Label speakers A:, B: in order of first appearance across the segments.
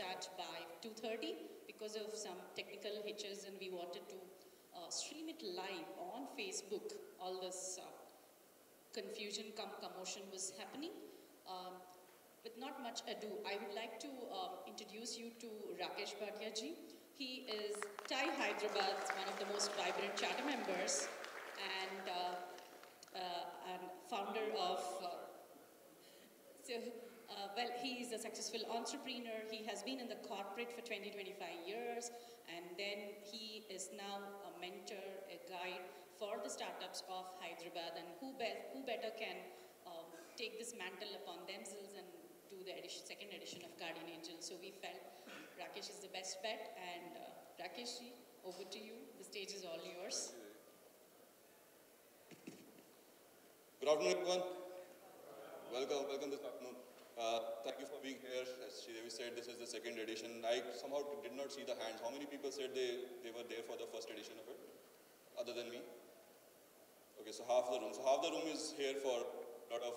A: start by 2:30 because of some technical hitches, and we wanted to stream it live on Facebook. All this confusion, commotion was happening. With not much ado, I would like to introduce you to Rakesh Bhatia ji. He is TIE Hyderabad's one of the most vibrant charter members and founder of, well, he is a successful entrepreneur. He has been in the corporate for 20-25 years, and then he is now a mentor, a guide for the startups of Hyderabad, and who better can take this mantle upon themselves and do the second edition of Guardian Angel. So we felt Rakesh is the best bet, and Rakesh ji, over to you. The stage is all yours.
B: Good afternoon, everyone. Welcome this afternoon. Thank you for being here. As Sridevi said, this is the second edition. I somehow did not see the hands. How many people said they were there for the first edition of it, other than me? Okay, so half the room. So half the room is here for a lot of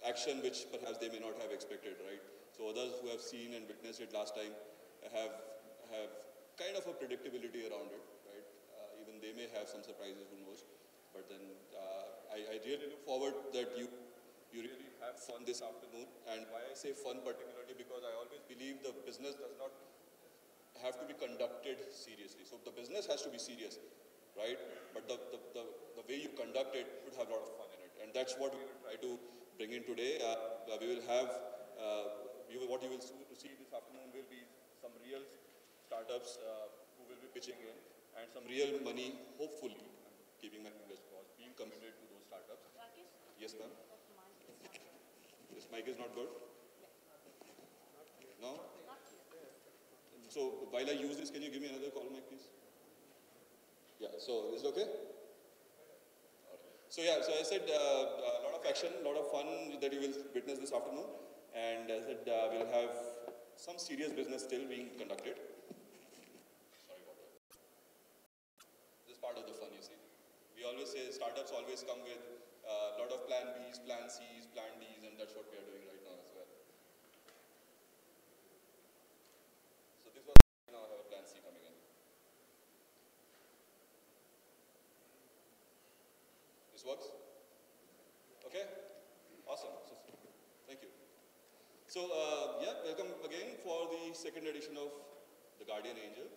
B: action which perhaps they may not have expected, right? So others who have seen and witnessed it last time have kind of a predictability around it, right? Even they may have some surprises, who knows. But then I really look forward that you really have fun this afternoon. And why I say fun particularly, because I always believe the business does not have to be conducted seriously. So the business has to be serious, right? But the way you conduct it should have a lot of fun in it. And that's what we will try to bring in today. We will have, what you will see this afternoon will be some real startups who will be pitching in, and some real money, hopefully, I'm keeping my fingers crossed, being committed to those startups.
A: Rakesh?
B: Yes, ma'am? This mic is not good? No? So while I use this, can you give me another call mic, please? Yeah, so is it okay? So yeah, so I said a lot of action, a lot of fun that you will witness this afternoon. And I said we'll have some serious business still being conducted. Sorry about that. This is part of the fun, you see. We always say startups always come with a lot of plan Bs, plan Cs, plan Ds, and that's what we are doing right now as well. So this was, now I have a plan C coming in. This works? Okay? Awesome. So, thank you. So, yeah, welcome again for the second edition of the Guardian Angel,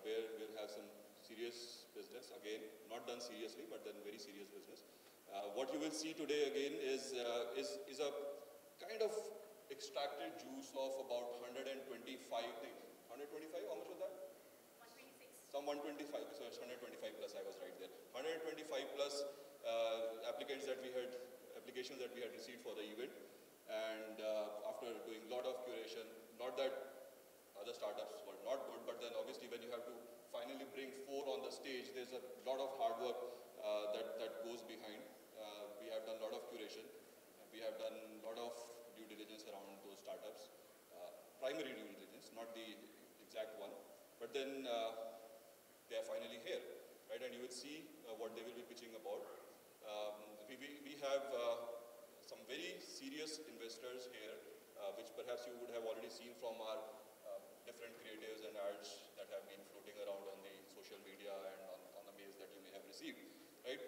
B: where we'll have some serious business. Again, not done seriously, but then very serious business. What you will see today again is a kind of extracted juice of about 125 things. 125? How much was that? 126. Some 125. So it's 125 plus. I was right there. 125 plus applications that we had received for the event, and after doing a lot of curation, not that other startups were not good, but then obviously when you have to finally bring 4 on the stage, there's a lot of hard work that goes behind. We have done a lot of curation. We have done a lot of due diligence around those startups, primary due diligence, not the exact one, but then they are finally here, right? And you will see what they will be pitching about. We have some very serious investors here, which perhaps you would have already seen from our different creatives and ads that have been floating around on the social media and on the mails that you may have received, right?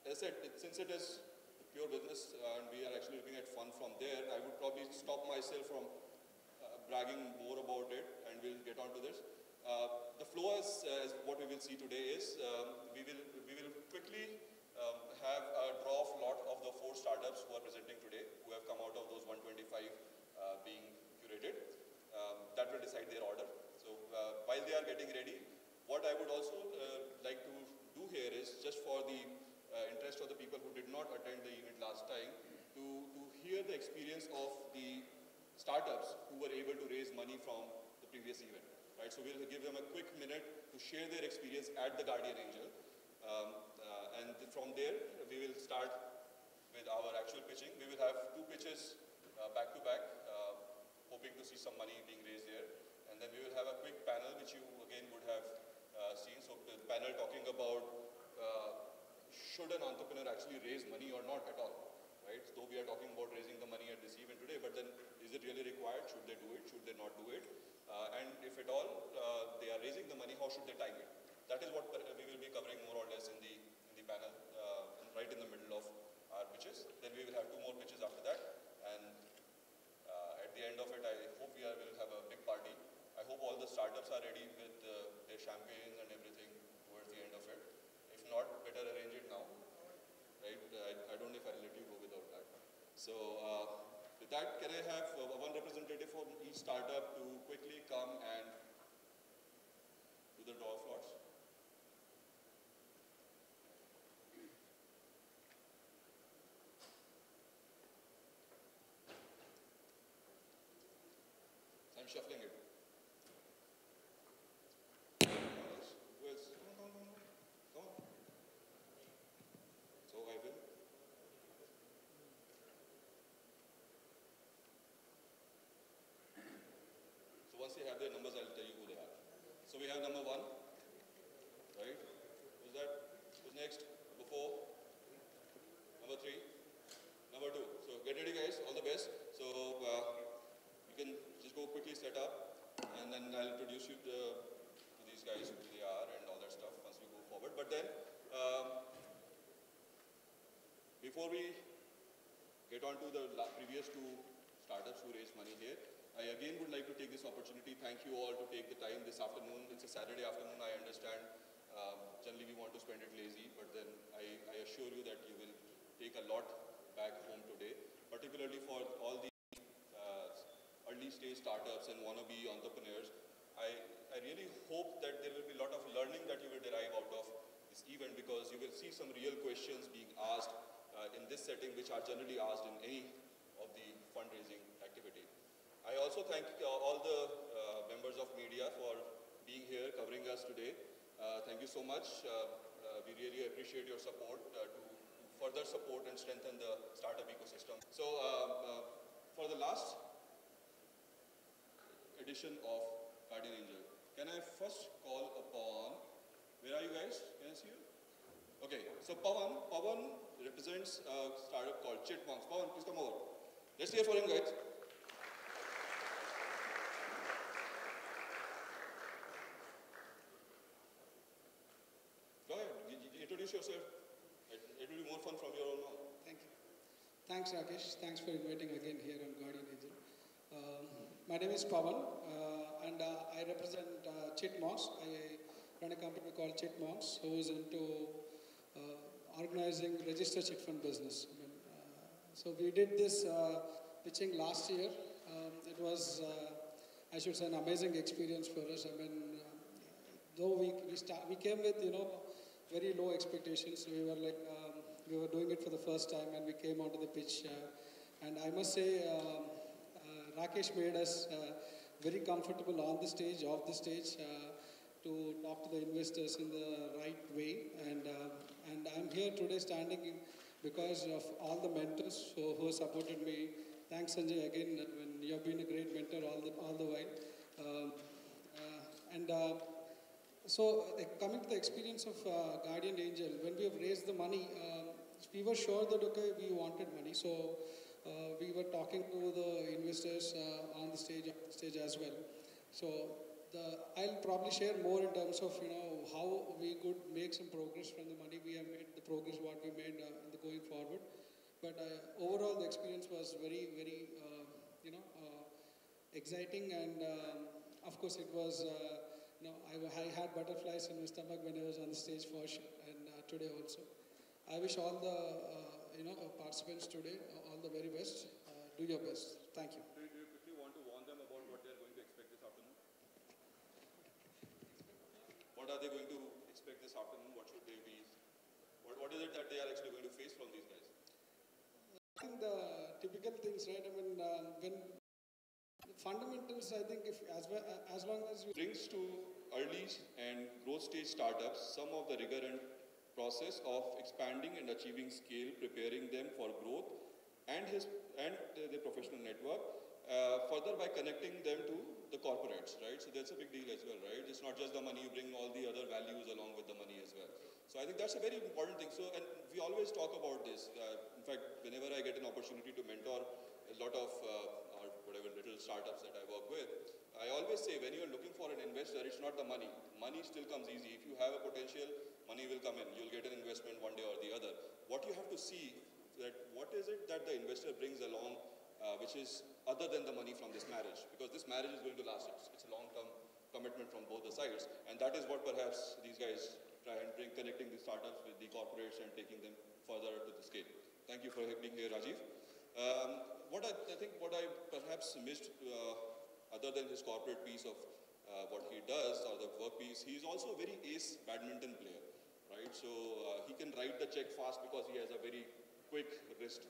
B: As I said, since it is pure business and we are actually looking at fun from there, I would probably stop myself from bragging more about it, and we'll get on to this. The flow as what we will see today is we will quickly have a draw of lot of the 4 startups who are presenting today, who have come out of those 125 being curated. That will decide their order. So while they are getting ready, what I would also like to do here is, just for the interest of the people who did not attend the event last time, to hear the experience of the startups who were able to raise money from the previous event. Right? So we'll give them a quick minute to share their experience at the Guardian Angel. And from there, we will start with our actual pitching. We will have 2 pitches back to back, hoping to see some money being raised there. And then we will have a quick panel, which you again would have seen. So the panel talking about should an entrepreneur actually raise money or not at all, right? right? Though we are talking about raising the money at this event today, but then is it really required? Should they do it? Should they not do it? And if at all they are raising the money, how should they time it? That is what we will be covering more or less in the panel, right in the middle of our pitches. Then we will have 2 more pitches after that, and at the end of it, I hope we will have a big party. I hope all the startups are ready with their champagnes and everything towards the end of it. If not, better arrange it now, right? I don't know if I'll let you go without that. So with that, can I have one representative from each startup to quickly come and do the draw of lots? I'm shuffling it. Come on. So I will. So once they have their numbers, I'll tell you who they are. So we have number 1, right? Who's that? Who's next? Number 4, number 3, number 2. So get ready, guys. All the best. So you can just go quickly set up, and then I'll introduce you to these guys, who they are, and all that stuff once we go forward. But then, before we get on to the previous 2 startups who raised money here, I again would like to take this opportunity. Thank you all to take the time this afternoon. It's a Saturday afternoon, I understand. Generally we want to spend it lazy, but then I assure you that you will take a lot back home today, particularly for all the early stage startups and wannabe entrepreneurs. I really hope that there will be a lot of learning that you will derive out of this event, because you will see some real questions being asked in this setting, which are generally asked in any of the fundraising activity. I also thank all the members of media for being here, covering us today. Thank you so much. We really appreciate your support to further support and strengthen the startup ecosystem. So for the last edition of Guardian Angel, can I first call upon, where are you guys? Can I see you? Okay, so Pawan represents a startup called Chipmunks. Pawan, please come over. Let's hear for him, guys. Go ahead, introduce yourself. It will be more fun from your own mouth.
C: Thank you. Thanks, Rakesh. Thanks for inviting again here on Guardian Angel. My name is Pawan, and I represent Chipmunks. I run a company called Chipmunks, who is into organizing registered chit fund business. So we did this pitching last year. It was, I should say, an amazing experience for us. Though we came with, very low expectations. We were like, we were doing it for the first time, and we came onto the pitch. And I must say, Rakesh made us very comfortable on the stage, off the stage, to talk to the investors in the right way. And I'm here today standing because of all the mentors who supported me. Thanks, Sanjay, again. You have been a great mentor all the while. So coming to the experience of Guardian Angel, when we have raised the money, we were sure that, okay, we wanted money. So we were talking to the investors on the stage as well. So I'll probably share more in terms of, how we could make some progress from the money we have made, the progress what we made in the going forward. But overall, the experience was very, very, exciting. And of course, it was, I had butterflies in my stomach when I was on the stage for sure, and today also. I wish all the, participants today all the very best. Do your best. Thank you.
B: Do you quickly want to warn them about what they're going to expect this afternoon? What are they going to expect this afternoon? What should they be? What is it that they are actually going to face from these guys?
C: I think the typical things, right? When the fundamentals, I think, as long as you
B: brings to early and growth stage startups some of the rigor and process of expanding and achieving scale, preparing them for growth and their professional network. Further, by connecting them to the corporates, right? So that's a big deal as well, right? It's not just the money, you bring all the other values along with the money as well. So I think that's a very important thing. So, and we always talk about this. In fact, whenever I get an opportunity to mentor a lot of or whatever little startups that I work with, I always say when you're looking for an investor, it's not the money. Money still comes easy. If you have a potential, money will come in. You'll get an investment one day or the other. What you have to see that what is it that the investor brings along, which is other than the money from this marriage, because this marriage is going to last. It's a long-term commitment from both the sides, and that is what perhaps these guys try and bring, connecting the startups with the corporates and taking them further to the scale. Thank you for being here, Rajiv. What I perhaps missed, other than his corporate piece of what he does or the work piece, he's also a very ace badminton player, right? So he can write the check fast because he has a very quick wrist,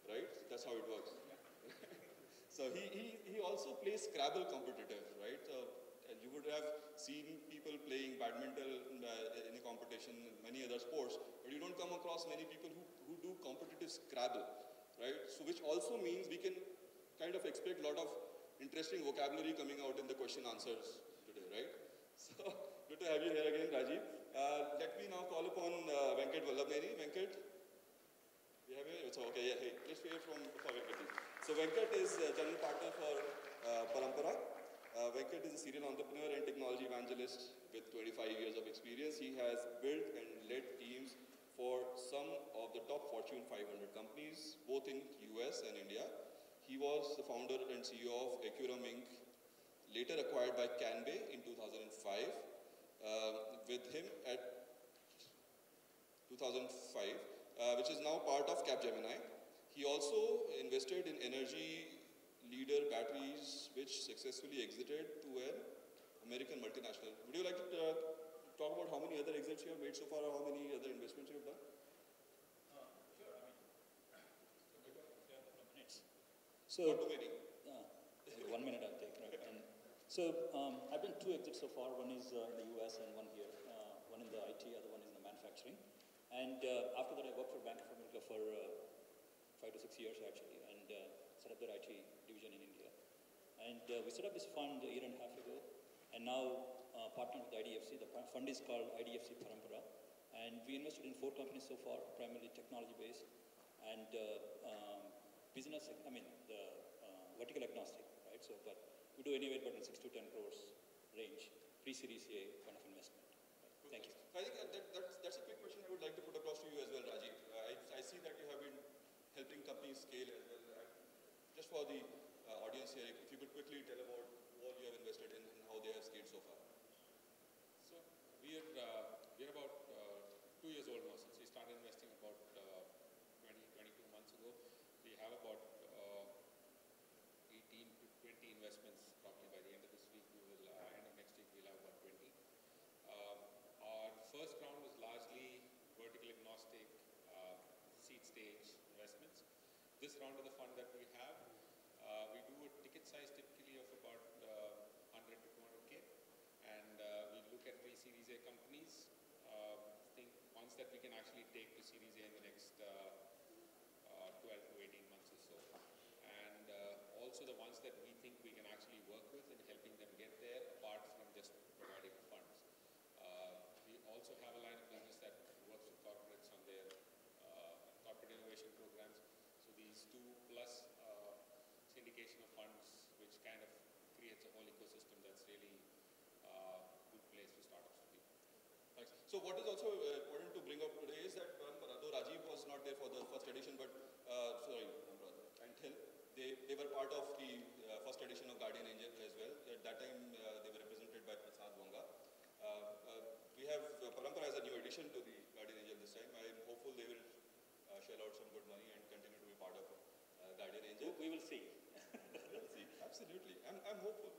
B: right? That's how it works. So he also plays Scrabble competitive, right? And you would have seen people playing badminton in a competition in many other sports, but you don't come across many people who do competitive Scrabble, right? So which also means we can kind of expect a lot of interesting vocabulary coming out in the question answers today, right? So good to have you here again, Rajiv. Let me now call upon Venkat Vallabhneni. Venkat, you have it? So okay, yeah, hey, let's hear from Venkat. So Venkat is general partner for Parampara. Venkat is a serial entrepreneur and technology evangelist with 25 years of experience. He has built and led teams for some of the top Fortune 500 companies, both in US and India. He was the founder and CEO of Ecurum Inc., later acquired by Canbay in 2005. With him at 2005, which is now part of Capgemini. He also invested in energy leader batteries, which successfully exited to an American multinational. Would you like to talk about how many other exits you have made so far, or how many other investments you have done?
D: Sure. Minutes.
B: So, not too many.
D: 1 minute I'll take. Right? And so I've done 2 exits so far. One is in the US and one here. One in the IT, other one is in the manufacturing. And after that, I worked for Bank of America for 5 to 6 years actually, and set up their IT division in India. And we set up this fund a year and a half ago, and now partnered with IDFC. The fund is called IDFC Parampara, and we invested in 4 companies so far, primarily technology-based and business. I mean, the vertical agnostic, right? So, but we do anywhere between 6 to 10 crores range, pre-Series A kind of investment. Right? Thank you.
B: I think that's a quick question I would like to put across to you as well, Rajiv. I see that you have been helping companies scale as well. Just for the audience here, if you could quickly tell about what you have invested in and how they have scaled so far.
E: So we're about 2 years old now, since we started investing about 22 months ago. We have about 18 to 20 investments. Probably by the end of this week, we will end of next week, we'll have about 20. Our first round was largely vertical agnostic, seed stage investments. This round of the fund that we have, we do a ticket size typically of about 100 to 200K, and we look at pre-Series A companies. Think ones that we can actually take to Series A in the next 12 to 18 months or so, and also the ones that we think we can actually work with in helping them get there, apart from just providing funds. We also have a line of business that works with corporates on their corporate innovation programs. So these 2 plus syndication of funds, which kind of creates a whole ecosystem that's really good place for startups to be.
B: Thanks. So what is also important to bring up today is that though Rajiv was not there for the first edition, but until they were part of the first edition of Guardian Angel as well. At that time, they were represented by Prasad Wanga. We have Parampara as a new addition to the Guardian Angel this time. I am hopeful they will shell out some good money and continue to be part of Guardian Angel.
D: We will see.
B: We'll see. Absolutely. I'm hopeful.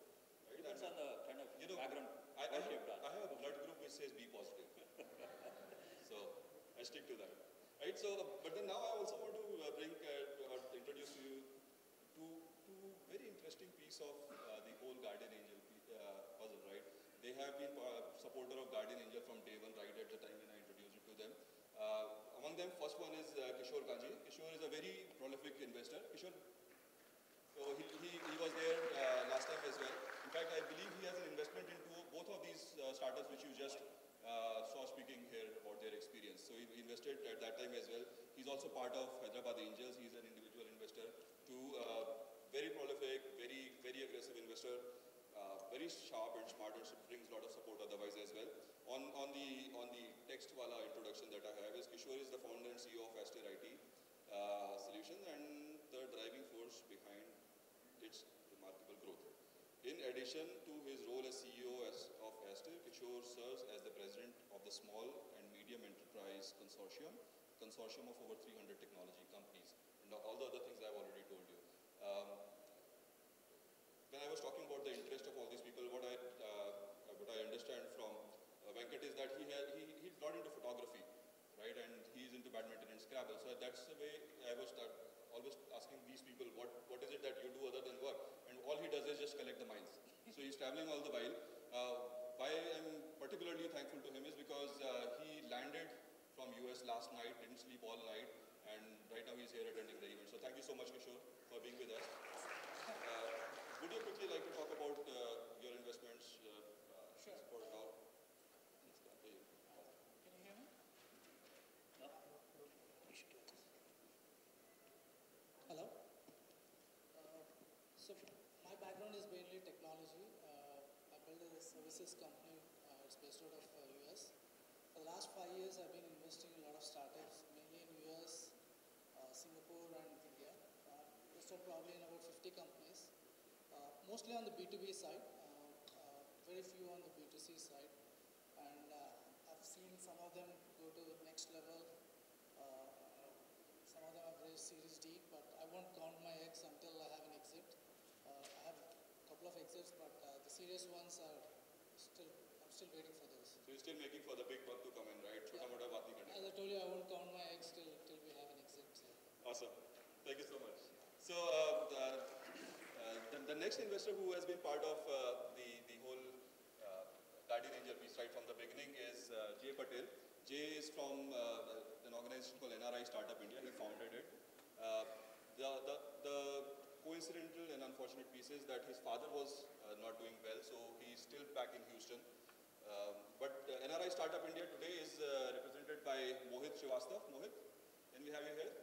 B: Right?
D: Depends on the kind of background.
B: I have a blood group which says B positive. So I stick to that. Right? So, but then now I also want to bring or introduce to you to very interesting piece of the whole Guardian Angel puzzle, right? They have been supporter of Guardian Angel from day one, right at the time when I introduced it to them. Among them, first one is Kishore Kanji. Kishore is a very prolific investor. Kishore, so he was there last time as well. In fact, I believe he has an investment into both of these startups which you just saw speaking here about their experience. invested at that time as well. He's also part of Hyderabad Angels. He's an individual investor too. Very prolific, very aggressive investor. Very sharp and smart and brings a lot of support otherwise as well. On the text wala introduction that I have is Kishore is the founder and CEO of Aster IT Solutions and the driving force behind its remarkable growth. In addition to his role as CEO of Aster, Kishore serves as the president of the Small and Medium Enterprise Consortium of over 300 technology companies. And all the other things I've already told you. When I was talking about the interest of all these people, what I understand from Venkat is that he's not into photography, right? And he's into badminton and Scrabble. So that's the way I was always asking these people, what is it that you do other than work? And all he does is just collect the mines. So he's traveling all the while. Why I'm particularly thankful to him is because he landed from US last night, didn't sleep all night, and right now he's here attending the event. So thank you so much, Kishore, for being with us. Would you quickly like to talk about your investments?
C: Sure.
B: For now?
C: Can you hear me?
D: No?
C: Hello? So my background is mainly technology. I built a services company. It's based out of US. For the last 5 years, I've been investing in a lot of startups, mainly in US, Singapore, and India. Invested probably in about 50 companies. Mostly on the B2B side, very few on the B2C side. And I've seen some of them go to the next level. Some of them have raised Series D, but I won't count my eggs until I have an exit. I have a couple of exits, but the serious ones I'm still waiting for those.
B: So you're still making for the big one to come in, right? Chota mota baat nahi karni.
C: As I told you, I won't count my eggs till we have an exit. So.
B: Awesome. Thank you so much. So the next investor who has been part of the whole Guardian Angel piece right from the beginning is Jay Patel. Jay is from an organization called NRI Startup India. He founded it. The coincidental and unfortunate piece is that his father was not doing well, so he's still back in Houston. But NRI Startup India today is represented by Mohit Srivastava. Mohit, can we have you here?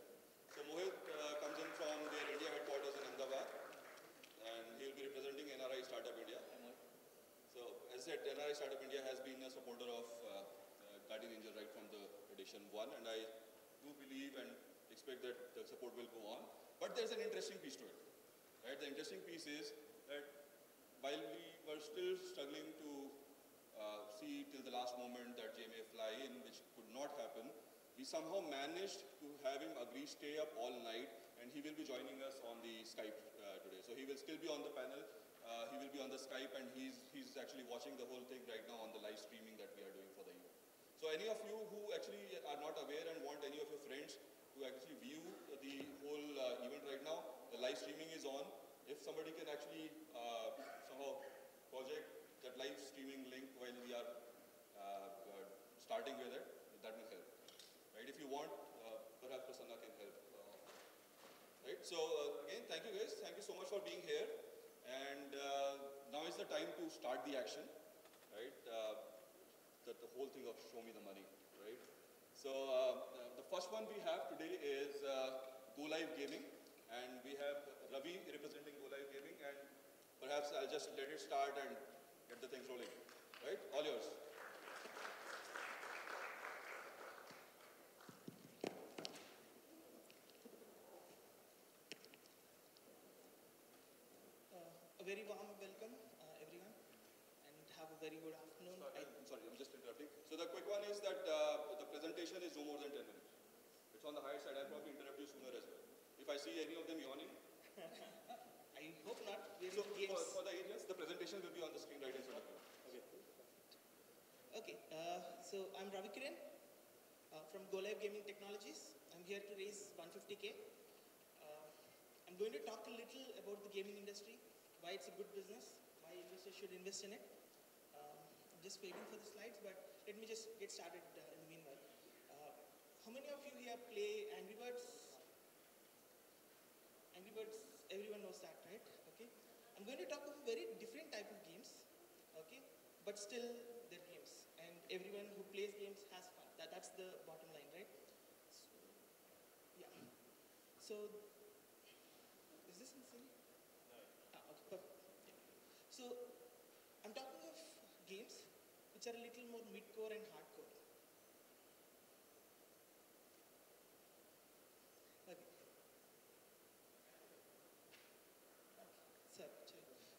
B: So Mohit comes in from their India headquarters in Ahmedabad, and he will be representing NRI Startup India. So as I said, NRI Startup India has been a supporter of Guardian Angel right from the edition 1, and I do believe and expect that the support will go on. But there's an interesting piece to it, right? The interesting piece is that while we were still struggling to see till the last moment that Jay may fly in, which could not happen, we somehow managed to have him agree stay up all night, and he will be joining us on the Skype today. So he will still be on the panel. He will be on the Skype, and he's actually watching the whole thing right now on the live streaming that we are doing for the event. So any of you who actually are not aware and want any of your friends to actually view the whole event right now, the live streaming is on. If somebody can actually somehow project that live streaming link while we are starting with it, that will help. Right? If you want, perhaps Prasanna can help. Right? So again, thank you guys. Thank you so much for being here. And now is the time to start the action, right? The whole thing of show me the money, right? So the first one we have today is Go Live Gaming, and we have Ravi representing Go Live Gaming, and perhaps I'll just let it start and get the things rolling, right? All yours.
F: A very warm welcome, everyone, and have a very good afternoon.
B: Sorry, I'm just interrupting. So the quick one is that the presentation is no more than 10 minutes. It's on the higher side. I'll probably interrupt you sooner as well. If I see any of them yawning.
F: I hope not.
B: So for the agents, the presentation will be on the screen right in front of you.
F: Okay. So I'm Ravi Kiran from Go Live Gaming Technologies. I'm here to raise 150K. I'm going to talk a little about the gaming industry, why it's a good business, why investors should invest in it. I'm just waiting for the slides, but let me just get started in the meanwhile. How many of you here play Angry Birds? Angry Birds, everyone knows that, right? Okay. I'm going to talk of a very different type of games, okay? But still, they're games. And everyone who plays games has fun. That's the bottom line, right? So, is this insane? Okay, perfect. Yeah. So, I'm talking of games which are a little more mid-core and hardcore. Okay.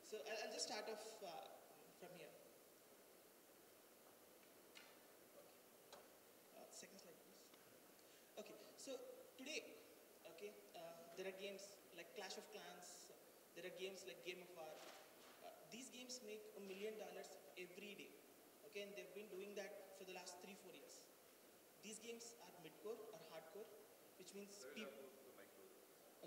F: So I'll just start off from here. Second slide, please. Okay, so today, okay, there are games like Clash of Clans, there are games like Game of War. These games make $1 million every day, okay, and they've been doing that for the last 3-4 years. These games are mid-core or hardcore, which means people.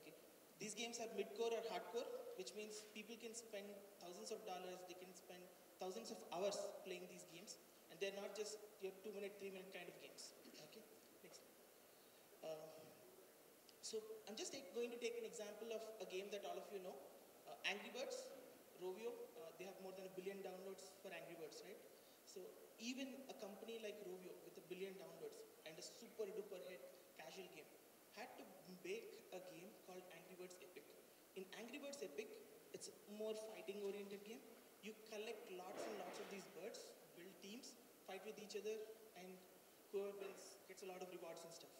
F: Okay, these games are mid-core or hardcore, which means people can spend thousands of dollars, they can spend thousands of hours playing these games, and they're not just your 2-minute, 3-minute kind of games. Okay, next. So I'm just going to take an example of a game that all of you know, Angry Birds, Rovio. They have more than 1 billion downloads for Angry Birds, right? So even a company like Rovio with 1 billion downloads and a super duper hit casual game had to make a game called Angry Birds Epic. In Angry Birds Epic, it's a more fighting oriented game. You collect lots and lots of these birds, build teams, fight with each other, and whoever wins gets a lot of rewards and stuff.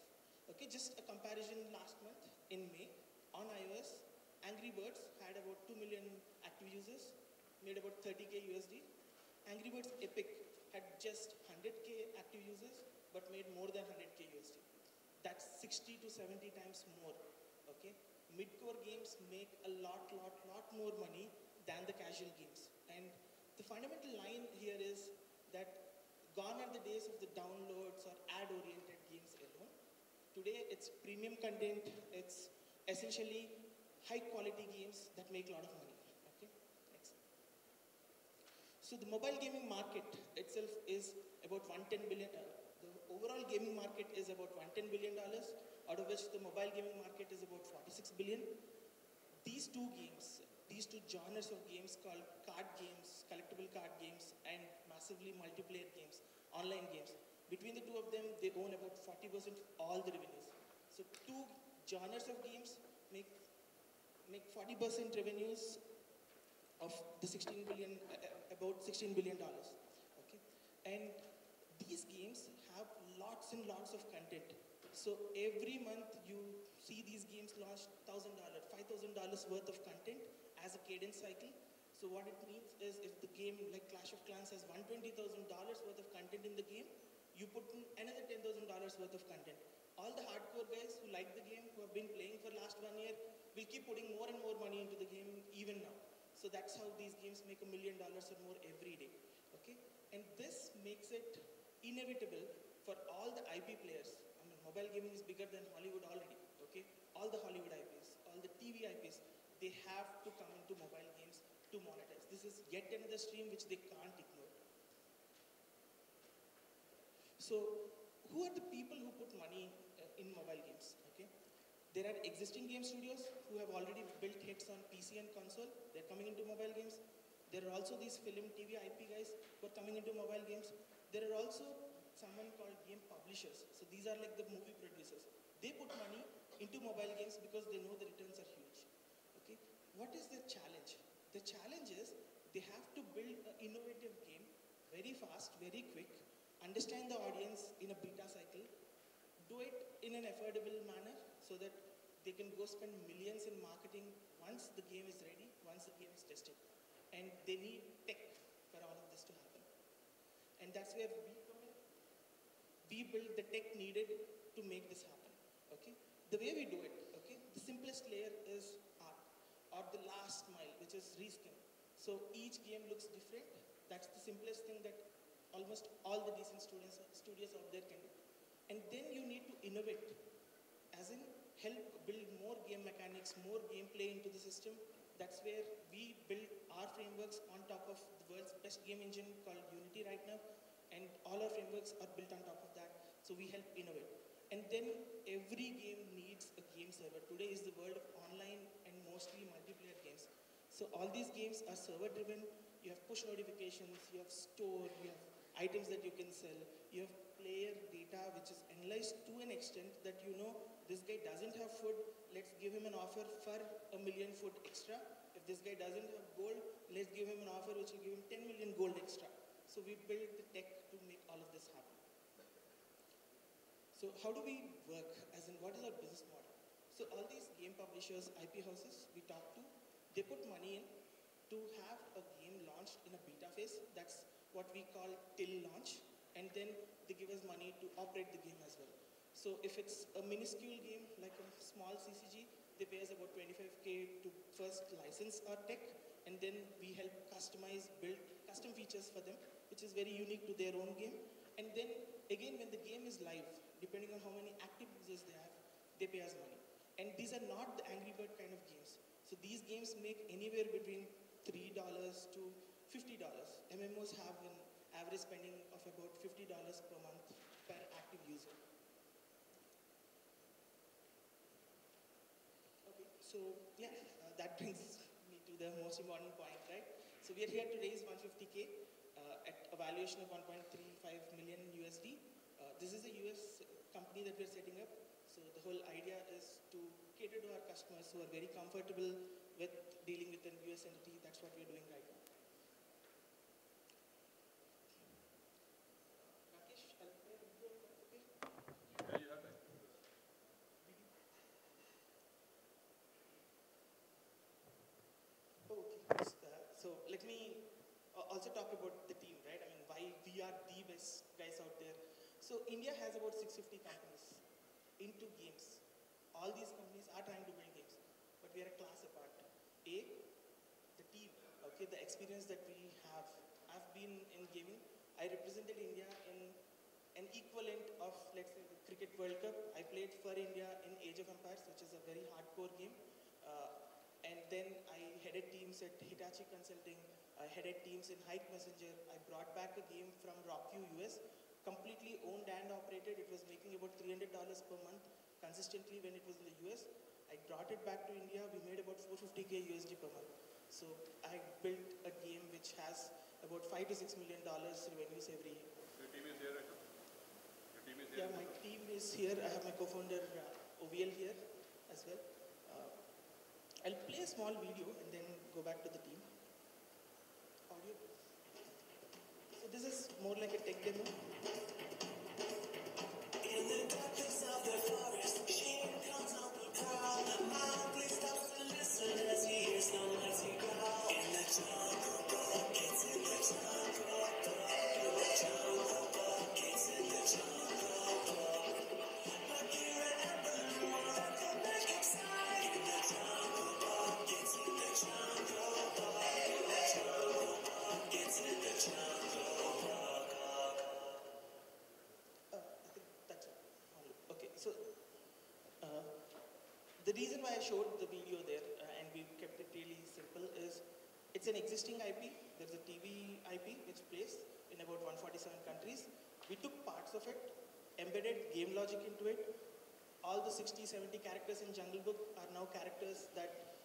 F: Okay, just a comparison last month in May on iOS, Angry Birds had about 2 million active users, made about 30K USD. Angry Birds Epic had just 100K active users, but made more than 100K USD. That's 60 to 70 times more. Okay, mid-core games make a lot more money than the casual games. And the fundamental line here is that gone are the days of the downloads or ad-oriented games alone. Today, it's premium content, it's essentially high-quality games that make a lot of money. Okay, next. So the mobile gaming market itself is about $110 billion. The overall gaming market is about $110 billion, out of which the mobile gaming market is about $46 billion. These two games, these two genres of games called card games, collectible card games, and massively multiplayer games, online games, between the two of them, they own about 40% of all the revenues. So two genres of games make 40% revenues of the 16 billion, about $16 billion. Okay, and these games have lots and lots of content. So every month you see these games launch $1,000, $5,000 worth of content as a cadence cycle. So what it means is if the game like Clash of Clans has $120,000 worth of content in the game, you put in another $10,000 worth of content. All the hardcore guys who like the game, who have been playing for last 1 year, will keep putting more and more money into the game even now. So that's how these games make $1 million or more every day. Okay, and this makes it inevitable for all the IP players. I mean, mobile gaming is bigger than Hollywood already. Okay, all the Hollywood IPs, all the TV IPs, they have to come into mobile games to monetize. This is yet another stream which they can't ignore. So, who are the people who put money in mobile games? Okay, there are existing game studios who have already built hits on PC and console. They're coming into mobile games. There are also these film, TV, IP guys who are coming into mobile games. There are also someone called game publishers. So these are like the movie producers. They put money into mobile games because they know the returns are huge. Okay, what is the challenge? The challenge is they have to build an innovative game very fast, very quick, understand the audience in a beta cycle, do it in an affordable manner so that they can go spend millions in marketing once the game is ready, once the game is tested. And they need tech for all of this to happen. And that's where we come in. We build the tech needed to make this happen. Okay? The way we do it, okay, the simplest layer is art, or the last mile, which is reskin. So each game looks different. That's the simplest thing that almost all the decent studios out there can do. And then you need to innovate, as in help build more game mechanics, more gameplay into the system. That's where we build our frameworks on top of the world's best game engine called Unity right now. And all our frameworks are built on top of that. So we help innovate. And then every game needs a game server. Today is the world of online and mostly multiplayer games. So all these games are server driven. You have push notifications, you have store, you have items that you can sell. You have player data which is analyzed to an extent that you know this guy doesn't have food, let's give him an offer for 1 million food extra. If this guy doesn't have gold, let's give him an offer which will give him 10 million gold extra. So we built the tech to make all of this happen. So how do we work? As in, what is our business model? So all these game publishers, IP houses we talk to, they put money in to have a game launched in a beta phase. That's what we call till launch. And then they give us money to operate the game as well. So if it's a minuscule game, like a small CCG, they pay us about 25K to first license our tech, and then we help customize, build custom features for them, which is very unique to their own game. And then again, when the game is live, depending on how many active users they have, they pay us money. And these are not the Angry Bird kind of games. So these games make anywhere between $3 to $50. MMOs have an average spending of about $50 per month per active user. Okay, so yeah, that brings me to the most important point, right? So we are here to raise 150K at a valuation of 1.35 million USD. This is a US company that we're setting up. So the whole idea is to cater to our customers who are very comfortable with dealing with an US entity. That's what we're doing right now. Rakesh, I'll play a video, okay?
B: Yeah, you have that.
F: Okay. So let me also talk about the team, right? I mean, why we are the best guys out there. So India has about 650 companies into games. All these companies are trying to build games, but we are a class apart. The team, okay, the experience that we have. I've been in gaming. I represented India in an equivalent of, let's say, the Cricket World Cup. I played for India in Age of Empires, which is a very hardcore game. And then I headed teams at Hitachi Consulting. I headed teams in Hike Messenger. I brought back a game from Rockview, US, completely owned and operated. It was making about $300 per month consistently when it was in the US. I brought it back to India. We made about 450K USD per month. So I built a game which has about $5 to $6 million revenues every year.
B: Your team is here right now? Your team is here?
F: Yeah, my team is here. I have my co-founder OVL here as well. I'll play a small video and then go back to the team. Audio. So this is more like a tech demo. In the darkness of the forest, she comes up a crowd. Mowgli stops to listen as he hears the mighty growl. In the jungle, buckets in the jungle, in the jungle, buckets in the jungle. Bagheera and Baloo are at the back inside. In the jungle, buckets in the jungle, in the jungle, buckets in the jungle. I think that's it. Okay, so the reason why I showed the video there and we kept it really simple is it's an existing IP. There's a TV IP which plays in about 147 countries. We took parts of it, embedded game logic into it. All the 60, 70 characters in Jungle Book are now characters that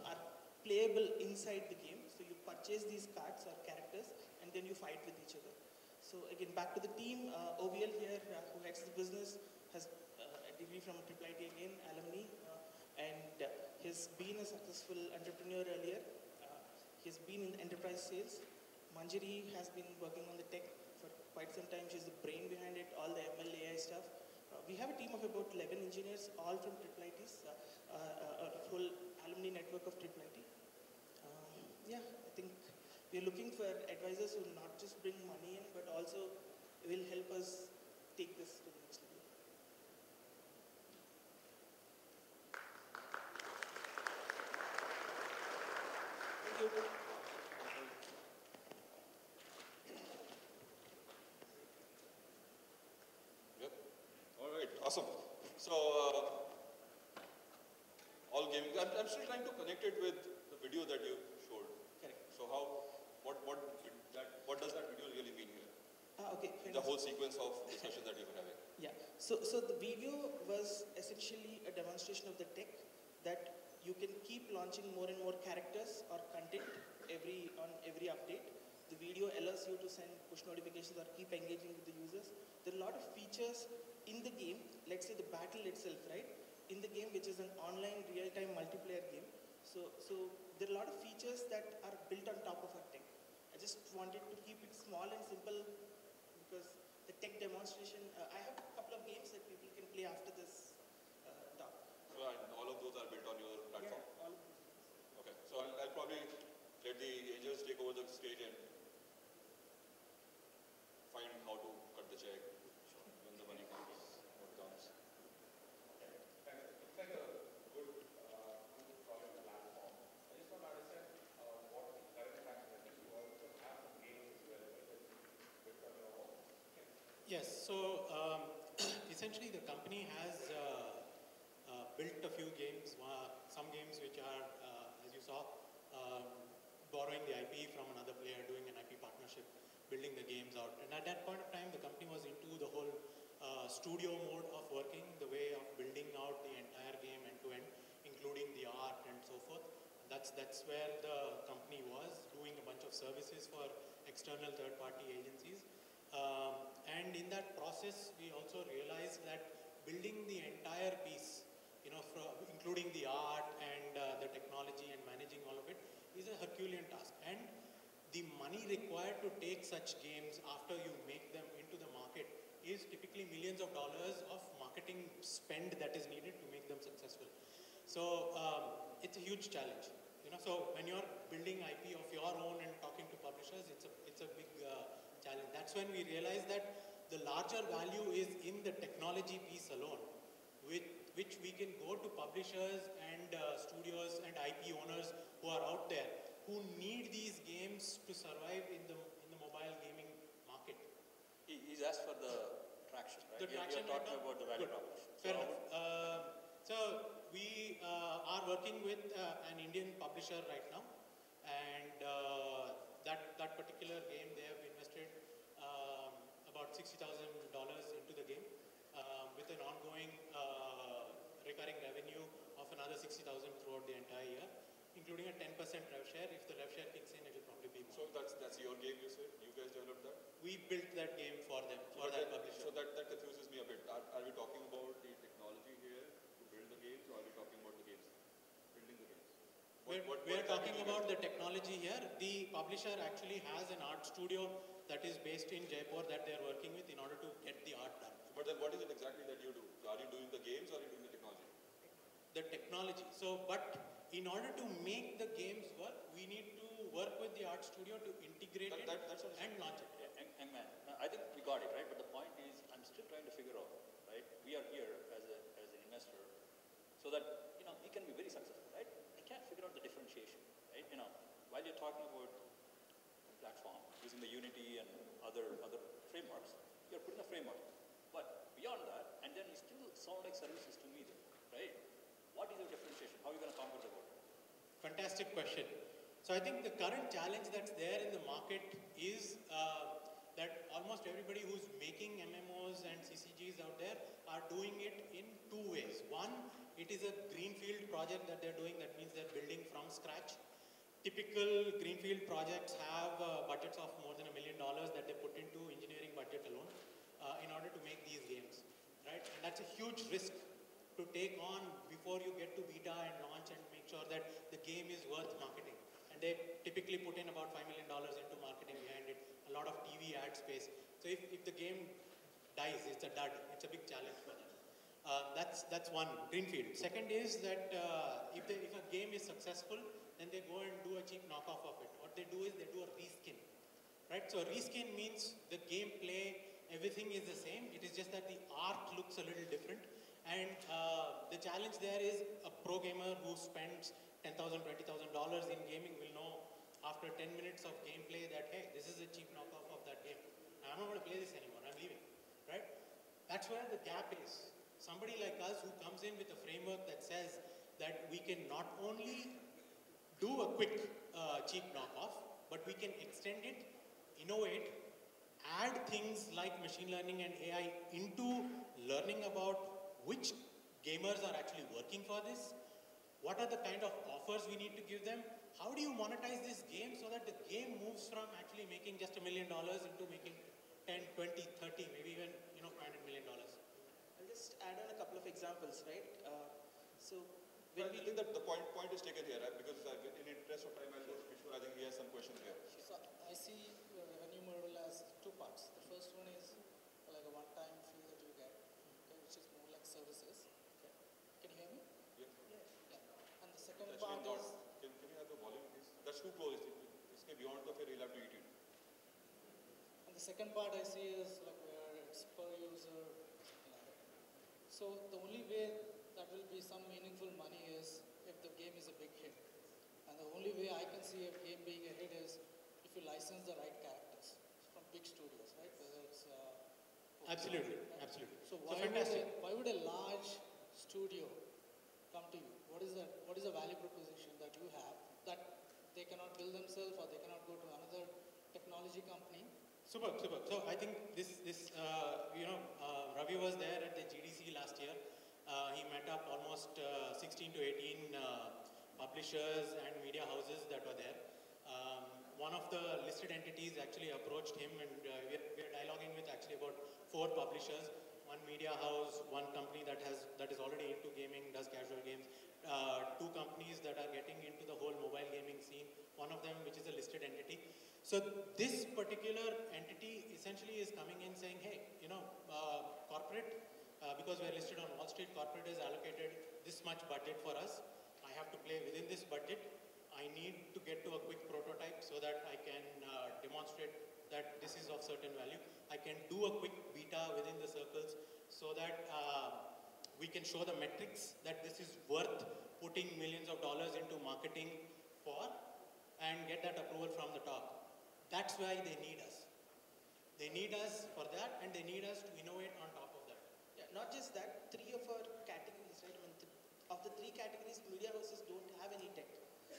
F: are playable inside the game. So you purchase these cards or characters and then you fight with each other. So again, back to the team. OVL here, who heads the business, has a degree from IIIT again, Alumni, and he's been a successful entrepreneur earlier. He's been in enterprise sales. Manjari has been working on the tech for quite some time. She's the brain behind it, all the ML AI stuff. We have a team of about 11 engineers, all from IIITs, a whole alumni network of IIIT. Yeah, I think we're looking for advisors who not just bring money in, but also will help us take this to the next level. Thank you.
B: Yep. All right. Awesome. So, all gaming. I'm still trying to connect it with the video that you showed.
F: Correct.
B: So what does that video really mean here?
F: Okay.
B: The whole sequence of discussion that you were having.
F: Yeah. So the video was essentially a demonstration of the tech that you can keep launching more and more characters or content on every update. The video allows you to send push notifications or keep engaging with the users. There are a lot of features in the game, let's say the battle itself, right? In the game, which is an online real-time multiplayer game. So there are a lot of features that are built on top of our tech. I just wanted to keep it small and simple because the tech demonstration, I have a couple of games that people can play after this talk.
B: So, and all of those are built on your platform?
F: Yeah, all of those.
B: Okay, so I'll probably let the angels take over the stage and find how to cut the check when the money comes, what comes.
E: It's like a good solid platform. I just want to understand what the current traction is. You also have some games as well, which are your own.
G: Yes, so essentially the company has built a few games, some games which are, as you saw, borrowing the IP from another player, doing an IP partnership, building the games out. And at that point of time, the company was into the whole studio mode of working, the way of building out the entire game end to end, including the art and so forth. That's where the company was, doing a bunch of services for external third-party agencies. And in that process, we also realized that building the entire piece, including the art and the technology and managing all of it, is a Herculean task. And the money required to take such games after you make them into the market is typically millions of dollars of marketing spend that is needed to make them successful. So it's a huge challenge. So when you're building IP of your own and talking to publishers, it's a big challenge. That's when we realized that the larger value is in the technology piece alone, which we can go to publishers and studios and IP owners who are out there who need these games to survive in the mobile gaming market.
D: He's asked for the traction, right?
G: The traction
D: You're talking about the value
G: Good.
D: proposition.
G: Fair enough. So we are working with an Indian publisher right now, and that particular game, they have invested about $60,000 into the game with an ongoing recurring revenue of another $60,000 throughout the entire year, including a 10% rev share. If the rev share kicks in, it will probably be more.
B: So that's your game, you said? You guys developed that?
G: We built that game for them, for that publisher.
B: So that confuses me a bit. Are we talking about the technology here to build the games, or are we talking about the games, building the games?
G: We're talking about the technology here. The publisher actually has an art studio that is based in Jaipur that they're working with in order to get the art done.
B: But then what is it exactly that you do? Are you doing the games or are you doing the technology?
G: The technology. So, but in order to make the games work, we need to work with the art studio to integrate it and launch it.
D: Yeah, young man, I think we got it, right? But the point is, I'm still trying to figure out, right? We are here as an investor so that, we can be very successful, right? I can't figure out the differentiation, right? While you're talking about the platform, using the Unity and other frameworks, you're putting a framework. But beyond that, and then you still sound like services to me, right? What is your differentiation? How are you going to conquer the world?
G: Fantastic question. So I think the current challenge that's there in the market is that almost everybody who's making MMOs and CCGs out there are doing it in two ways. One, it is a greenfield project that they're doing. That means they're building from scratch. Typical greenfield projects have budgets of more than $1 million that they put into engineering budget alone in order to make these games, right? And that's a huge risk to take on before you get to beta and launch and make sure that the game is worth marketing. And they typically put in about $5 million into marketing behind it, a lot of TV ad space. So if the game dies, it's a dud. It's a big challenge for them. That's one, greenfield. Second is that if a game is successful, then they go and do a cheap knockoff of it. What they do is they do a reskin, right? So a reskin means the gameplay, everything is the same. It is just that the art looks a little different. And the challenge there is a pro gamer who spends $10,000, $20,000 in gaming will know after 10 minutes of gameplay that, hey, this is a cheap knockoff of that game. I'm not going to play this anymore. I'm leaving, right? That's where the gap is. Somebody like us who comes in with a framework that says that we can not only do a quick cheap knockoff, but we can extend it, innovate, add things like machine learning and AI into learning about which gamers are actually working for this, what are the kind of offers we need to give them, how do you monetize this game so that the game moves from actually making just $1 million into making 10, 20, 30, maybe even $500 million?
F: I'll just add on a couple of examples, right? So
B: But
F: when
B: I think that the point is taken here, right? Because in interest of time, I'll go to Kishore. I think he has some questions here.
H: So I see your revenue model as two parts. The first one is like a one-time fee that you get, okay, which is more like services. Okay. Can you hear me?
B: Yeah.
H: Yeah. And the second
B: It's
H: part
B: actually not.
H: is
B: Can you have the volume, please? That's too close. It's beyond the fair. You'll have to eat it.
H: and the second part I see is like where it's per user, something like that. So the only way that will be some meaningful money is if the game is a big hit. And the only way I can see a game being a hit is if you license the right characters from big studios, right? Whether it's
G: Absolutely,
H: right?
G: absolutely.
H: So
G: fantastic.
H: why would a large studio come to you? What is the value proposition that you have that they cannot build themselves or they cannot go to another technology company?
G: Superb. So I think Ravi was there at the GDC last year. He met up almost 16 to 18 publishers and media houses that were there. One of the listed entities actually approached him, and we are dialoguing with actually about 4 publishers, one media house, one company that is already into gaming, does casual games, 2 companies that are getting into the whole mobile gaming scene, one of them which is a listed entity. So this particular entity essentially is coming in saying, hey, corporate, because we are listed on Wall Street, corporate has allocated this much budget for us. I have to play within this budget. I need to get to a quick prototype so that I can demonstrate that this is of certain value. I can do a quick beta within the circles so that we can show the metrics that this is worth putting millions of dollars into marketing for and get that approval from the top. That's why they need us. They need us for that, and they need us to innovate on top of that.
F: Yeah, not just that, 3 of our categories, right? Of the 3 categories, media houses don't have any tech.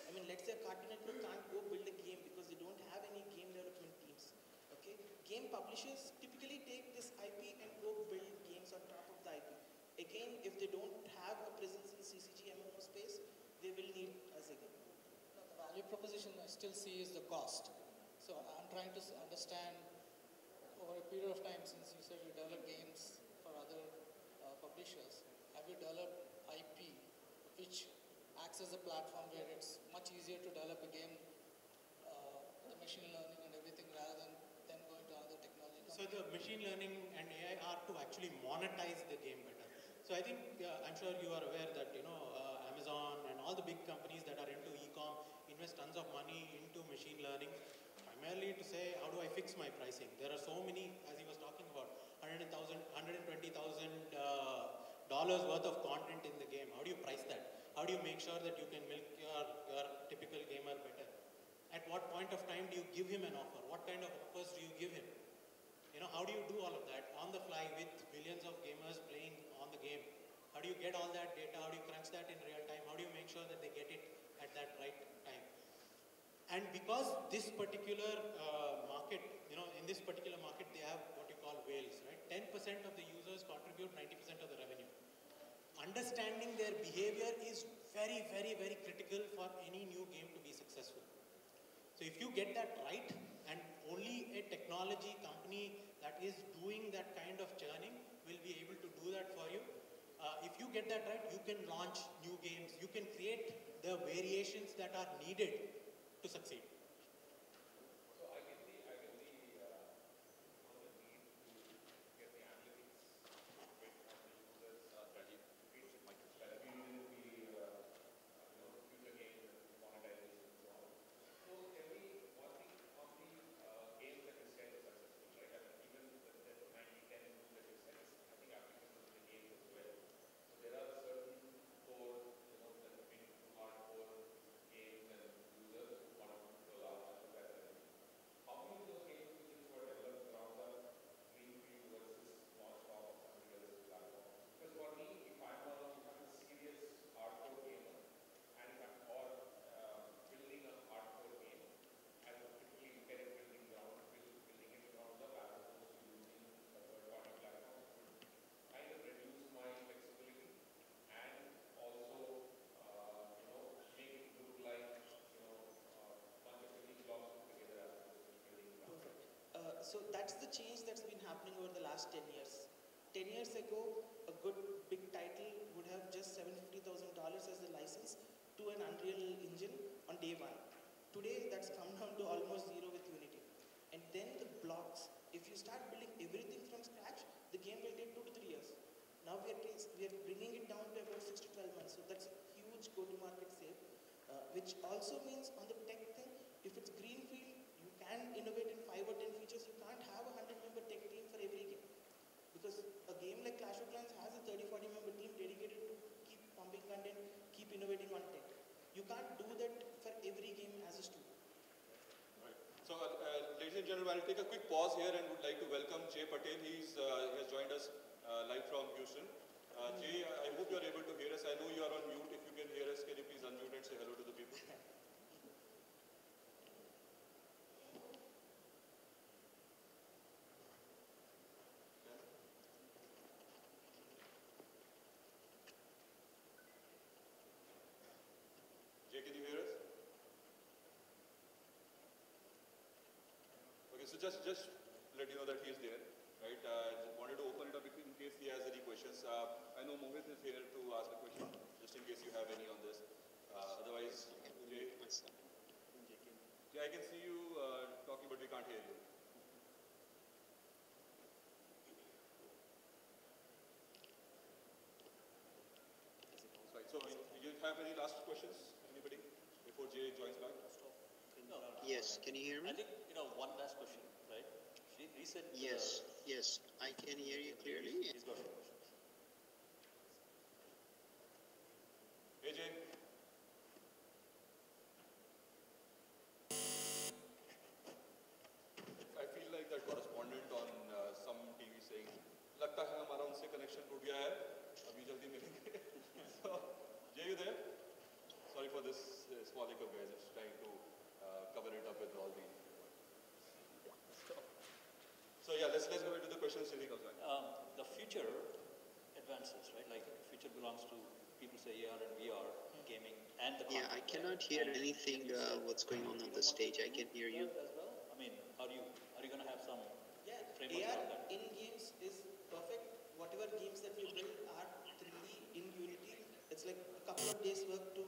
F: I mean, let's say Cartoon Network can't go build a game because they don't have any game development teams. Okay? Game publishers typically take this IP and go build games on top of the IP. Again, if they don't have a presence in CCG MMO space, they will need us again.
H: Now, the value proposition I still see is the cost. So I'm trying to understand over a period of time, since you said you develop games for other publishers, have you developed IP which acts as a platform where it's much easier to develop a game, the machine learning and everything, rather than them going to other technology companies?
G: So the machine learning and AI are to actually monetize the game better. So I think, I'm sure you are aware that, Amazon and all the big companies that are into e-com invest tons of money into machine learning, primarily to say, how do I fix my pricing? There are so many, as he was talking about, $120,000 worth of content in the game. How do you price that? How do you make sure that you can milk your typical gamer better? At what point of time do you give him an offer? What kind of offers do you give him? How do you do all of that on the fly with millions of gamers playing on the game? How do you get all that data? How do you crunch that in real time? How do you make sure that they get it at that right time? And because this particular market, in this particular market, they have what you call whales, right? 10% of the users contribute 90% of the revenue. Understanding their behavior is very, very, very critical for any new game to be successful. So if you get that right, and only a technology company that is doing that kind of churning will be able to do that for you. If you get that right, you can launch new games. You can create the variations that are needed to succeed.
E: So I get the on the need to get the analytics bit from the users strategy will be future games and monetization and so on. So every one thing on the games that you said is successful, right? I mean, even the 90-10 rule that you said is, I think, applicable to the games as well. So there are certain core, that have been hardcore games and users who want to
F: change that's been happening over the last 10 years. 10 years ago, a good big title would have just $750,000 as the license to an Unreal Engine on day one. Today, that's come down to almost zero with Unity. And then the blocks. If you start building everything from scratch, the game will take 2 to 3 years. Now we are bringing it down to about 6 to 12 months. So that's a huge go-to-market save, which also means on the tech thing, if it's greenfield, you can innovate in 5 or 10 features. You can't have a 100-member tech team for every game. Because a game like Clash of Clans has a 30, 40-member team dedicated to keep pumping content, keep innovating on tech. You can't do that for every game as a studio.
B: Right. So, ladies and gentlemen, I'll take a quick pause here and would like to welcome Jay Patel. He has joined us live from Houston. Jay, I hope you are able to hear us. I know you are on mute. If you can hear us, can you please unmute and say hello to the people? Jay, can you hear us? Okay, so just let you know that he is there, right? Wanted to open it up in case he has any questions. I know Mohit is here to ask a question, just in case you have any on this. Otherwise, Jay, I can see you talking, but we can't hear you. Right, so you have any last questions? Anybody? Before Jay joins back?
D: No.
I: Yes, can you hear me?
D: I think, one last question, right? Recent.
I: Yes, I can hear you clearly.
D: He's got some questions.
B: Hey, Jay. I feel like that correspondent on some TV saying, "लगता है हमारा उनसे connection टूट गया है, अभी जल्दी मिलेंगे." So, Jay, you there? Sorry for this small hiccup, guys. It's trying to cover it up with all the. So yeah, let's go into the questions till he comes back.
D: The future advances, right? Like future belongs to people say AR and VR, gaming, and the
I: Yeah, I
D: content,
I: cannot
D: right?
I: hear
D: And
I: anything what's going on the stage. I can hear you.
D: As well? I mean, are you going to have some framework
F: AR
D: around that?
F: in games is perfect. Whatever games that you build are 3D in Unity. It's like a couple of days work to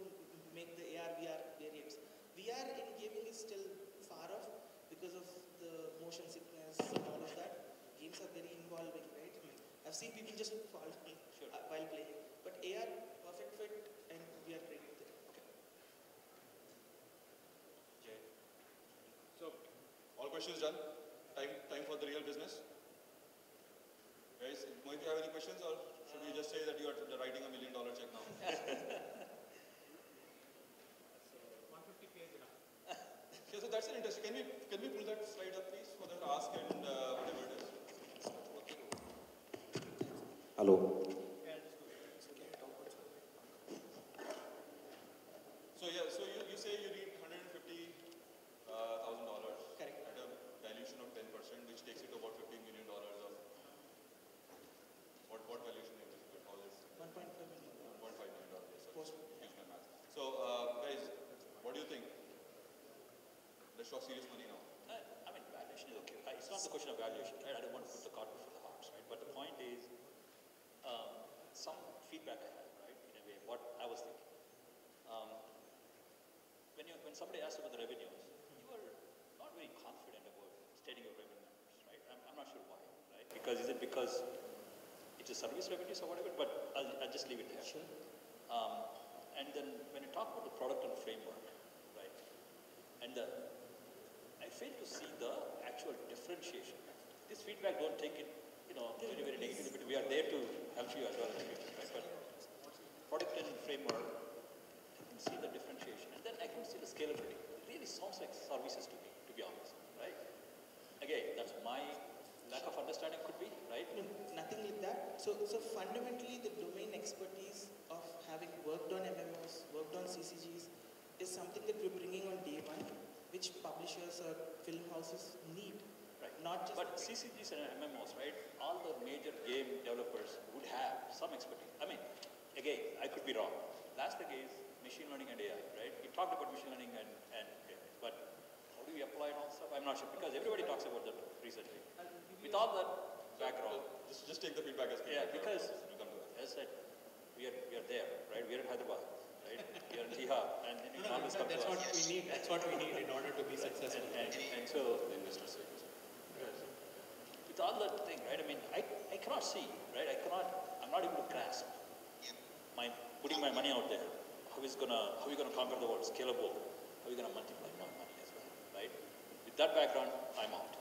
F: make the AR VR variants. VR in gaming is still far off because of the motion sickness and all of that. Games are very involving, right? I mean, I've seen people just fall while playing. But AR, perfect fit, and we are great with it.
B: Jay. So, all questions done? Time for the real business? Guys, Mohit, you have any questions, or should we just say that you are writing $1 million check now?
G: 150K is enough.
B: Yeah, so that's an interesting. Can we pull that slide up, please, for the ask and whatever it is?
J: Hello.
B: So yeah, so you say you need $150,000
F: Correct.
B: at a dilution of 10%, which takes it to about $15 million of what valuation is it? All this
F: $1.5 million.
B: $1.5 million. Yes,
F: Post.
B: use my math. So guys, what do you think? Let's talk serious money now.
D: I mean, valuation is okay. It's not the question of valuation, right? I don't want to put the cart before the horse, right? But the point is, some feedback I have, right? In a way, what I was thinking. When somebody asks about the revenues, you are not very confident about stating your revenue numbers, right? I'm not sure why, right? Because is it because it's a service revenues or whatever? But I'll just leave it there.
F: Sure.
D: And then when you talk about the product and framework, right? And I fail to see the actual differentiation. This feedback, don't take it, very, very negatively, but we are there to help you as well in the future, right? But product and framework, I can see the differentiation, and then I can see the scalability. It really sounds like services to me, to be honest, right? Again, that's my lack of understanding could be, right?
F: No, nothing like that. So fundamentally, the domain expertise of having worked on MMOs, worked on CCGs, is something that we're bringing on day one, which publishers or film houses need.
D: Right.
F: Not just.
D: But CCGs and MMOs, right? All the major game developers would have some expertise. I mean, again, I could be wrong. Last thing is machine learning and AI, right? We talked about machine learning and AI, but how do we apply it all stuff? I'm not sure, because everybody talks about that recently.
G: I'll give
D: with all that background,
B: Just take the feedback as feedback.
D: because
B: We come to that.
D: as I said, we are there, right? We are in Hyderabad, right? We are in Tihar, and you can always come to
G: That's
D: us.
G: what we need. That's what we need in order to be successful.
D: And so,
B: The investor side.
D: with all that thing, right? I mean, I cannot see, right? I'm not able to grasp putting my money out there. How are we gonna conquer the world? Scalable. How are we gonna multiply my money as well, right? With that background, I'm out.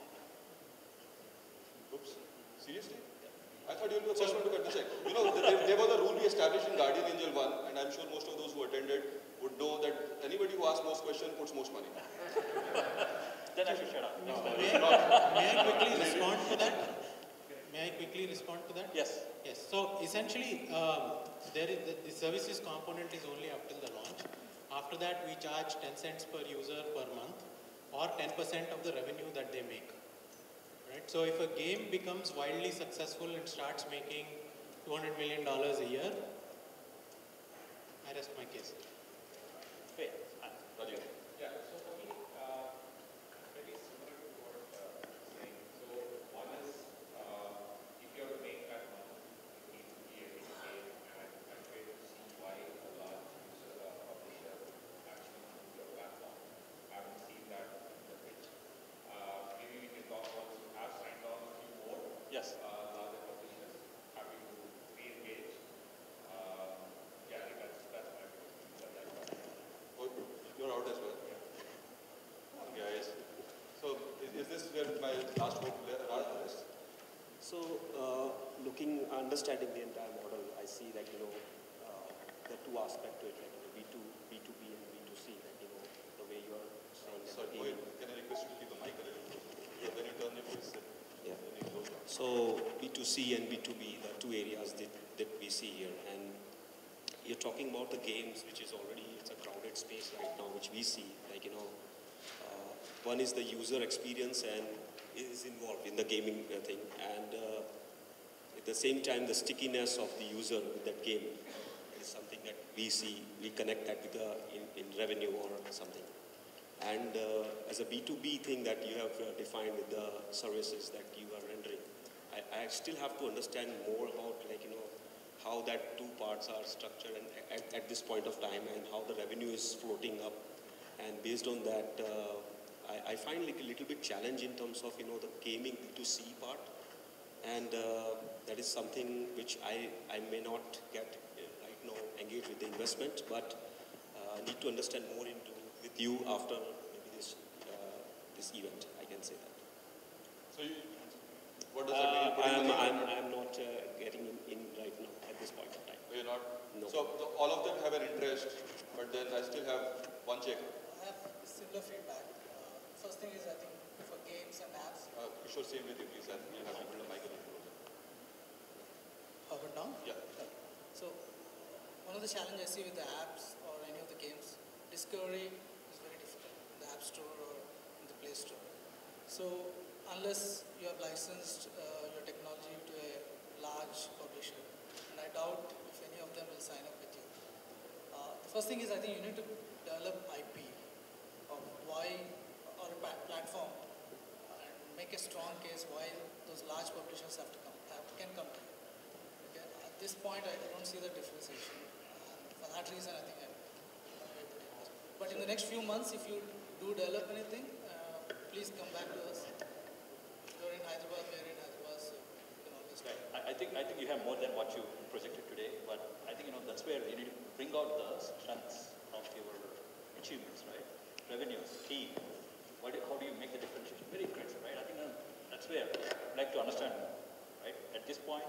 B: Oops. Seriously? I thought you were the first one to cut the check. You know, there was a rule we established in Guardian Angel 1, and I'm sure most of those who attended would know that anybody who asks most questions puts most money.
D: Then I should shut up.
G: May I quickly respond to that?
D: Yes.
G: Yes. So essentially, the services component is only up till the launch. After that, we charge 10 cents per user per month, or 10% of the revenue that they make. Right. So if a game becomes wildly successful and starts making $200 million a year, I rest my case.
D: Wait.
B: Rajiv.
E: Yeah, so for me, very similar to what you're saying. So one is, if you have to make that money, you need to be able to pay, and I'm trying to see why a large user or publisher actually use your platform. I haven't seen that in the pitch. Maybe we can talk about, you have signed on a few more
D: Yes.
E: larger publishers, happy to re-engage. Yeah, I think that's my view.
B: Oh, you're out as well. Yeah, yes. So, is this where my last hope rests?
J: So, understanding the entire model, I see that, there are two aspects to it, like, B2B and B2C, like, the way you are saying that.
B: Sorry, wait, can I request you to keep the mic a little closer? Yeah. When you turn it, please sit.
J: Yeah.
B: Then you close down.
J: So, B2C and B2B, the two areas that we see here. And you're talking about the games, which is already, it's a crowded space right now, which we see, like, one is the user experience and is involved in the gaming thing. And at the same time, the stickiness of the user with that game is something that we see, we connect that with in revenue or something. And as a B2B thing that you have defined with the services that you are rendering, I still have to understand more about, like, how that two parts are structured and at this point of time, and how the revenue is floating up. And based on that, I find it a little bit challenge in terms of, the gaming B2C part. And that is something which I may not get right now engaged with the investment, but I need to understand more with you after maybe this event, I can say that.
B: So, what does that mean?
J: I'm not getting in right now at this point of time.
B: You're not?
J: No.
B: So, all of them have an interest, but then I still have one check.
H: I have similar feedback. First thing is, I think for games and apps.
B: Kishore, same with you, please. I think you have to put the mic a little closer.
H: How about now?
B: Yeah.
H: So, one of the challenges I see with the apps or any of the games, discovery is very difficult in the App Store or in the Play Store. So, unless you have licensed your technology to a large publisher, and I doubt if any of them will sign up with you. The first thing is, I think you need to develop IP of why, or a platform, and make a strong case why those large publishers can come to you. Okay? At this point, I don't see the differentiation. For that reason, I think I'm not able to invest. But in the next few months, if you do develop anything, please come back to us. You're in Hyderabad, we're in Hyderabad, so you can always
D: Right. I think you have more than what you projected today, but I think that's where you need to bring out the strengths of your achievements, right? Revenues, team. How do you make the differentiation? Very critical, right? I think that's where I'd like to understand, right? At this point,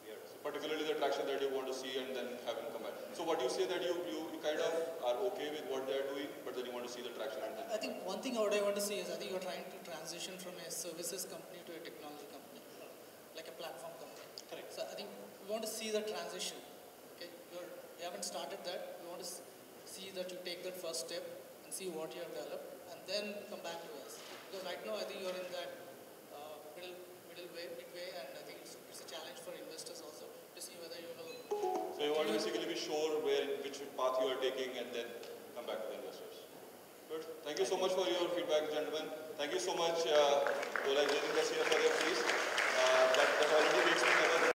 D: we are.
B: Particularly the traction that you want to see and then have them come back. So, what you say that you kind of are okay with what they are doing, but then you want to see the traction and then.
H: I think one thing what I want to see is I think you're trying to transition from a services company to a technology company, like a platform company.
G: Correct.
H: So I think we want to see the transition. Okay, you haven't started that. We want to see that you take that first step and see what you have developed, and then come back to us. Because right now I think you're in that midway, and I think it's a challenge for investors also to see whether you will.
B: So, you want to basically be sure which path you are taking and then come back to the investors. Good. Thank you so much for your feedback, gentlemen. Thank you so much, Ola, joining us here for your piece. That already makes me nervous.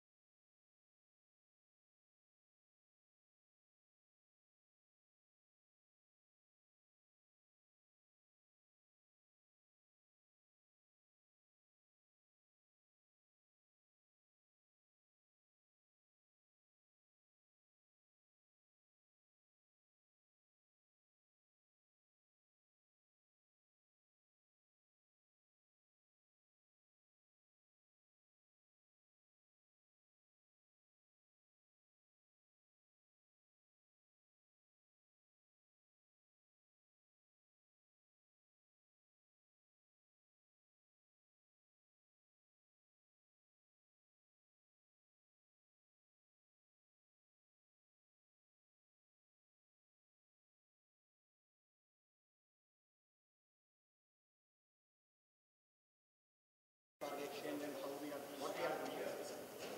K: Carve Exchange and how we are, what we are doing.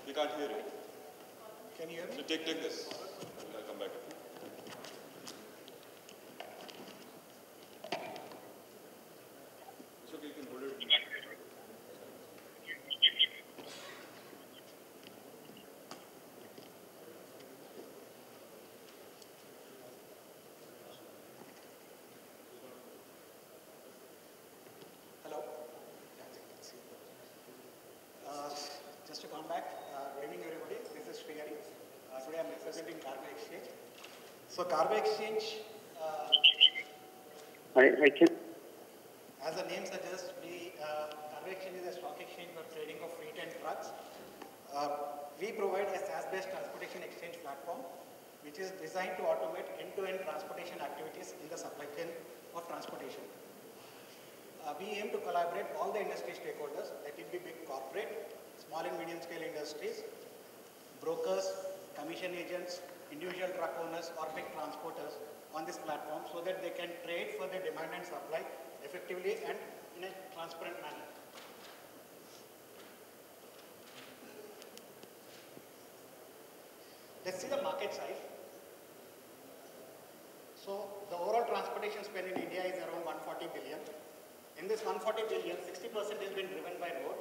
B: We can't hear you.
K: Can you hear me?
B: So take this. I'll come back. It's okay, you can hold it.
K: Hello. Just to come back, good evening everybody. This is Srihari. Today I'm representing Carve Exchange. So Carve Exchange,
I: I can.
K: as the name suggests, Carve Exchange is a stock exchange for trading of freight and trucks. We provide a SaaS-based transportation exchange platform, which is designed to automate end-to-end transportation activities in the supply chain of transportation. We aim to collaborate all the industry stakeholders, that will be big corporate, small and medium scale industries, brokers, commission agents, individual truck owners or big transporters on this platform so that they can trade for the demand and supply effectively and in a transparent manner. Let's see the market size. So the overall transportation spend in India is around 140 billion. In this 140 billion, 60% has been driven by road.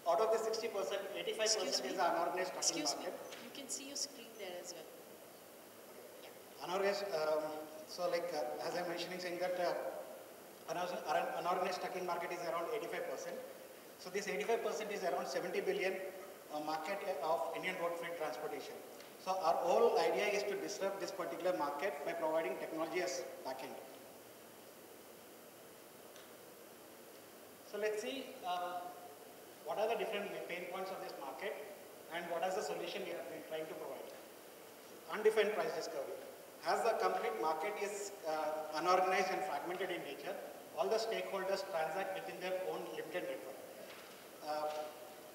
K: Out of the 60%, 85% is the unorganized trucking market.
A: You can see your screen there as well.
K: Unorganized, as I'm mentioning, saying that unorganized trucking market is around 85%. So this 85% is around 70 billion market of Indian road freight transportation. So our whole idea is to disrupt this particular market by providing technology as backend. So let's see what are the different pain points of this market and what is the solution we have been trying to provide. Undefined price discovery. As the complete market is unorganized and fragmented in nature, all the stakeholders transact within their own limited network.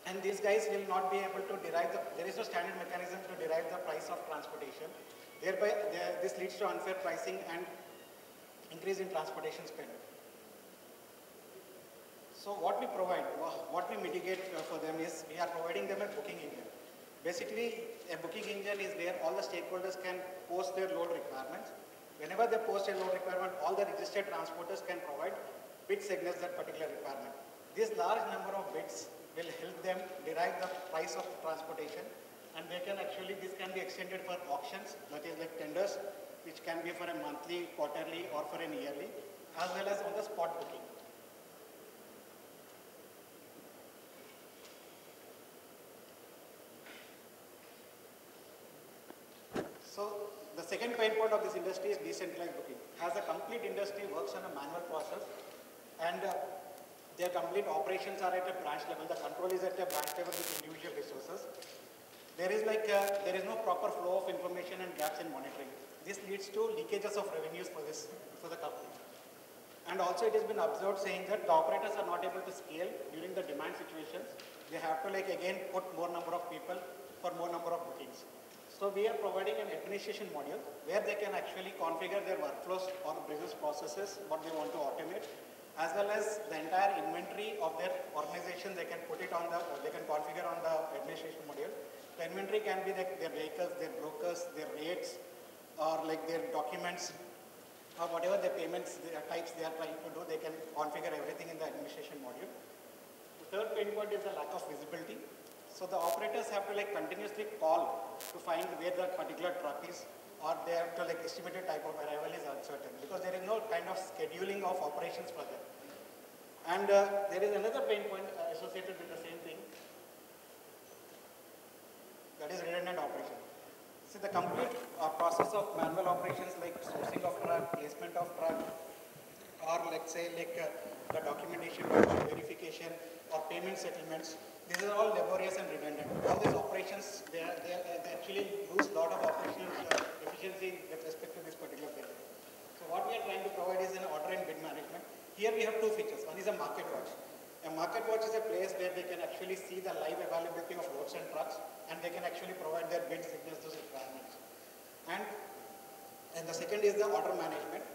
K: And these guys will not be able to derive there is no standard mechanism to derive the price of transportation. Thereby, this leads to unfair pricing and increase in transportation spend. So what we provide, what we mitigate for them is we are providing them a booking engine. Basically, a booking engine is where all the stakeholders can post their load requirements. Whenever they post a load requirement, all the registered transporters can provide bid signals that particular requirement. This large number of bids will help them derive the price of transportation, and they can actually, this can be extended for auctions, that is like tenders, which can be for a monthly, quarterly or for an yearly, as well as on the spot booking. So the second pain point of this industry is decentralized booking. As a complete industry works on a manual process and their complete operations are at a branch level, the control is at a branch level with individual resources. There is no proper flow of information and gaps in monitoring. This leads to leakages of revenues for the company. And also it has been observed saying that the operators are not able to scale during the demand situations. They have to again put more number of people for more number of bookings. So we are providing an administration module where they can actually configure their workflows or business processes, what they want to automate, as well as the entire inventory of their organization. They can put it on they can configure on the administration module. The inventory can be their vehicles, their brokers, their rates, or their documents, or whatever the payments types they are trying to do, they can configure everything in the administration module. The third pain point is the lack of visibility. So the operators have to like continuously call to find where the particular truck is, or they have to like estimate a type of arrival is uncertain because there is no kind of scheduling of operations for them. And there is another pain point associated with the same thing, that is redundant operation. See, the complete process of manual operations like sourcing of truck, placement of truck, or let's say like the documentation, verification, or payment settlements, these are all laborious and redundant. All these operations, they actually lose a lot of operational efficiency with respect to this particular thing. So what we are trying to provide is an order and bid management. Here we have two features. One is a market watch. A market watch is a place where they can actually see the live availability of loads and trucks, and they can actually provide their bids against those requirements. And the second is the order management.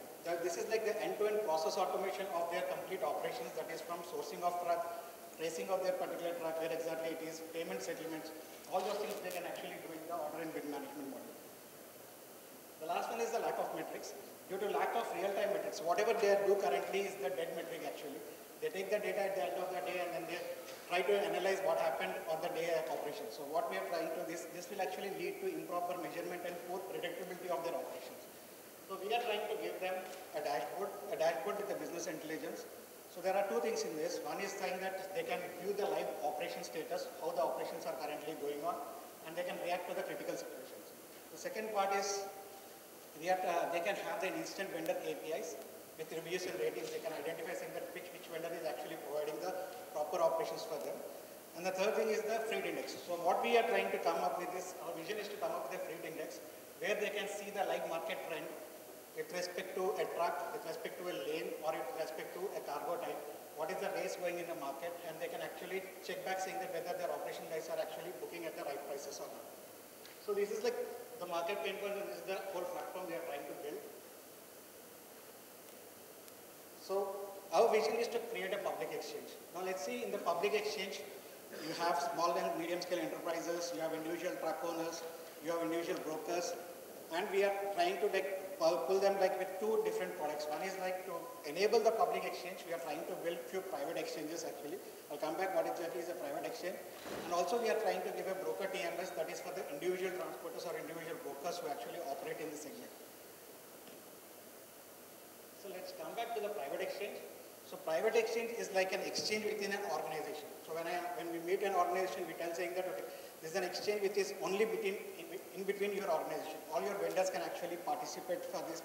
K: This is like the end-to-end process automation of their complete operations, that is from sourcing of truck, tracing of their particular truck, where exactly it is, payment settlements, all those things they can actually do in the order and bid management model. The last one is the lack of metrics. Due to lack of real-time metrics, whatever they do currently is the dead metric actually. They take the data at the end of the day and then they try to analyze what happened on the day of operation. So what we are trying to, this will actually lead to improper measurement and poor predictability of their operations. So we are trying to give them a dashboard with the business intelligence. So there are two things in this. One is saying that they can view the live operation status, how the operations are currently going on, and they can react to the critical situations. The second part is they can have the instant vendor KPIs with reviews and ratings. They can identify saying that which vendor is actually providing the proper operations for them. And the third thing is the freight index. So what we are trying to come up with is, our vision is to come up with a freight index where they can see the live market trend with respect to a truck, with respect to a lane, or with respect to a cargo type. What is the race going in the market, and they can actually check back saying that whether their operation guys are actually booking at the right prices or not. So this is like the market pain point, and this is the whole platform we are trying to build. So our vision is to create a public exchange. Now let's see, in the public exchange, you have small and medium scale enterprises, you have individual truck owners, you have individual brokers, and we are trying to like pull them like with two different products. One is like to enable the public exchange. We are trying to build few private exchanges actually. I'll come back what exactly is a private exchange. And also we are trying to give a broker TMS, that is for the individual transporters or individual brokers who actually operate in the segment. So let's come back to the private exchange. So private exchange is like an exchange within an organization. So when we meet an organization, we tell saying that okay, this is an exchange which is only in between your organization. All your vendors can actually participate for this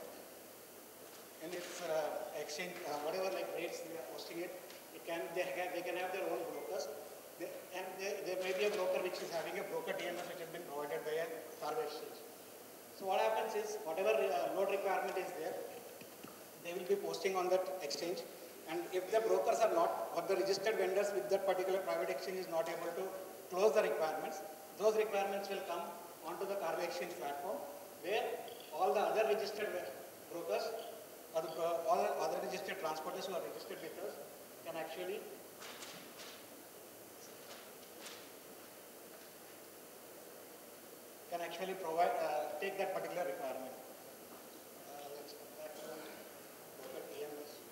K: in this exchange, whatever like rates they are posting it. They can have their own brokers. There may be a broker which is having a broker TMS which has been provided by a Carve Exchange. So what happens is whatever load requirement is there, they will be posting on that exchange. And if the brokers are not, or the registered vendors with that particular private exchange is not able to close the requirements, those requirements will come onto the Carve Exchange platform, where all the other registered brokers or all the other registered transporters who are registered with us can actually provide take that particular requirement. Let's come back to broker TMS.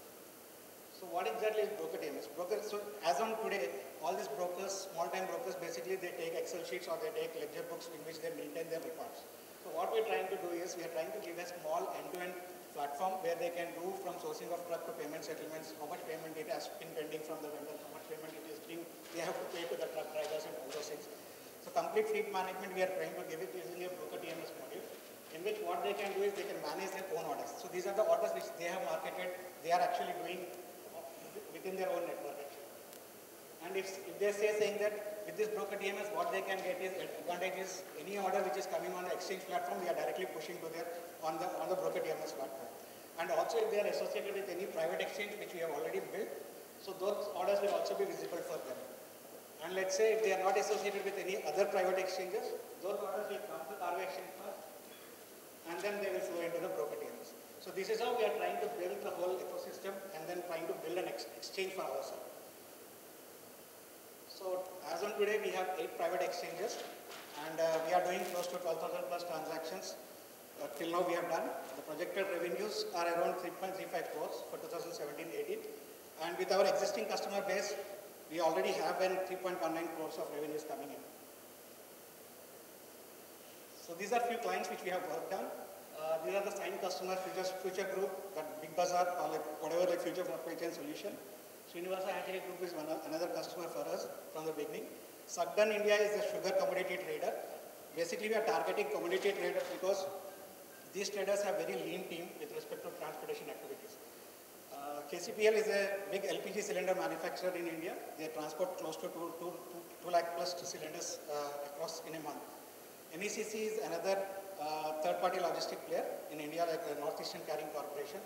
K: So what exactly is broker TMS? So as on today, all these brokers, small-time brokers, basically they take Excel sheets or they take ledger books in which they maintain their records. So what we're trying to do is we are trying to give a small end-to-end platform where they can do from sourcing of truck to payment settlements, how much payment it has been pending from the vendor, how much payment it is being, they have to pay to the truck drivers and all those things. So complete fleet management we are trying to give it using a broker TMS module, in which what they can do is they can manage their own orders. So these are the orders which they have marketed, they are actually doing within their own network. And if they saying that with this broker TMS, what they can get is advantage is any order which is coming on the exchange platform, we are directly pushing to their on the broker TMS platform. And also if they are associated with any private exchange which we have already built, so those orders will also be visible for them. And let's say if they are not associated with any other private exchanges, those orders will come to Carve Exchange first, and then they will flow into the broker TMS. So this is how we are trying to build the whole ecosystem and then trying to build an exchange for ourselves. So as on today, we have 8 private exchanges, and we are doing close to 12,000 plus transactions. till now we have done. The projected revenues are around 3.35 crores for 2017-18. And with our existing customer base, we already have 3.19 crores of revenues coming in. So these are few clients which we have worked on. These are the signed customers, Future Group, that Big Bazaar, or like whatever, like Future Supply Chain Solution. Srinivasa Agri Group is another customer for us from the beginning. Sagdan India is a sugar commodity trader. Basically, we are targeting commodity traders because these traders have very lean team with respect to transportation activities. KCPL is a big LPG cylinder manufacturer in India. They transport close to 2 lakh plus cylinders across in a month. NECC is another third-party logistic player in India, like the Northeastern Carrying Corporation.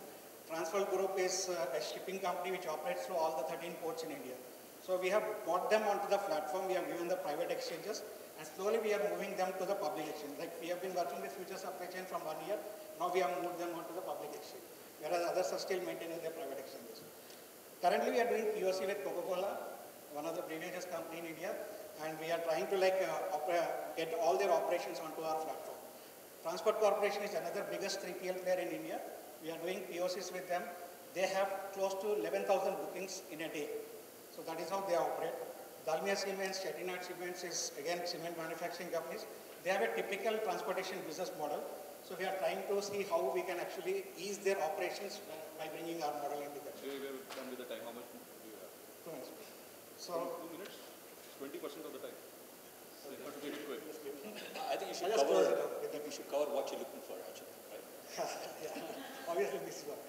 K: Transworld Group is a shipping company which operates through all the 13 ports in India. So we have brought them onto the platform, we have given the private exchanges, and slowly we are moving them to the public exchange. Like we have been working with Future Supply Chain from 1 year, now we have moved them onto the public exchange, whereas others are still maintaining their private exchanges. Currently we are doing POC with Coca-Cola, one of the beverages company in India, and we are trying to get all their operations onto our platform. Transport Corporation is another biggest 3PL player in India. We are doing POCs with them. They have close to 11,000 bookings in a day. So that is how they operate. Dalmia Cements, Chettinad Cements is again cement manufacturing companies. They have a typical transportation business model. So we are trying to see how we can actually ease their operations by bringing our model into them.
B: We are done with the time. How much do you have?
K: 2 minutes. So
B: 2 minutes? 20% of the time. So you have to get it quick.
D: I think you should cover what you're looking for, actually. Right?
K: Yeah, obviously this is one.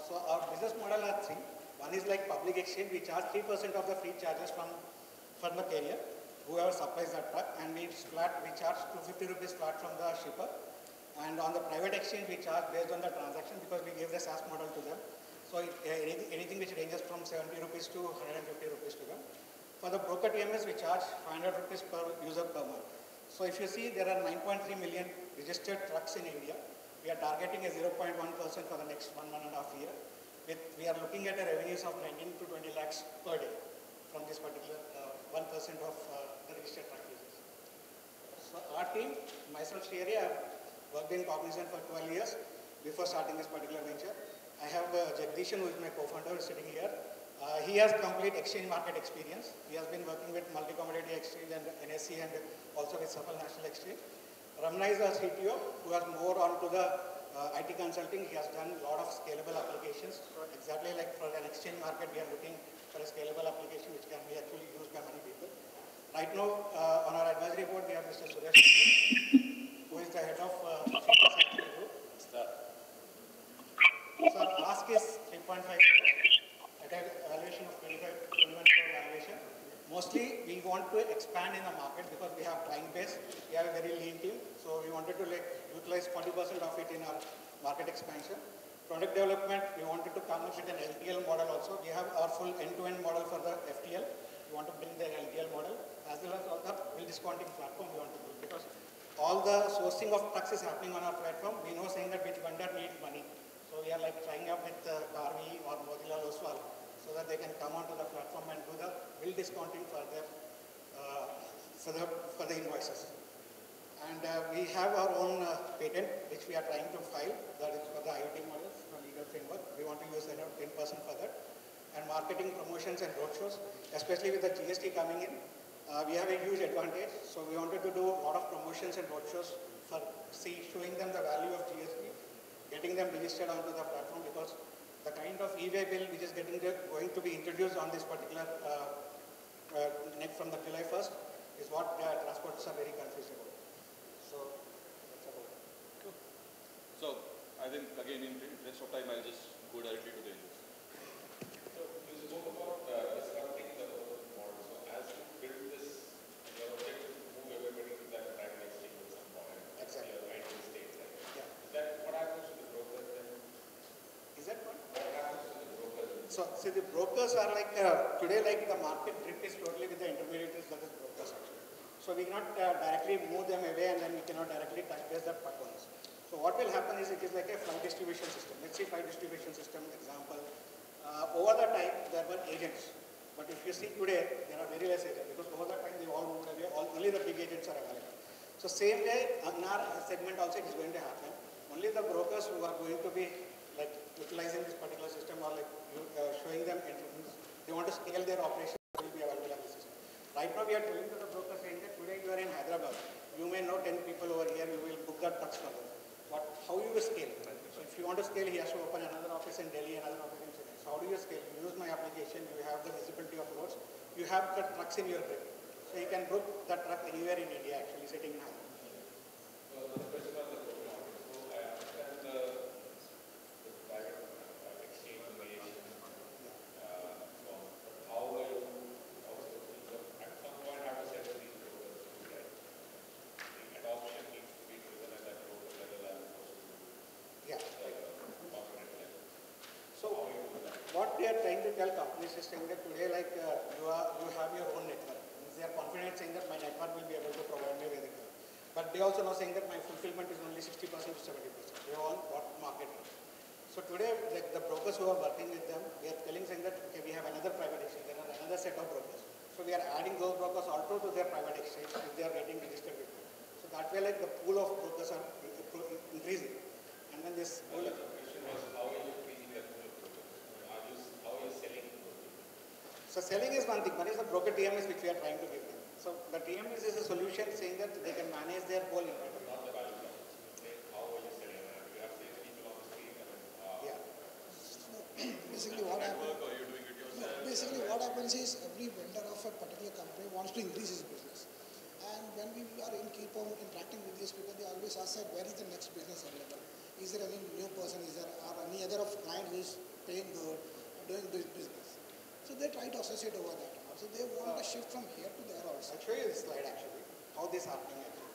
K: So our business model are 3. One is like public exchange. We charge 3% of the free charges from the carrier, whoever supplies that truck, and we charge 250 rupees flat from the shipper. And on the private exchange, we charge based on the transaction because we give the SaaS model to them. So anything which ranges from 70 rupees to 150 rupees to them. For the broker TMS, we charge 500 rupees per user per month. So if you see, there are 9.3 million registered trucks in India. We are targeting a 0.1% for the next 1.5 year. We are looking at a revenues of 19 to 20 lakhs per day from this particular 1% of the registered truck users. So our team, myself, Shriyari, I have worked in Cognizant for 12 years before starting this particular venture. I have Jagdishan, who is my co-founder, sitting here. He has complete exchange market experience. He has been working with multi-commodity exchange and NSE and also with Safal National Exchange. Ramna is our CTO, who has more on to the IT consulting. He has done a lot of scalable applications. So exactly like for an exchange market, we are looking for a scalable application which can be actually used by many people. Right now, on our advisory board, we have Mr. Suresh, who is the head of Group. So our ask is 3.5 crore at an valuation of 21 crore valuation. Mostly, we want to expand in the market because we have client base. We have a very lean team. So we wanted to utilize 40% of it in our market expansion. Product development, we wanted to come up with an LTL model also. We have our full end-to-end model for the FTL. We want to bring the LTL model as well as all the bill discounting platform we want to build because all the sourcing of trucks is happening on our platform. We know saying that which vendor needs money. So we are like trying up with Carve or Motilal Oswal so that they can come onto the platform and do the bill discounting for them for the invoices. And we have our own patent which we are trying to file, that is for the IoT models from legal framework. We want to use 10% for that. And marketing, promotions and roadshows, especially with the GST coming in, we have a huge advantage. So we wanted to do a lot of promotions and roadshows for showing them the value of GST, getting them registered onto the platform because the kind of e-way bill which is going to be introduced on this particular from the July 1st is what transporters are very confused about. So that's about it.
B: Cool. So I think again in rest of time I'll just go directly to the engines.
E: So you spoke about disrupting the open model. So as you build this, your objective is to move everybody to that private exchange at some point.
K: Exactly.
E: Your right to state, right?
K: Yeah.
E: Is that what happens to the brokers then?
K: Is that what?
E: What happens to the brokers?
K: So see, the brokers are like today, like the market grip is totally with the intermediaries, that is brokers actually. So we cannot directly move them away and then we cannot directly touch base the partners. So what will happen is it is like a flight distribution system. Let's see flight distribution system example. Over the time there were agents, but if you see today there are very less agents because over the time they all moved away. Only the big agents are available. So same way, in our segment also it is going to happen. Only the brokers who are going to be like utilizing this particular system or like showing them entrance, they want to scale their operation, will be available on the system. Right now we are telling to the broker saying that today you are in Hyderabad, you may know 10 people over here, you will book that trucks for them. But how you will scale? So if you want to scale, he has to open another office in Delhi, another office in Chennai. So how do you scale? You use my application, you have the visibility of loads, you have the trucks in your grid. So you can book that truck anywhere in India actually sitting in Hyderabad.
E: The question on the program. So I understand the private exchange variation from how will you also at some point have to set these brokers to like the adoption needs to be driven at that local level as opposed to
K: Yeah.
E: corporate level.
K: So what they are trying to tell companies is saying that today like you have your own network. They are confident saying that my network will be able to provide me with it. But they also know saying that my fulfillment is only 60% to 70%. They all got market. So today, like the brokers who are working with them, we are telling saying that okay, we have another private exchange, there are another set of brokers. So we are adding those brokers also to their private exchange if they are getting registered with them. So that way, like the pool of brokers are increasing, and then this pool.
E: The question was how are you increasing that pool of brokers? How are you selling to those people?
K: So selling is one thing. One is the broker TMS which we are trying to give them. So the TMS is a solution saying that they can manage their whole inventory.
E: Not the value proposition. How are you selling? You have sales people on the street.
K: Yeah.
L: Basically what happens, basically what happens is every vendor of a particular company wants to increase his business. And when we are keep on interacting with these people, they always ask that where is the next business available? Is there any new person? Is there any other of client who is paying good, doing this business? So they try to associate over that. So they want to shift from here to there also.
K: I'll show you this slide actually, how this happening actually.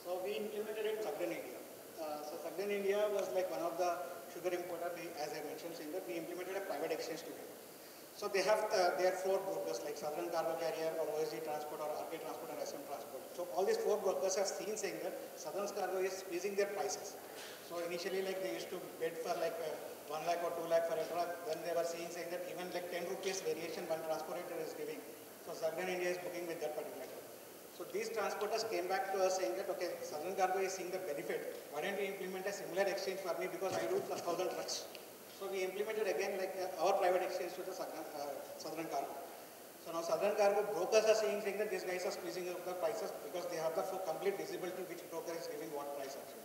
K: So we implemented it in Southern India. So Southern India was like one of the sugar importer, as I mentioned, saying that we implemented a private exchange today. So they have their 4 brokers like Southern Cargo Carrier or OSD Transport or RK Transport or SM Transport. So all these 4 brokers have seen saying that Southern Cargo is squeezing their prices. So initially like they used to bid for like 1 lakh or 2 lakh for a truck. Then they were seeing saying that even like 10 rupees variation one transporter is giving. So Southern India is booking with that particular truck. So these transporters came back to us saying that, okay, Southern Cargo is seeing the benefit. Why don't we implement a similar exchange for me because I do 1,000 trucks. So we implemented again like our private exchange to the Southern Cargo. So now Southern Cargo brokers are saying that these guys are squeezing up the prices because they have the complete visibility which broker is giving what price actually.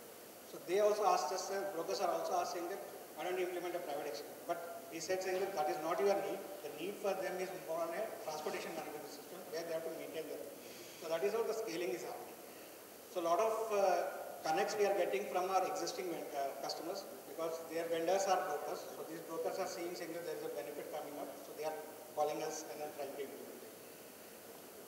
K: So they also asked us, brokers are also asking that why don't you implement a private exchange? But we said saying that is not your need. The need for them is more on a transportation management system where they have to maintain them. So that is how the scaling is happening. So a lot of connects we are getting from our existing customers because their vendors are brokers. So these brokers are saying that there is a benefit coming up. So they are calling us and then trying to implement it.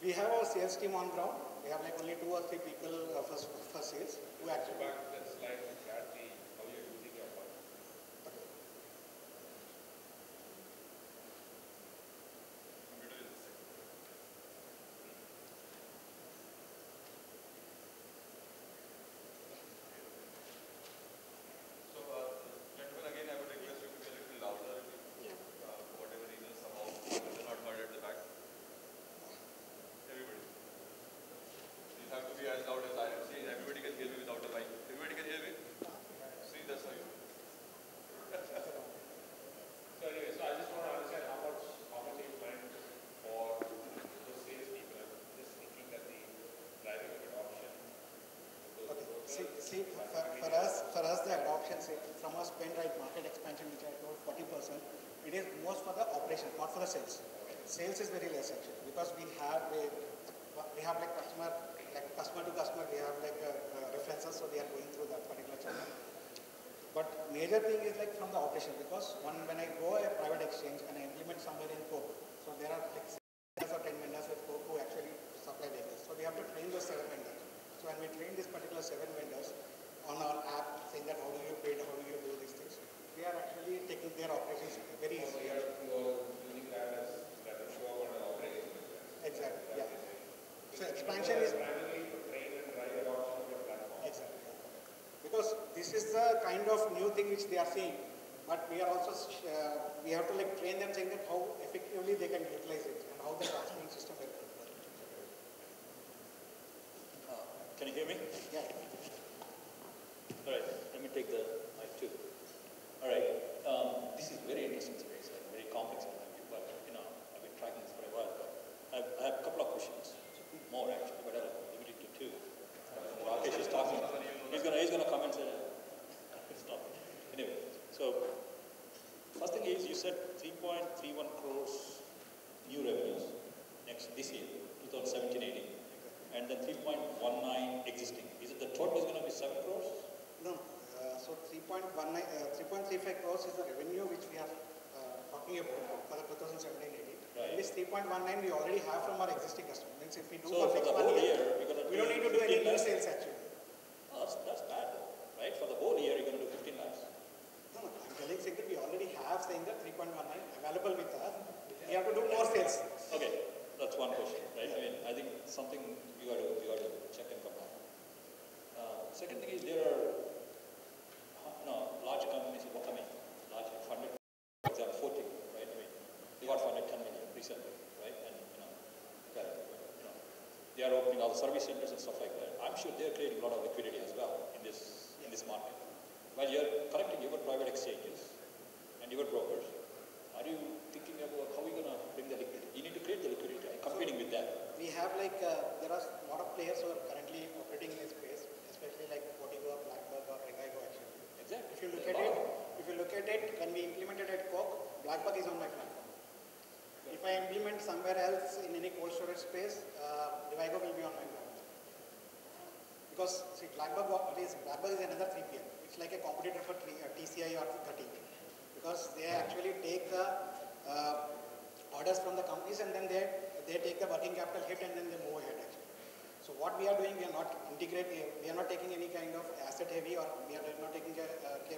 K: We have our sales team on ground. We have like only 2 or 3 people for sales who actually.
E: Back to that slide which had the how you're using your funds.
B: Gentlemen, again, I would request you to be a little louder. For whatever reason, somehow you're not heard at the back. Everybody. You have to be as loud as I am. See, everybody can hear me without a mic. Everybody can hear me? See, that's how you.
E: So anyway, so I just want to understand how much you planned for those sales people. I'm just thinking that the driving of adoption.
K: Okay. See, for us the adoption from our spend right market expansion which I told 40%, it is most for the operation, not for the sales. Sales is very less actually because we have like customer to customer, we have like references, so they are going through that particular channel. But major thing is like from the operation because when I go a private exchange and I implement somewhere in Coke, so there are like 7 or 10 vendors with Coke who actually supply vehicles. So we have to train those 7 vendors. So when we train these particular 7 vendors on our app saying that how do you bid, how do you do these things, we are actually taking their operations very easily.
E: You're using that as to show up on an operation.
K: Exactly, yeah. So expansion is
E: primarily to train and drive adoption of your platform.
K: Exactly. Because this is the kind of new thing which they are seeing, but we are also we have to like train them saying that how effectively they can utilize it and how the transferring system will work.
D: Can you you hear me?
K: Yeah.
D: All right, let me take the mic too. All right, this is very interesting space and very complex, but I've been tracking this for a while. I have a couple of questions, more actually, but I'll limit it to two. Rakesh is talking. He's gonna come and say, stop. Anyway, so first thing is you said 3.31 crores new revenues this year, 2017-18, and then 3.19 existing. Is it the total is going to be 7 crores?
K: No. So 3.35 crores is the revenue which we are talking about for the 2017-18.
D: Right.
K: This 3.19 we already have from our existing customers. Means if we do
D: So for the whole year,
K: we don't need to do any new sales actually.
D: Oh, that's bad though, right? For the whole year, you're going to do 15 lakhs.
K: No, I'm telling saying that we already have saying that 3.19 available with us. We have to do more sales.
D: Okay, that's one question, right? I mean, I think something you got to check and come back. Second thing is there are large companies. I mean, large funded. For example, 40, right? I mean, they got funded 10 million recently, right? And they are opening all the service centers and stuff like that. I'm sure they're creating a lot of liquidity as well in this market. While you're collecting your private exchanges and your brokers, are you thinking about how you're going to bring the liquidity? You need to create the liquidity, right? Competing with that.
K: We have there are a lot of players who are currently operating in this space, especially like Portigo, Blackbug or Revigo actually.
D: Exactly.
K: If you look at it, when we implemented at Coke, Blackbug is on my platform. If I implement somewhere else in any cold storage space, Revigo will be on my platform. Because see, Blackbug is another 3PL. It's like a competitor for TCI or 30. Because they actually take the orders from the companies and then they take the working capital hit and then they move ahead actually. So what we are doing, we are not taking any kind of asset heavy or we are not taking care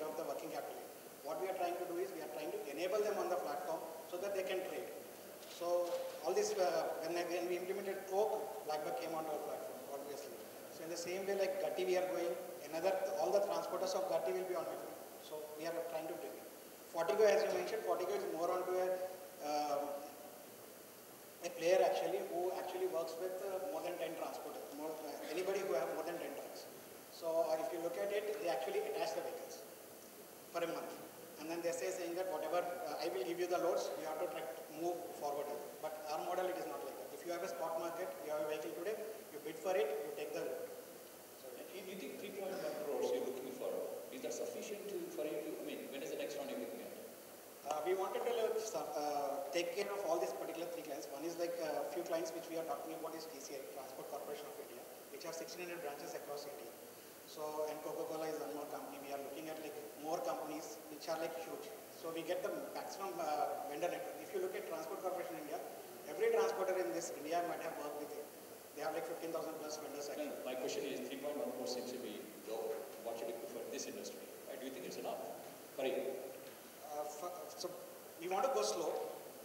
K: of the working capital. What we are trying to do is we are trying to enable them on the platform so that they can trade. So all this, when we implemented Coke, Blackbug came onto our platform, obviously. So in the same way like Gatti we are going, all the transporters of Gatti will be on my platform. So we are trying to bring it. Fortigo, as you mentioned, Fortigo is more onto a player actually who actually works with more than 10 transporters, anybody who have more than 10 trucks. So if you look at it, they actually attach the vehicles for a month. And then they saying that whatever, I will give you the loads, you have to move forward. But our model, it is not like that. If you have a spot market, you have a vehicle today, you bid for it, you take the load.
D: So you think 3.1 crores you're looking for, is that sufficient for you to, I mean, when is the next round you're looking at?
K: We wanted to take care of all these particular 3 clients. One is like a few clients which we are talking about is TCI, Transport Corporation of India, which have 1600 branches across India. So, and Coca-Cola is one more company. We are looking at like more companies which are like huge. So we get the maximum vendor network. If you look at Transport Corporation of India, every transporter in this India might have worked with it. They have like 15,000 plus vendors.
D: No, my question is 3.1 crores seems to be low. What should you prefer in this industry? Right? Do you think it's enough?
K: So we want to go slow.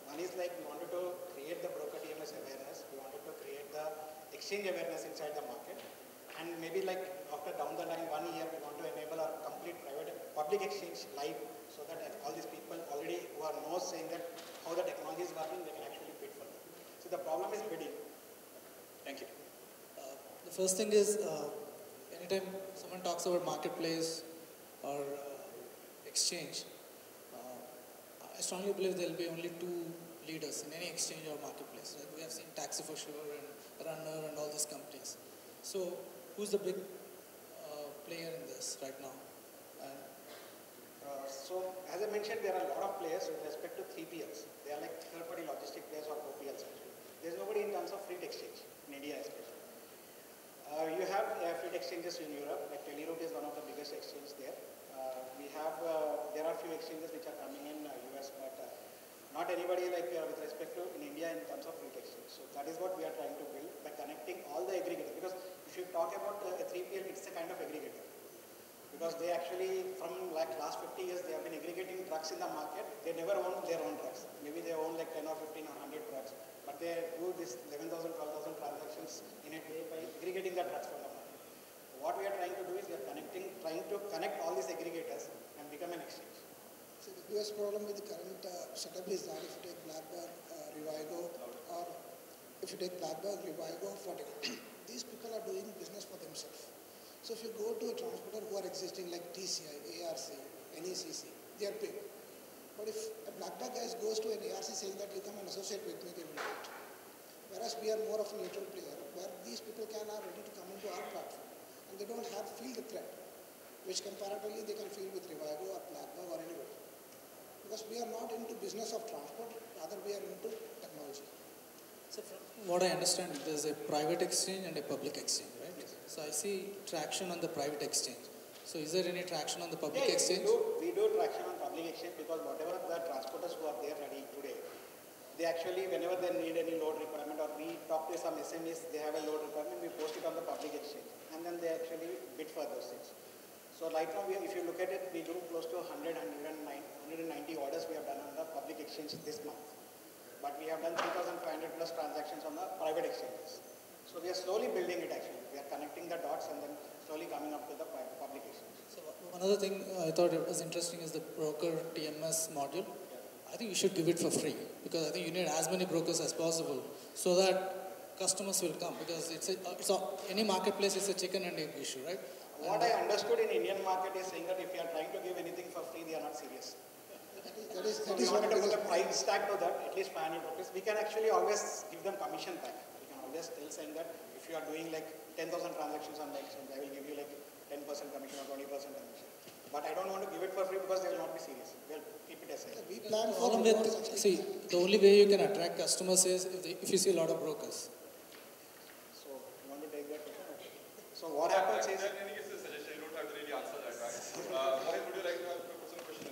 K: One is like we wanted to create the broker DMS awareness. We wanted to create the exchange awareness inside the market. And maybe like after down the line 1 year, we want to enable our complete public exchange live so that all these people already who are saying that how the technology is working, they can actually bid for them. So the problem is bidding.
D: Thank you.
H: The first thing is anytime someone talks about marketplace or exchange, I strongly believe there will be only 2 leaders in any exchange or marketplace. Right? We have seen Taxi for Sure and Runner and all these companies. So who's the big player in this right now?
K: So as I mentioned, there are a lot of players with respect to 3PLs. They are like third-party logistic players or OPLs actually. There's nobody in terms of fleet exchange, in India especially. You have fleet exchanges in Europe, like Teleroute is one of the biggest exchanges there. There are few exchanges which are coming in US, but not anybody like with respect to in India in terms of fleet exchange. So that is what we are trying to build by connecting all the aggregators. Because if you talk about a 3PL, it's a kind of aggregator. Because they actually, from like last 50 years, they have been aggregating trucks in the market. They never own their own trucks. Maybe they own like 10 or 15 or 100 trucks. But they do this 11,000, 12,000 transactions in a day by aggregating the trucks from the market. What we are trying to do is we are trying to connect all these aggregators and become an exchange.
L: So the biggest problem with the current setup is that if you take Blackbug, Revigo, or if you take Blackbug, Revigo, Fortigo, these people are doing business for themselves. So if you go to a transporter who are existing like TCI, ARC, NECC, they are big. But if a black bag guy goes to an ARC saying that you come and associate with me, they will do it. Whereas we are more of a neutral player, where these people are ready to come into our platform, and they don't feel the threat, which comparatively they can feel with Revivo or Black Bag or anybody. Because we are not into business of transport, rather we are into technology.
H: So from what I understand, there's a private exchange and a public exchange, right?
K: Yes.
H: So I see traction on the private exchange. So is there any traction on the public
K: Yeah,
H: exchange?
K: we do traction on public exchange because whatever the transporters who are there ready today, they actually, whenever they need any load requirement or we talk to some SMEs, they have a load requirement, we post it on the public exchange and then they actually bid for those things. So right now, if you look at it, we do close to 190 orders we have done on the public exchange this month. But we have done 3,500 plus transactions on the private exchanges. So we are slowly building it actually. We are connecting the dots and then slowly coming up to the public exchange.
H: So one other thing I thought it was interesting is the broker TMS module. I think you should give it for free because I think you need as many brokers as possible so that customers will come because any marketplace is a chicken and egg issue, right?
K: What I understood in Indian market is saying that if you are trying to give anything for free, they are not serious. So we wanted to put a price tag to that, at least 500 rupees. We can actually always give them commission back. We can always tell saying that if you are doing like 10,000 transactions on the exchange, I will give you like 10% commission or 20% commission. But I don't want to give it for free because they will not be serious. They'll keep it aside.
L: We plan for
H: the only way you can attract customers is if you see a lot of brokers.
K: So you want to take that question? Okay. So what happens is...
B: That any case is a suggestion. You don't have to really answer that, right? Mohit, would you like to have a personal question?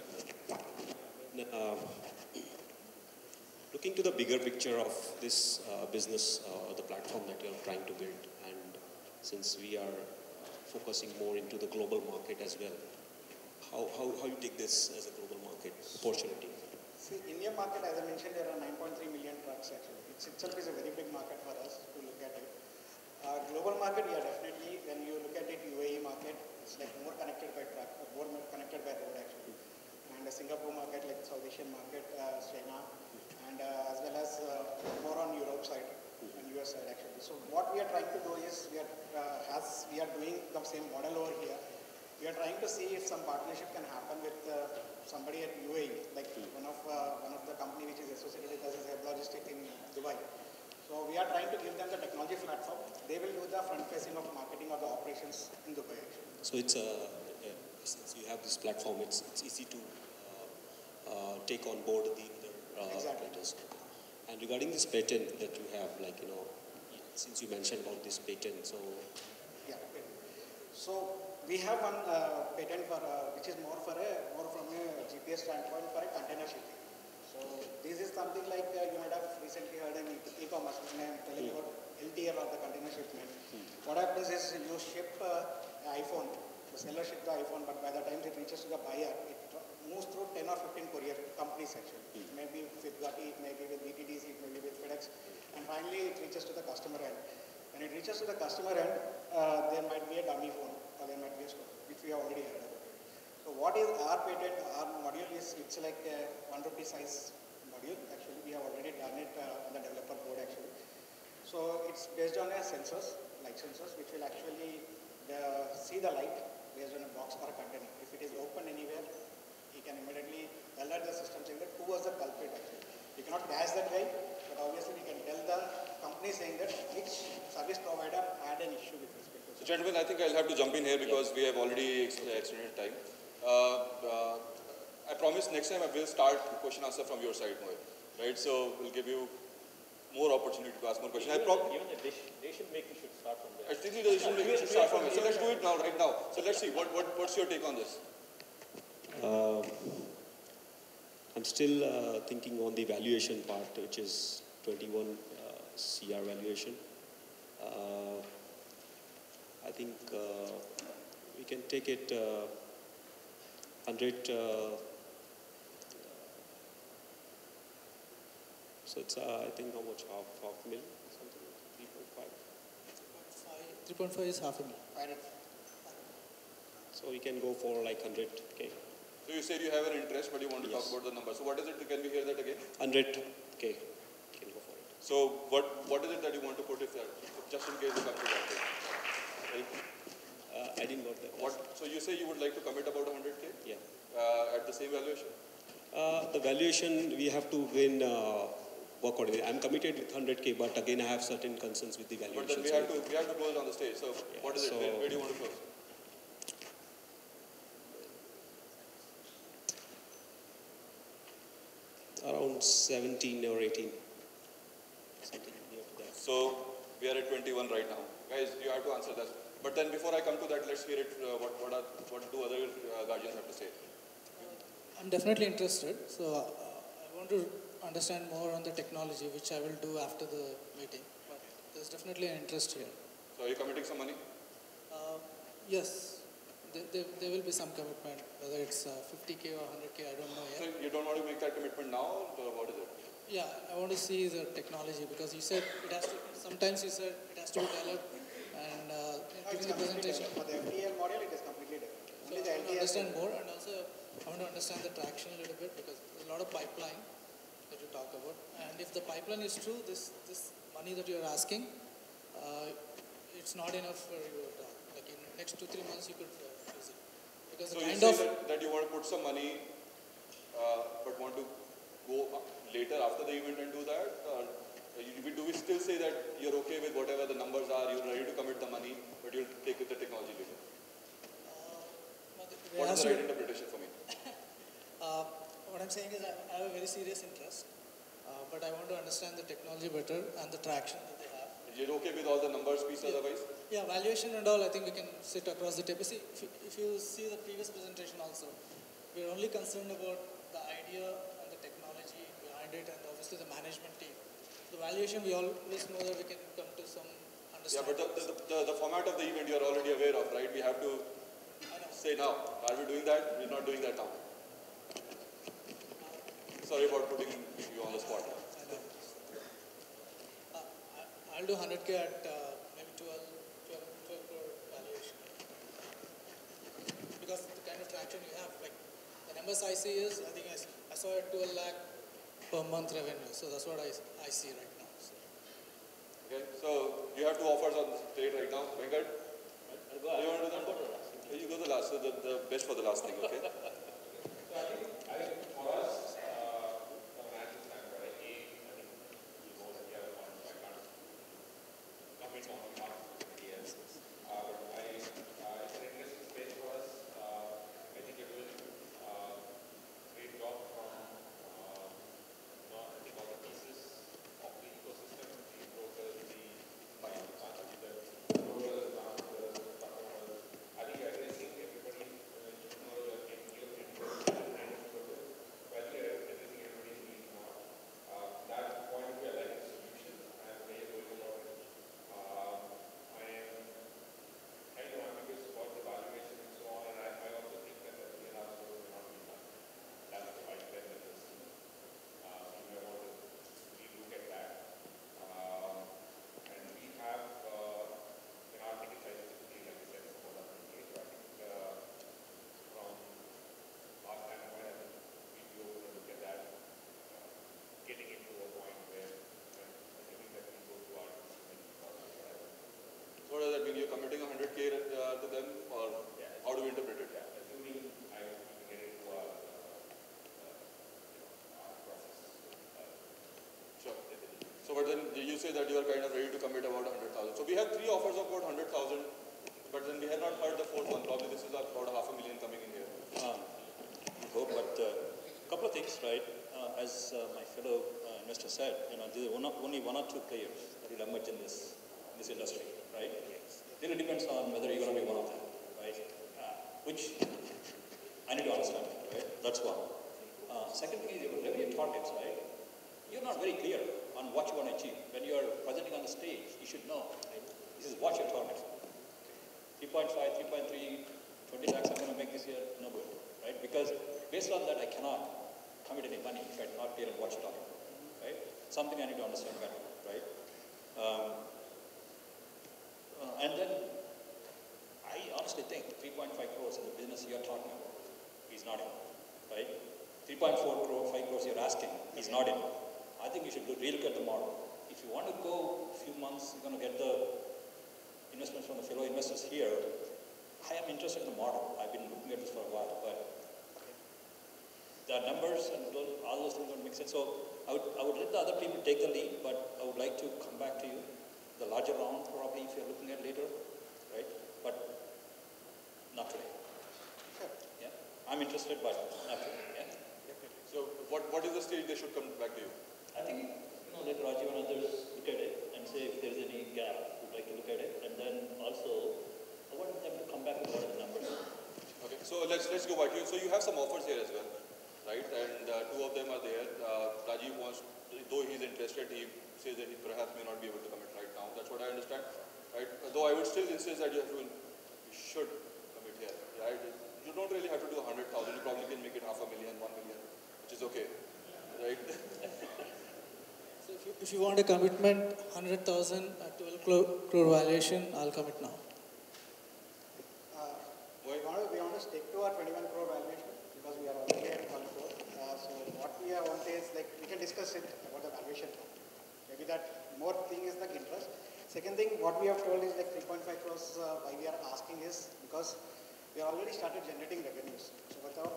J: Looking to the bigger picture of this business or the platform that you're trying to build, and since we are focusing more into the global market as well, how you take this as a global market opportunity?
K: See, Indian market, as I mentioned, there are 9.3 million trucks actually. It itself is a very big market for us to look at it. Global market, yeah, definitely. When you look at it, UAE market, it's like more connected by truck, more connected by road actually. And the Singapore market, like South Asian market, China, and as well as more on Europe side and US side actually. So what we are trying to do is as we are doing the same model over here, we are trying to see if some partnership can happen with somebody at UAE, like one of the company which is associated with us is Web Logistics in Dubai. So we are trying to give them the technology platform. They will do the front facing of marketing or the operations in Dubai actually.
J: So it's since you have this platform, it's easy to take on board the other operators. And regarding this patent that you have, like since you mentioned about this patent, so
K: yeah, so we have one patent for which is more from a GPS standpoint for a container shipping. So this is something like you might have recently heard in e-commerce when I'm telling about LTL or the container shipment. What happens is you ship iPhone, the seller ships the iPhone, but by the time it reaches to the buyer, it moves through 10 or 15 courier companies actually. It may be with Gati, it may be with BTDC, it may be with FedEx, and finally it reaches to the customer end. When it reaches to the customer end, there might be a dummy phone or there might be a store, which we have already heard about. So what is our patent, our module is, it's like a 1 rupee size module. Actually, we have already done it on the developer board actually. So it's based on a sensors, light sensors, which will actually see the light based on a box or a container. If it is open anywhere, he can immediately alert the system saying that who was the culprit actually. We cannot catch that guy, but obviously we can tell the company saying that which service provider had an issue with respect to.
B: So gentlemen, I think I'll have to jump in here because we have already extended time. I promise next time I will start question answer from your side, Mohit. Right? So we'll give you more opportunity to ask more questions.
D: Even the decision making should start from there.
B: I think the decision making should start from here. So let's do it now, right now. So let's see, what's your take on this?
J: I'm still thinking on the valuation part, which is 21 CR valuation. I think we can take it 100. So it's I think how much, half mil, something like 3.5.
H: 3.5 is half a million.
J: So we can go for like 100K.
B: So you said you have an interest, but you want to talk about the number. So what is it? Can we hear that again?
J: 100K. Can go for it.
B: So what is it that you want to put if just in case you come to that? So you say you would like to commit about 100K?
J: Yeah.
B: At the same valuation?
J: The valuation, we have to work on it. I'm committed with 100K, but again, I have certain concerns with the valuation.
B: But then we have to close on the stage. So yeah, what is it? Where do you want to close?
J: Around 17 or 18. Something near to that.
B: So we are at 21 right now. Guys, you have to answer that. But then before I come to that, let's hear it. What do other guardians have to say?
H: I'm definitely interested. So I want to understand more on the technology, which I will do after the meeting. But there's definitely an interest here.
B: So are you committing some money?
H: Yes. There will be some commitment, whether it's 50K or 100K, I don't know yet.
B: So you don't want to make that commitment now, or what is it?
H: Yeah, I want to see the technology, because you said it has to, sometimes you said it has to be developed, and during the presentation.
K: For the FTL model, it is completely different.
H: So I want to understand more, and also I want to understand the traction a little bit, because there's a lot of pipeline that you talk about. And if the pipeline is true, this money that you're asking, it's not enough for you. Like in the next 2-3 months, you could use it. Because
B: So
H: the
B: you
H: kind
B: say
H: of
B: that you want to put some money, but want to go later after the event and do that? Or do we still say that you're okay with whatever the numbers are, you're ready to commit the money, but you'll take the technology later? What is the right interpretation for me?
H: what I'm saying is I have a very serious interest, but I want to understand the technology better and the traction that they have.
B: You're okay with all the numbers piece otherwise?
H: Yeah, valuation and all, I think we can sit across the table. See, if you see the previous presentation also, we're only concerned about the idea and the technology behind it, and obviously the management team. The valuation, we always know that we can come to some understanding.
B: Yeah, but the format of the event you're already aware of, right? We have to say now, are we doing that? We're not doing that now. Sorry about putting you on the spot.
H: I'll do 100K at maybe 12 crore valuation. Because the kind of traction you have, like the numbers I see is, I think I saw a 12 lakh per month revenue. So that's what I see right now. So.
B: Okay, so you have two offers on the stage right now. Venkat? You want to do that? You go the last, so the best for the last thing, okay?
E: So I think for us, from an financial standpoint, I think you know that we have a fund, so I can't comment on behalf of somebody else. But it's an interesting space for us. I think you're doing a great job from I think all the pieces of the ecosystem, the brokers, the brokers, customers. I think you're addressing everybody, you're addressing everybody's needs now. That point of view, I like the solution and where you're going about it. I am kind of ambiguous about the valuation and so on, and I also think that the 3.5 crores may not be enough. That's the right plan that you're seeing. So you may want to relook at that. And we have, in our ticket size, typically, like I said, it's about 100K. So I think from our standpoint, I think we'd be open to look at that, getting into a point where, assuming that we go to our decision process, whatever.
B: So what does that mean? You're committing 100K to them, or how do we interpret it?
E: Yeah, assuming we can get into our process.
B: Sure. So but then you say that you are kind of ready to commit about 100,000. So we have 3 offers of about 100,000, but then we have not heard the 4th one. Probably this is about 500,000 coming in here.
D: But a couple of things, right? As my fellow investor said, there are only 1 or 2 players that will emerge in this industry, right? It really depends on whether you're going to be one of them, right? Which I need to understand, right? That's one. Second thing is your revenue targets, right? You're not very clear on what you want to achieve. When you're presenting on the stage, you should know, right? This is what your targets are. 3.5, 3.3, 20 lakhs I'm going to make this year, no good, right? Because based on that, I cannot commit any money if I'm not clear on what you're talking about, right? Something I need to understand better, right? And then I honestly think 3.5 crores in the business you're talking about is not enough, right? 3.4 crore, 5 crores you're asking is not enough. I think you should relook at the model. If you want to go a few months, you're going to get the investments from the fellow investors here. I am interested in the model. I've been looking at this for a while, but the numbers and all those things don't make sense. So I would let the other people take the lead, but I would like to come back to you. The larger round, probably, if you're looking at later, right? But not today.
K: Sure.
D: Yeah, I'm interested, but not today. Yeah.
B: Definitely. So what is the stage they should come back to you?
D: I think let Rajiv and others look at it and say if there's any gap, we'd like to look at it, and then also I want them to come back with what are the numbers.
B: Okay, so let's go back to you. So you have some offers here as well, right? And two of them are there. Rajiv wants, though he's interested, he says that he perhaps may not be able to commit right now. That's what I understand, right? Though I would still insist that you should commit here, right? You don't really have to do 100,000. You probably can make it 500,000, 1 million, which is okay, right?
H: So if you want a commitment, 100,000 at 12 crore valuation, I'll commit now.
K: We want to stick to our 21 crore valuation because we are already at 1 crore. So what we want is, like, we can discuss it about the valuation. Maybe that more thing is like interest. Second thing, what we have told is like 3.5 crores. Why we are asking is because we are already started generating revenues. So with our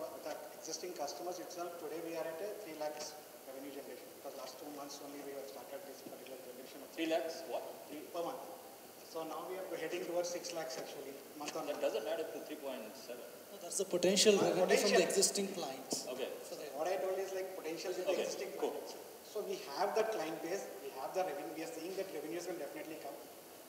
K: existing customers itself, today we are at a 3 lakhs revenue generation. Because last 2 months only we have started this particular generation of
D: 3 lakhs, what?
K: per month. So now we are heading towards 6 lakhs actually, month on
D: That
K: month.
D: doesn't add up to 3.7.
H: No, that's the potential revenue from the existing clients.
D: Okay.
K: What I told is like potential with the existing clients. So we have that client base, we have the revenue, we are seeing that revenues will definitely come.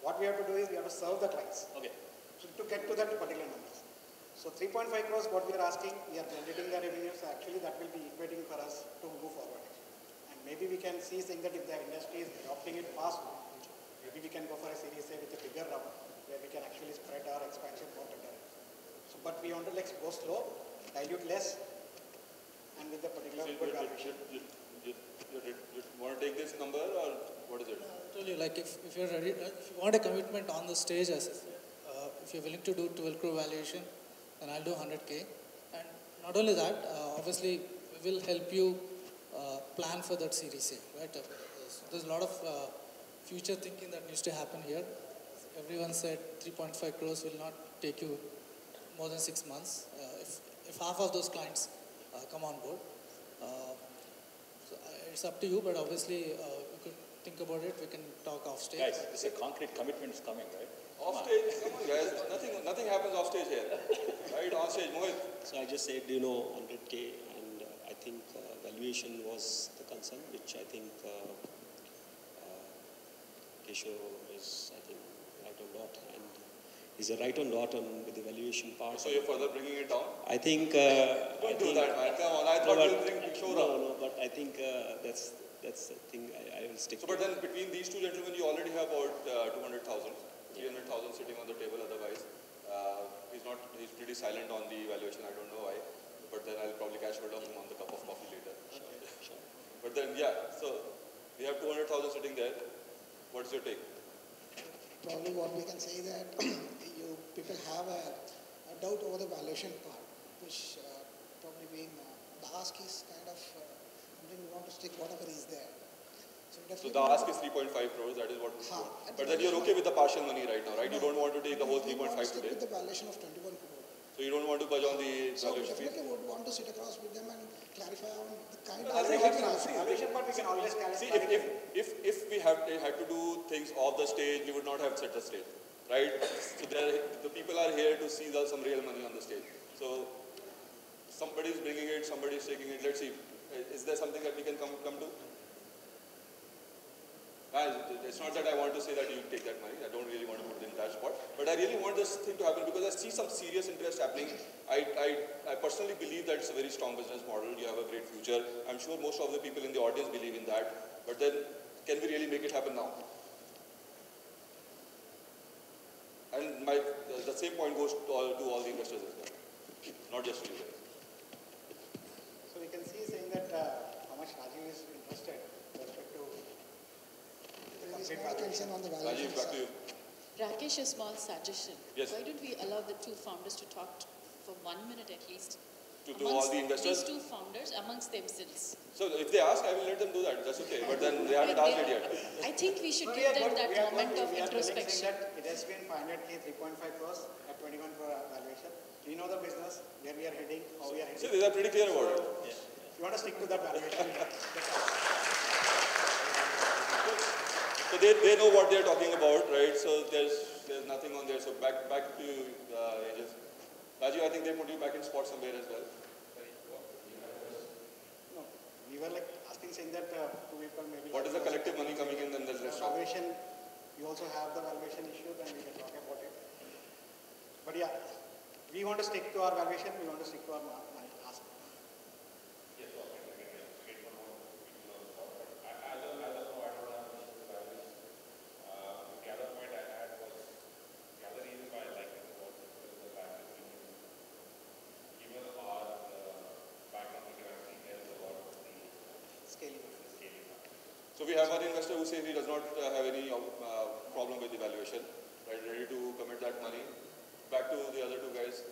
K: What we have to do is we have to serve the clients.
D: Okay.
K: So to get to that particular numbers. So 3.5 crores, what we are asking, we are generating the revenues. Actually, that will be equating for us to move forward. And maybe we can see saying that if the industry is adopting it fast, maybe we can go for a series A with a bigger round where we can actually spread our expansion more better. So, but we want to like go slow, dilute less, and with the particular good valuation.
B: You want to take this number or what is it?
H: I told you, like if you're ready, if you want a commitment on the stage, as I said, if you're willing to do 12 crore valuation, then I'll do 100K. And not only that, obviously we will help you plan for that series A, right? There's a lot of future thinking that needs to happen here. Everyone said 3.5 crores will not take you more than 6 months. If half of those clients come on board. So it's up to you, but obviously we could think about it. We can talk off stage.
D: Guys, this is a concrete commitment is coming, right?
B: Off stage, come on guys, nothing happens off stage here, right? On stage, Mohit.
J: So I just said, 100K, and I think valuation was the concern, which I think Kishore is, I think, right on dot, and is a right on dot on with the valuation part.
B: So you're further bringing it down?
J: I think.
B: Don't do that, man. Come on, I thought you'd bring Kishore up.
J: No, but I think that's the thing I will stick
B: So,
J: to.
B: but then between these two gentlemen, you already have about 200,000, 300,000 sitting on the table otherwise. He's pretty silent on the valuation, I don't know why. But then I'll probably catch hold of him on the cup of coffee later.
J: Sure.
B: But then, yeah, so we have 200,000 sitting there. What's your take?
L: Probably what we can say that people have a doubt over the valuation part, which probably being the ask is kind of something we want to stick whatever is there.
B: So the ask is 3.5 crores, that is what. But then you're okay with the partial money right now, right? You don't want to take the whole 3.5 today.
L: With the valuation of 21 crore.
B: So you don't want to budge on the
L: So we
B: valuation fee?
L: definitely would want to sit across with them and clarify on the kind of
K: Valuation part we can always clarify.
B: See, if we had to do things off the stage, we would not have set the stage, right? So the people are here to see some real money on the stage. So somebody's bringing it, somebody's taking it. Let's see. Is there something that we can come to? It's not that I want to say that you take that money. I don't really want to put it in that spot. But I really want this thing to happen because I see some serious interest happening. I personally believe that it's a very strong business model. You have a great future. I'm sure most of the people in the audience believe in that. But then, can we really make it happen now? And the same point goes to all the investors as well. Not just to you guys.
K: So we can see saying that how much Rajiv is interested with respect to
L: there is no concern on the valuation
B: Rajiv, back to you.
A: Rakesh, a small suggestion.
B: Yes.
A: Why don't we allow the two founders to talk for 1 minute at least?
B: To do all the investors?
A: These two founders amongst themselves.
B: So if they ask, I will let them do that. That's okay. But then they haven't asked it yet.
A: I think we should give them that moment of introspection. introspection.
K: Saying that it has been 500K, 3.5 crores at 21 crore valuation. We know the business, where we are heading, how we are heading.
B: So they are pretty clear about it.
K: Yeah. You want to stick to that valuation.
B: So they know what they are talking about, right? So there's nothing on there. So back to you, Angels. Raju, I think they put you back in spot somewhere as well.
K: No, we were like asking, saying that two people maybe.
B: What is the collective money coming in? Then let's talk.
K: Valuation. You also have the valuation issue, then we can talk about it. But yeah, we want to stick to our valuation. We want to stick to our ask.
B: So we have one investor who says he does not have any problem with the valuation, right? Ready to commit that money. Back to the other two guys.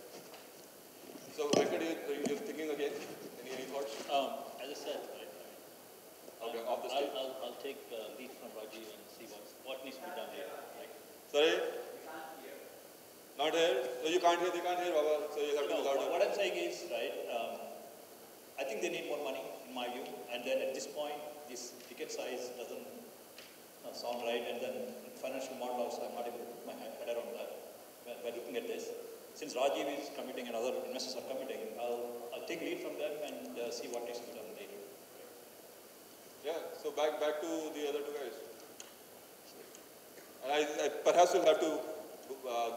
B: So Venkat, you're thinking again? Any thoughts?
D: As I said, right,
B: okay, off the stage.
D: I'll take lead from Rajiv and see what needs to be done here. Right?
B: Sorry? Not here? So you can't hear, they can't hear, Baba. So you have to be louder.
D: What I'm saying is, right, I think they need more money, in my view. And then at this point, this ticket size doesn't sound right. And then financial model also, I'm not able to put my head around that by looking at this. Since Rajiv is committing and other investors are committing, I'll take lead from them and see what needs to be done later.
B: Yeah, so back to the other two guys. And I perhaps will have to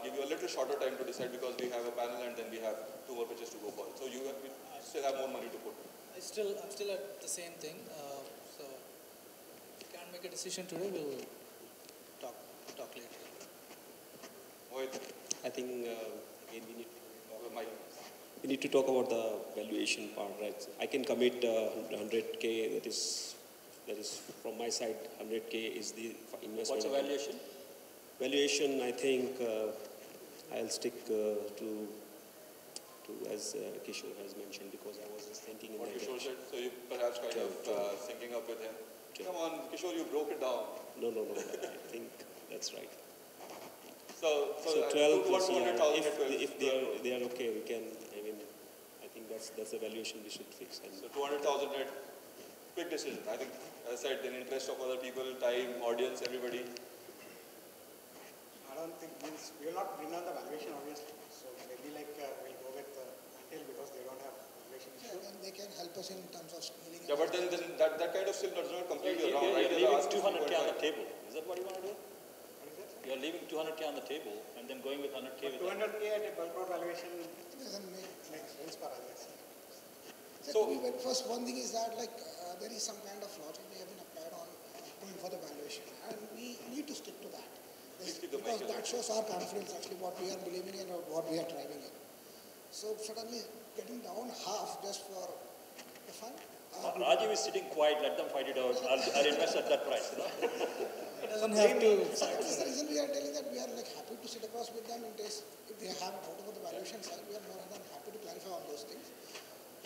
B: give you a little shorter time to decide because we have a panel and then we have two more pitches to go for. So you still have more money to put.
H: I'm still at the same thing. So if we can't make a decision today, we'll talk later.
J: I think again we need to talk about the valuation part, right? I can commit 100K. That is from my side. 100K is the investment.
D: What's the valuation?
J: Valuation, I think I'll stick to as Kishore has mentioned, because I was just thinking in
B: what
J: that
B: Kishore
J: direction.
B: said, so you perhaps kind of syncing up with him. Come on, Kishore, you broke it down.
J: No. I think that's right.
B: So
J: 12 plus,
B: 200,000
J: if they are okay, we can. I mean, I think that's the valuation we should fix. And
B: so 200,000 net, quick decision. I think, as I said, in interest of other people, time, audience, everybody.
K: I don't think we will not bring down the valuation, obviously. So maybe like we'll go with Intel because they don't have valuation issue.
L: Yeah, and they can help us in terms of scaling.
B: Yeah, but then that kind of still does not completely wrong, right?
D: You're leaving 200K on the table. Is that what you want to do?
K: What is that?
D: You're leaving 200K on the table and then going with 100K.
K: 200K at a 12 crore valuation
L: Doesn't make
K: sense for us.
L: So first, one thing is that there is some kind of logic we have been applied on going for the valuation, and we need to stick to that. Because that shows our confidence, actually, what we are believing in or what we are driving in. So suddenly getting down half just for the fun.
D: Rajiv is sitting quiet, let them fight it out. I'll invest at that price.
H: It doesn't have to.
L: That is the reason we are telling that we are happy to sit across with them in case if they have doubt about the valuation side, we are more than happy to clarify all those things.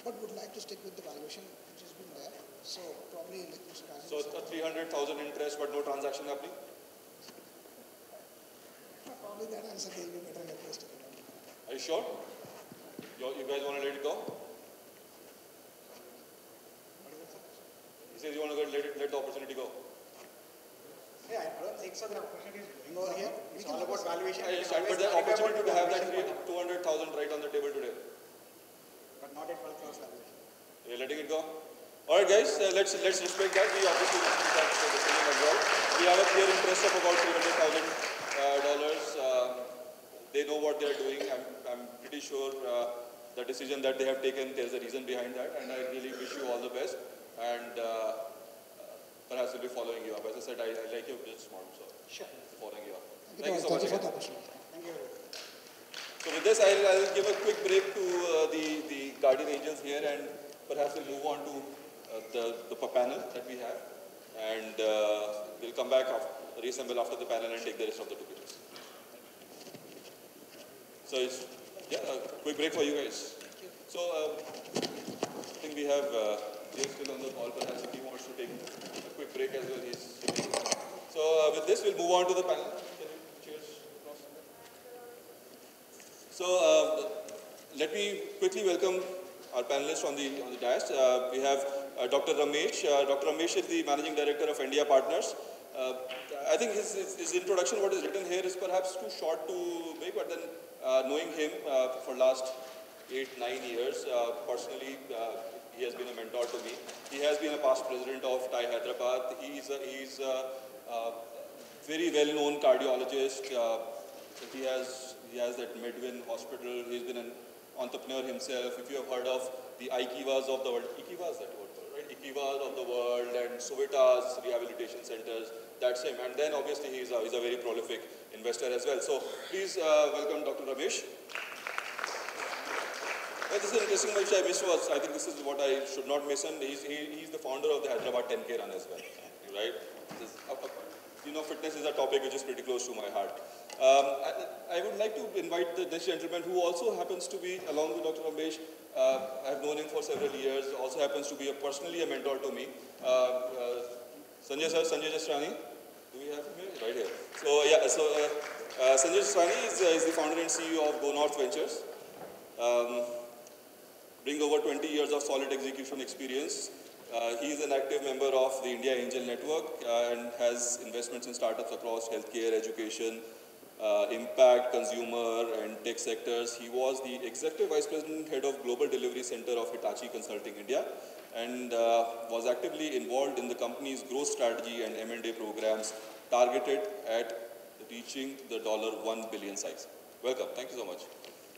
L: But would like to stick with the valuation which has been there. So probably like Mr. Rajiv.
B: So 300,000 interest but no transaction happening?
L: Probably that answer will be better in the first.
B: Are you sure? You guys want to let it go? He says you want to let the opportunity go.
K: Yeah, I don't think so. The opportunity is going over here. It's all about valuation.
B: I understand, but the opportunity to have that 200,000 right on the table today.
K: But not at 12 crores valuation.
B: You're letting it go? All right, guys, let's respect that. We obviously respect that decision as well. We have a clear interest of about $300,000. They know what they're doing. I'm pretty sure the decision that they have taken, there's a reason behind that, and I really wish you all the best. And perhaps we'll be following you up. As I said, I like your business model, so
K: sure,
B: following you up.
L: Thank you so much.
K: Thank you.
B: So with this, I'll give a quick break to the Guardian Angels here, and perhaps we'll move on to the panel that we have, and we'll come back, reassemble after the panel and take the rest of the two pitches. So it's, a quick break for you guys. So I think we have Jay still on the call, perhaps if he wants to take a quick break as well, he's sitting. So with this, we'll move on to the panel. Can you So let me quickly welcome our panelists on the dais. We have Dr. Ramesh. Dr. Ramesh is the Managing Director of India Partners. I think his introduction, what is written here, is perhaps too short to make, but then knowing him for last 8-9 years, personally, he has been a mentor to me. He has been a past president of TAI Hyderabad. He is a very well-known cardiologist. He has that Medwin Hospital. He's been an entrepreneur himself. If you have heard of the IKIVAs of the world, IKIVAs that word, right? IKIVAs of the world and Sovita's rehabilitation centers, that's him. And then obviously he's a very prolific investor as well. So please welcome Dr. Ramesh. This is interesting, which I missed was, I think this is what I should not miss, and he's the founder of the Hyderabad 10K run as well, right? You know, fitness is a topic which is pretty close to my heart. I would like to invite this gentleman who also happens to be, along with Dr. Ramesh, I've known him for several years, also happens to be personally a mentor to me. Sanjay Jasrani, do we have him here? Right here. So yeah, Sanjay Jasrani is the founder and CEO of Go North Ventures. Bring over 20 years of solid execution experience. He is an active member of the India Angel Network and has investments in startups across healthcare, education, impact, consumer, and tech sectors. He was the Executive Vice President, Head of Global Delivery Center of Hitachi Consulting India, and was actively involved in the company's growth strategy and M&A programs targeted at reaching the $1 billion size. Welcome. Thank you so much.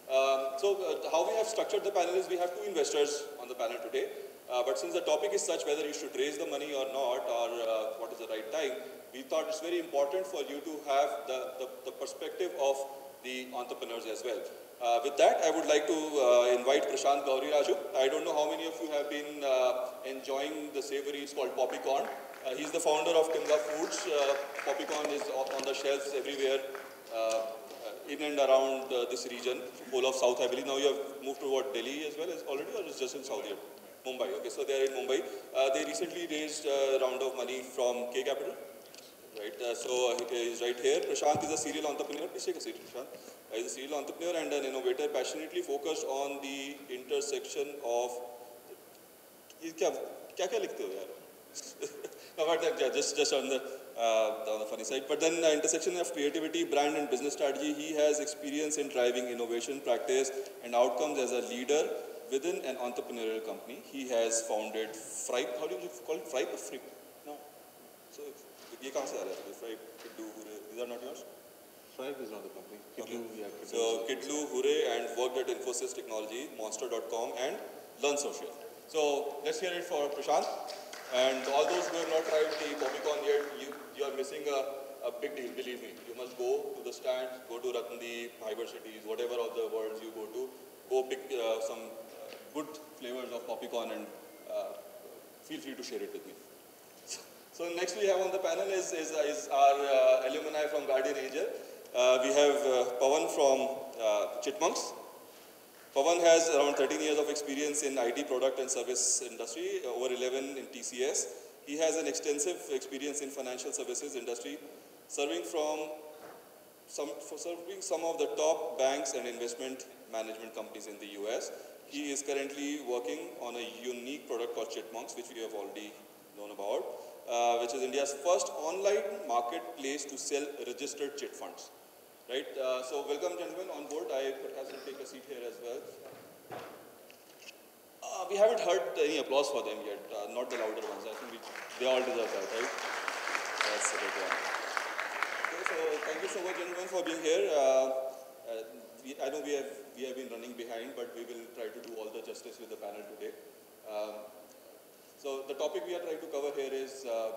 B: How we have structured the panel is we have two investors on the panel today. But since the topic is such whether you should raise the money or not, or what is the right time, we thought it's very important for you to have the perspective of the entrepreneurs as well. With that, I would like to invite Prashant Gauri Raju. I don't know how many of you have been enjoying the savory. It's called Poppycorn. He's the founder of Timga Foods. Poppycorn is on the shelves everywhere in and around this region, whole of South, I believe. Now you have moved to what, Delhi as well as already, or is just in South here? Mumbai. Okay, so they are in Mumbai. They recently raised a round of money from K Capital. Right, so he's right here. Prashant is a serial entrepreneur. Please take a seat, Prashant. He's a serial entrepreneur and an innovator, passionately focused on the intersection of. क्या लिखते हो यार? No, but just on the funny side. But then intersection of creativity, brand, and business strategy. He has experience in driving innovation, practice, and outcomes as a leader within an entrepreneurial company. He has founded Fripe. How do you call it? Fripe or Fripe? No. So. ये कहाँ से आ रहा है? Fripe, Kidlu, Hure, these are not yours?
M: Fripe is not the company.
B: Kidlu, okay. Yeah, so Kidlu, Hure, and worked at Infosys Technology, Monster.com, and Learn Social. So let's hear it for Prashant. And all those who have not tried the Poppycorn yet, you are missing a big deal, believe me. You must go to the stand, go to Ratndeep, Hyper Cities, whatever of the worlds you go to, go pick some good flavors of Poppycorn and feel free to share it with me. So next we have on the panel is our alumni from Guardian Angel. We have Pawan from Chipmunks. Pawan has around 13 years of experience in IT product and service industry, over 11 in TCS. He has an extensive experience in financial services industry, serving some of the top banks and investment management companies in the US. He is currently working on a unique product called Chipmunks, which we have already known about, which is India's first online marketplace to sell registered chit funds. Right? So welcome, gentlemen, on board. I perhaps will take a seat here as well. We haven't heard any applause for them yet, not the louder ones. I think they all deserve that, right? That's a good one. Okay, so thank you so much, gentlemen, for being here. I know we have been running behind, but we will try to do all the justice with the panel today. So the topic we are trying to cover here is a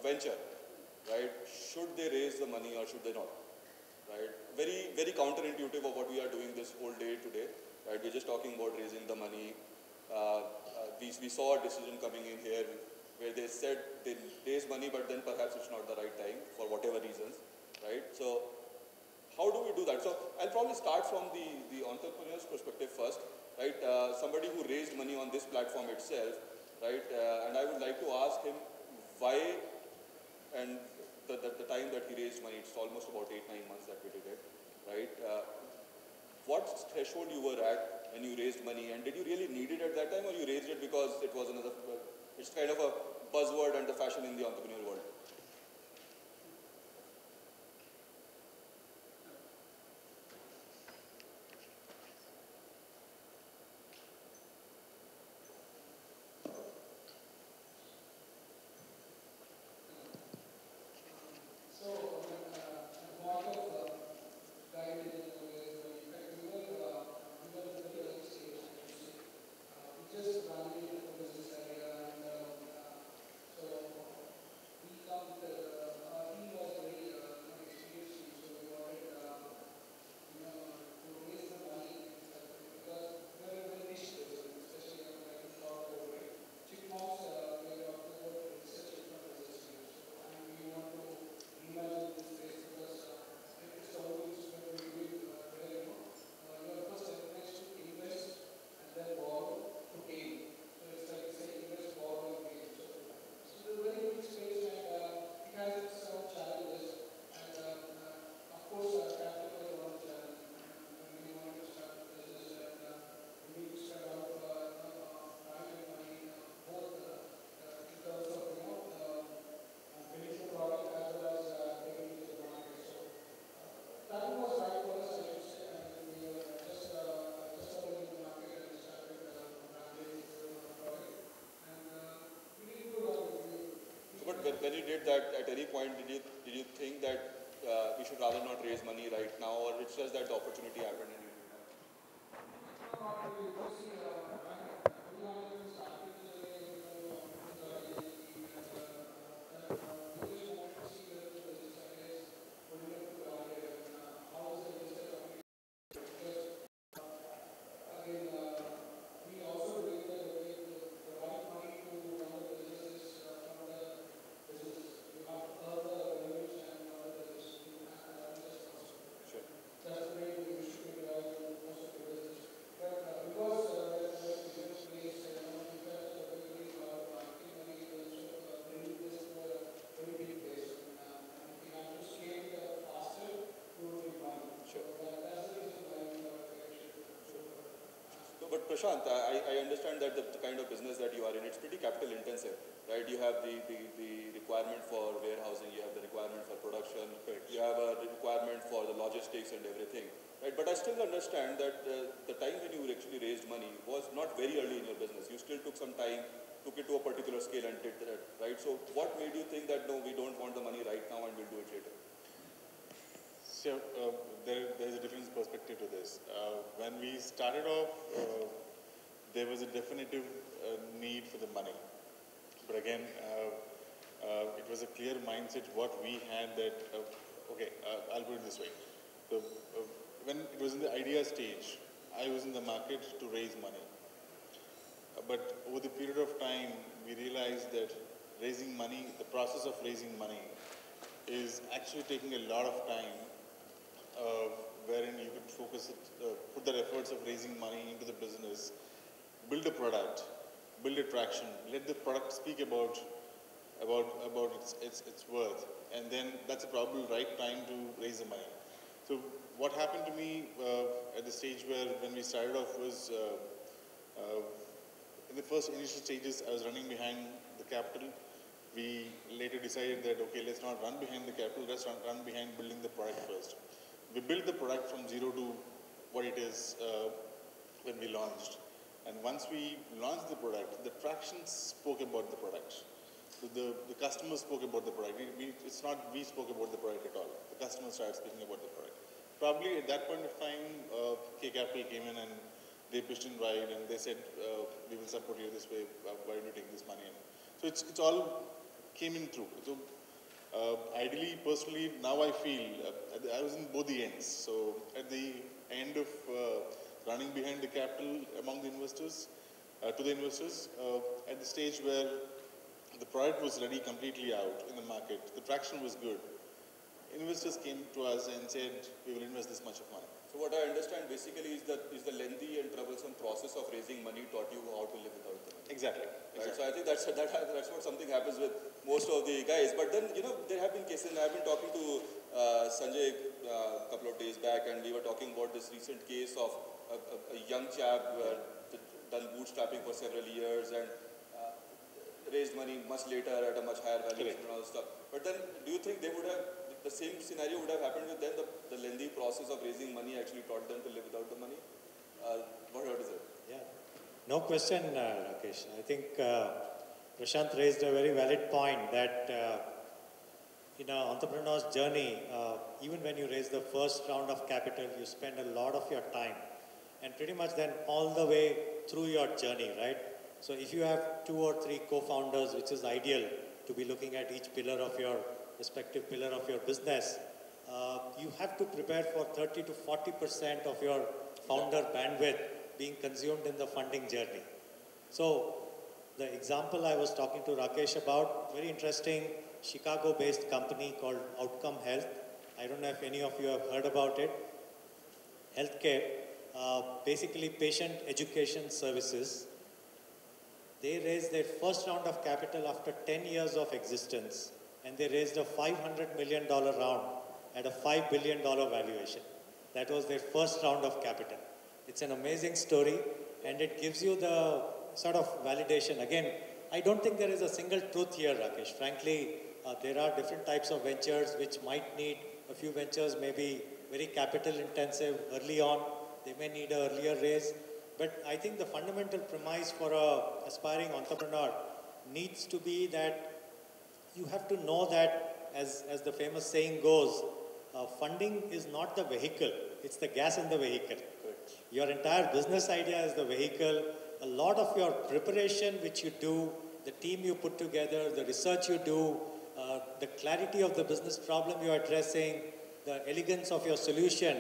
B: venture, right? Should they raise the money or should they not, right? Very, very counterintuitive of what we are doing this whole day today, right? We're just talking about raising the money. We saw a decision coming in here where they said they raise money, but then perhaps it's not the right time for whatever reasons, right? So how do we do that? So I'll probably start from the entrepreneur's perspective first, right? Somebody who raised money on this platform itself, right? And I would like to ask him why, and the time that he raised money, it's almost about 8-9 months that we did it, right? What threshold you were at when you raised money, and did you really need it at that time, or you raised it because it was another, it's kind of a buzzword and the fashion in the entrepreneurial world? When you did that, at any point did you think that we should rather not raise money right now, or it's just that the opportunity happened and you did not? But Prashant, I understand that the kind of business that you are in, it's pretty capital intensive, right? You have the requirement for warehousing, you have the requirement for production, you have a requirement for the logistics and everything, right? But I still understand that the time when you actually raised money was not very early in your business. You still took some time, took it to a particular scale and did that, right? So what made you think that, no, we don't want the money right now and we'll do it later?
M: So there's a different perspective to this. When we started off, there was a definitive need for the money. But again, it was a clear mindset what we had that, I'll put it this way. So, when it was in the idea stage, I was in the market to raise money. But over the period of time, we realized that raising money, the process of raising money is actually taking a lot of time, wherein you could focus it, put the efforts of raising money into the business, build a product, build a traction, let the product speak about its worth, and then that's probably the right time to raise the money. So what happened to me at the stage when we started off was, in the first initial stages, I was running behind the capital. We later decided that, okay, let's not run behind the capital, let's run behind building the product first. We built the product from zero to what it is when we launched. And once we launched the product, the traction spoke about the product. The customers spoke about the product. It's not we spoke about the product at all. The customers started speaking about the product. Probably at that point of time, K Capital came in and they pushed in wide and they said, we will support you this way, why don't you take this money in? So it's all came in through. So ideally, personally, now I feel, I was in both the ends. So at the end of running behind the capital among the investors, to the investors, at the stage where the product was ready completely out in the market, the traction was good, investors came to us and said, we will invest this much of money.
B: So what I understand basically is the lengthy and troublesome process of raising money taught you how to live without the money.
M: Exactly.
B: Right? So I think that's what something happens with most of the guys. But then, there have been cases, and I've been talking to Sanjay a couple of days back, and we were talking about this recent case of a young chap done bootstrapping for several years and raised money much later at a much higher valuation and all stuff. But then, do you think they would have, the same scenario would have happened with them? The lengthy process of raising money actually taught them to live without the money? What is it?
N: Yeah, no question, Rakesh. I think Prashant raised a very valid point that in an entrepreneur's journey, even when you raise the first round of capital, you spend a lot of your time and pretty much then all the way through your journey, right? So if you have 2 or 3 co-founders, which is ideal to be looking at each pillar of your respective pillar of your business, you have to prepare for 30 to 40% of your founder bandwidth being consumed in the funding journey. So the example I was talking to Rakesh about, very interesting, Chicago-based company called Outcome Health. I don't know if any of you have heard about it. Healthcare, basically patient education services. They raised their first round of capital after 10 years of existence, and they raised a $500 million round at a $5 billion valuation. That was their first round of capital. It's an amazing story, and it gives you the sort of validation. Again, I don't think there is a single truth here, Rakesh. Frankly, there are different types of ventures which might need, a few ventures may be very capital intensive early on. They may need an earlier raise. But I think the fundamental premise for an aspiring entrepreneur needs to be that you have to know that, as the famous saying goes, funding is not the vehicle, it's the gas in the vehicle. Correct. Your entire business idea is the vehicle. A lot of your preparation which you do, the team you put together, the research you do, the clarity of the business problem you are addressing, the elegance of your solution,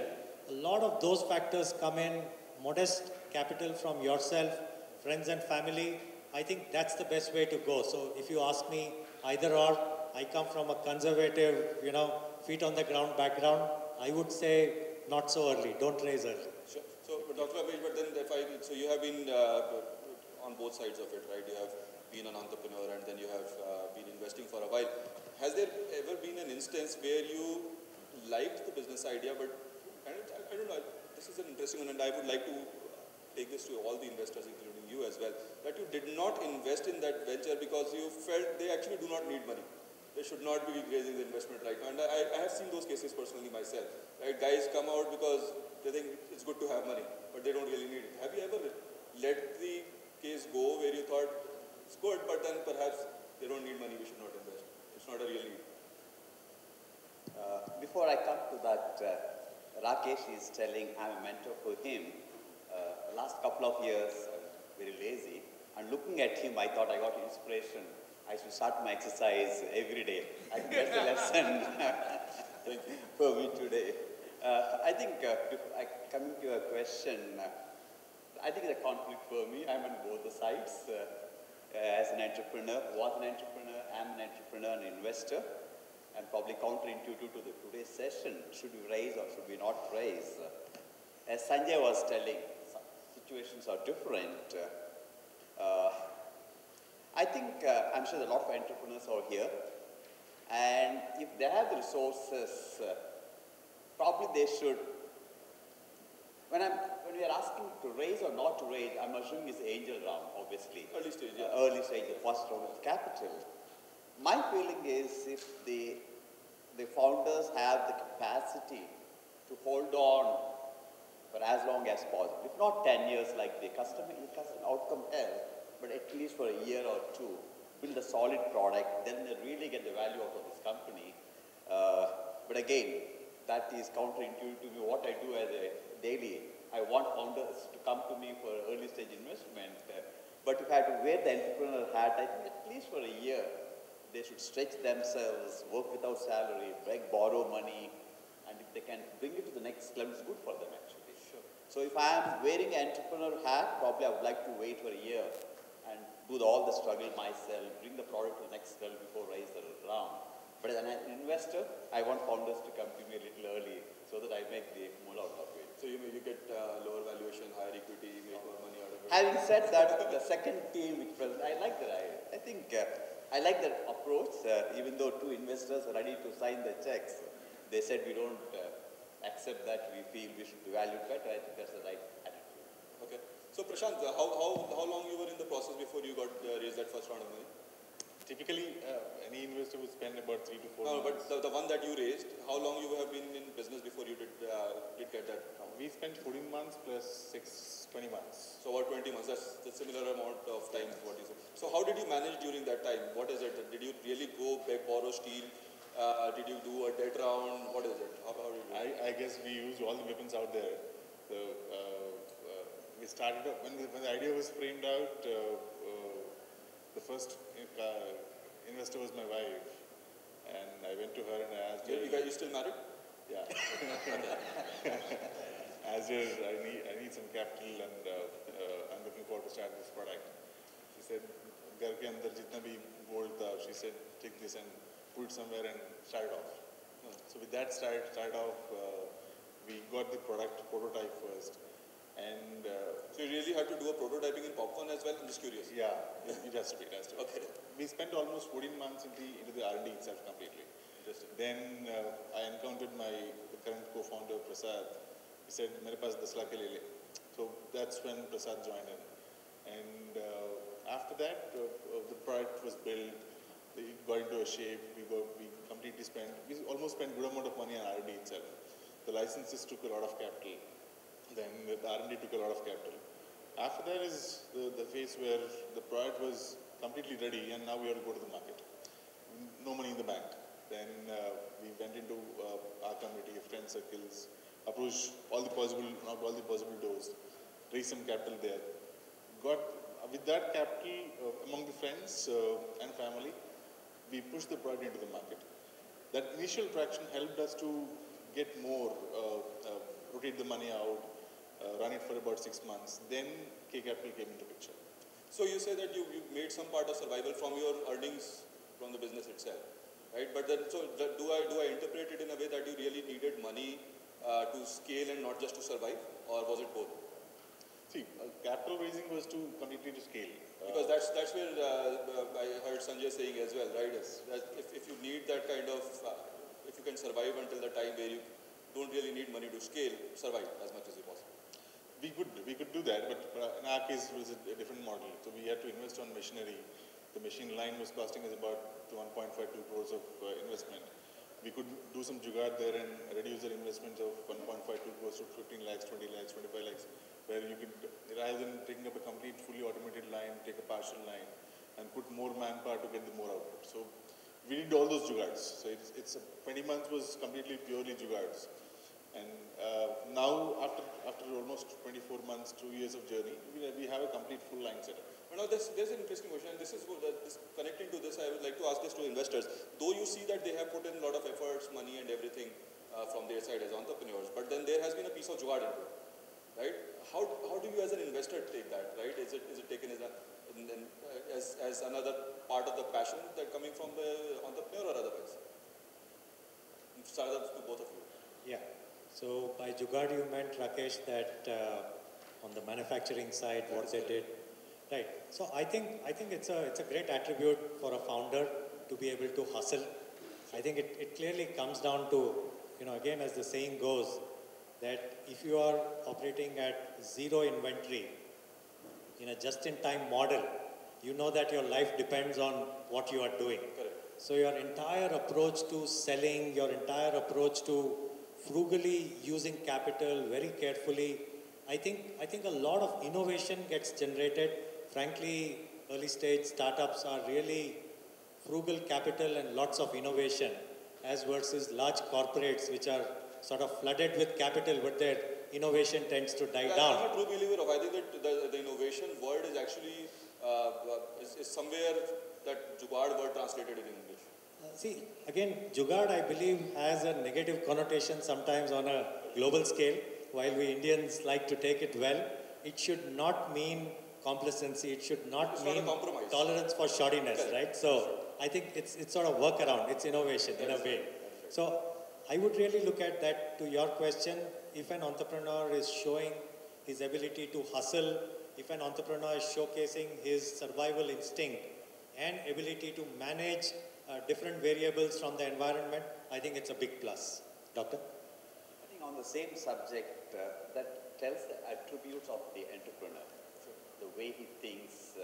N: a lot of those factors come in. Modest capital from yourself, friends and family, I think that's the best way to go. So if you ask me either or, I come from a conservative, feet on the ground background, I would say not so early, don't raise early.
B: Sure. So, Dr. Abesh, but then so you have been on both sides of it, right? You have been an entrepreneur and then you have been investing for a while. Has there ever been an instance where you liked the business idea, but I don't know, this is an interesting one, and I would like to take this to all the investors, including you as well, that you did not invest in that venture because you felt they actually do not need money. They should not be raising the investment right now. And I have seen those cases personally myself. Right? Guys come out because they think it's good to have money, but they don't really need it. Have you ever let the case go where you thought it's good, but then perhaps they don't need money, we should not invest? It's not a real need.
O: Before I come to that, Rakesh is telling I'm a mentor for him. The last couple of years, I'm very lazy. And looking at him, I thought I got inspiration. I should start my exercise every day. I think that's the lesson for me today. I think, coming to your question, I think it's a conflict for me. I'm on both the sides. As an entrepreneur, was an entrepreneur, am an entrepreneur and investor. And probably counterintuitive to today's session, should we raise or should we not raise? As Sanjay was telling, situations are different. I think, I'm sure there are a lot of entrepreneurs out here, and if they have the resources, probably they should. When we are asking to raise or not to raise, I'm assuming it's angel round, obviously.
B: Early stage, yeah.
O: Early stage, the first round of capital. My feeling is if the founders have the capacity to hold on for as long as possible, if not 10 years like the customer outcome health, but at least for a year or two, build a solid product, then they really get the value out of this company. But again, that is counterintuitive to me. What I do as a daily, I want founders to come to me for early stage investment. But if I have to wear the entrepreneur hat, I think at least for a year, they should stretch themselves, work without salary, borrow money, and if they can bring it to the next level, it's good for them actually. Sure. So if I am wearing an entrepreneur hat, probably I would like to wait for a year and do all the struggle myself, bring the product to the next level before raise the round. But as an investor, I want founders to come to me a little early so that I make the moolah out of it.
B: So you get lower valuation, higher equity, make more money out of it.
O: Having said that, the second team, which was, I like that. I think I like that approach, even though two investors are ready to sign the checks. they said we don't accept that, we feel we should be valued better. I think that's the right attitude.
B: Okay. So Prashant, how long you were in the process before you got raised that first round of money?
M: Typically, any investor would spend about 3 to 4
B: No,
M: months.
B: but the one that you raised, how long you have been in business before you did get that?
M: We spent 14 months plus 20 months.
B: So about 20 months, that's the similar amount of time is what you said. So how did you manage during that time? What is it? Did you really go beg, borrow, steal? Did you do a debt round? What is it? How did you do it?
M: I guess we used all the weapons out there. So we started up, when the idea was framed out, the first investor was my wife. And I went to her and I asked her.
B: You still married?
M: Yeah. As I need some capital and I'm looking forward to start this product. She said, "Ghar ke andar jitna bhi gold tha," she said, "take this and put it somewhere and start it off." So with that started off, we got the product prototype first. And
B: so you really had to do a prototyping in popcorn as well? I'm just curious.
M: Yeah, it has to be.
B: Okay.
M: We spent almost 14 months into the R&D itself completely.
B: Interesting.
M: Then I encountered the current co-founder, Prasad. He said, "Mere paas 10 lakh le le." So that's when Prasad joined in. And after that, the product was built. It got into a shape. We completely we almost spent good amount of money on R&D itself. The licenses took a lot of capital. Then the R&D took a lot of capital. After that is the phase where the product was completely ready and now we have to go to the market. No money in the bank. Then we went into our community, friend circles, approached not all the possible doors, raised some capital there. With that capital among the friends and family, we pushed the product into the market. That initial traction helped us to get more, rotate the money out, run it for about 6 months. Then K Capital came into picture.
B: So you say that you made some part of survival from your earnings from the business itself, right? But then, do I interpret it in a way that you really needed money to scale and not just to survive, or was it both?
M: See, capital raising was completely to scale.
B: Because that's where I heard Sanjay saying as well, right? If you need that kind of, if you can survive until the time where you don't really need money to scale, survive as much as you possible.
M: We could do that, but in our case it was a different model. So we had to invest on machinery. The machine line was costing us about 1.52 crores of investment. We could do some jugaad there and reduce the investment of 1.52 crores to 15 lakhs, 20 lakhs, 25 lakhs, where you could, rather than taking up a complete fully automated line, take a partial line and put more manpower to get the more output. So we did all those jugaads. So 20 months was completely purely jugaads. And now, after almost 24 months, 2 years of journey, we have a complete full line setup.
B: But now there's an interesting question, and connecting to this, I would like to ask this to investors. Though you see that they have put in a lot of efforts, money and everything from their side as entrepreneurs, but then there has been a piece of jugaad into it, right? How do you as an investor take that, right? Is it taken as another part of the passion that coming from the entrepreneur or otherwise? Start up to both of you.
N: Yeah. So by jugaad you meant, Rakesh, that on the manufacturing side, what they did. Right. So I think it's a great attribute for a founder to be able to hustle. I think it clearly comes down to, again, as the saying goes, that if you are operating at zero inventory in a just-in-time model, you know that your life depends on what you are doing.
B: Correct.
N: So your entire approach to selling, your entire approach to frugally using capital very carefully, I think a lot of innovation gets generated. Frankly, early stage startups are really frugal capital and lots of innovation, as versus large corporates which are sort of flooded with capital, but their innovation tends to die down.
B: I'm a true believer of, I think that the innovation word is actually is somewhere that jugaad word translated in English.
N: See, again, jugaad, I believe, has a negative connotation sometimes on a global scale. While we Indians like to take it well, it should not mean complacency. It should not mean tolerance for shoddiness, right? So I think it's sort of workaround. It's innovation in a way. So I would really look at that. To your question, if an entrepreneur is showing his ability to hustle, if an entrepreneur is showcasing his survival instinct and ability to manage different variables from the environment, I think it's a big plus. Doctor?
O: I think on the same subject, that tells the attributes of the entrepreneur, the way he thinks.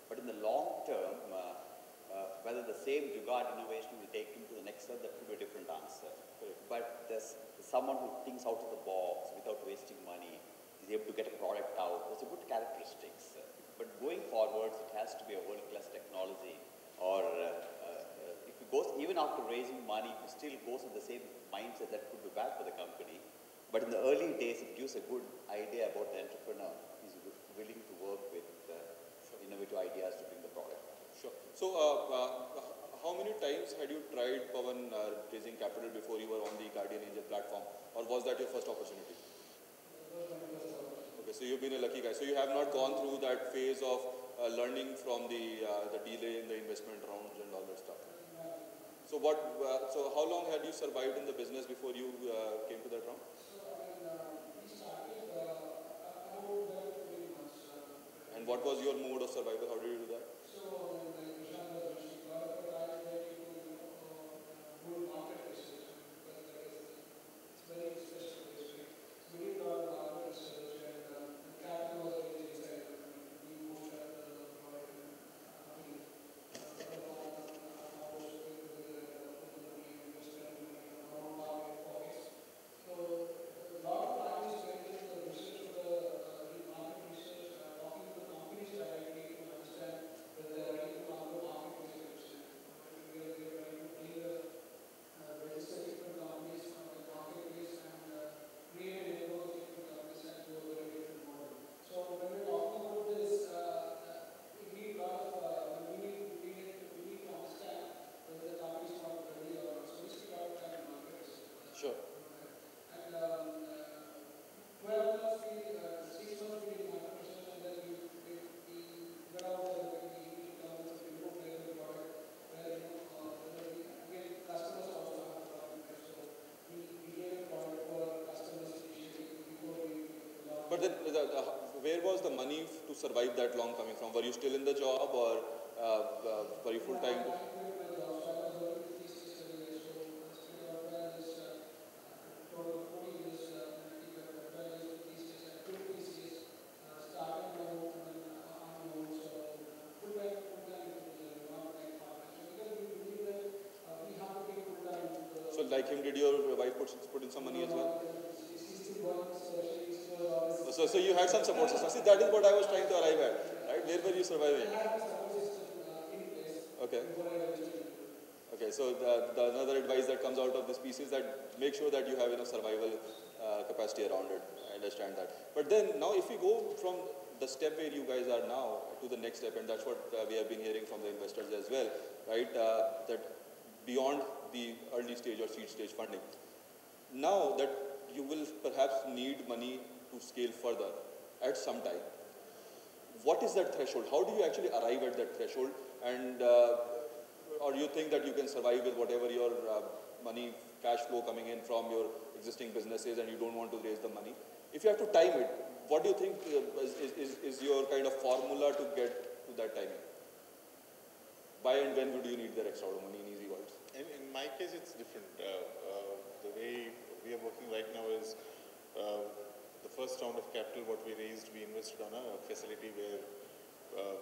O: But in the long term, whether the same jugaad innovation will take him to the next level, that could be a different answer. But there's someone who thinks out of the box without wasting money, is able to get a product out. Those are good characteristics. But going forwards, it has to be a world-class technology. Or if it goes, even after raising money, it still goes with the same mindset, that could be bad for the company. But in the early days, it gives a good idea about the entrepreneur. He's willing to work with innovative ideas to bring the product.
B: Sure. So, how many times had you tried, Pawan, raising capital before you were on the Guardian Angel platform? Or was that your first opportunity? Okay, so you've been a lucky guy. So you have not gone through that phase of learning from the delay in the investment rounds and all that stuff. So so how long had you survived in the business before you came to that round? And what was your mode of survival? How did you do that? Sure. But then, where was the money to survive that long coming from? Were you still in the job, or were you full time? So, like him, did your wife put in some money as well? So you had some support system. See, that is what I was trying to arrive at, right? Where were you surviving? Okay. Okay, so the another advice that comes out of this piece is that make sure that you have enough survival capacity around it. I understand that. But then now if we go from the step where you guys are now to the next step, and that's what we have been hearing from the investors as well, right? That beyond the early stage or seed stage funding, now that you will perhaps need money to scale further at some time. What is that threshold? How do you actually arrive at that threshold? And or you think that you can survive with whatever your money, cash flow coming in from your existing businesses, and you don't want to raise the money? If you have to time it, what do you think is your kind of formula to get to that timing? Why and when would you need that extra money, in easy words?
M: In my case, it's different. The way we are working right now is the first round of capital, what we raised, we invested on a facility where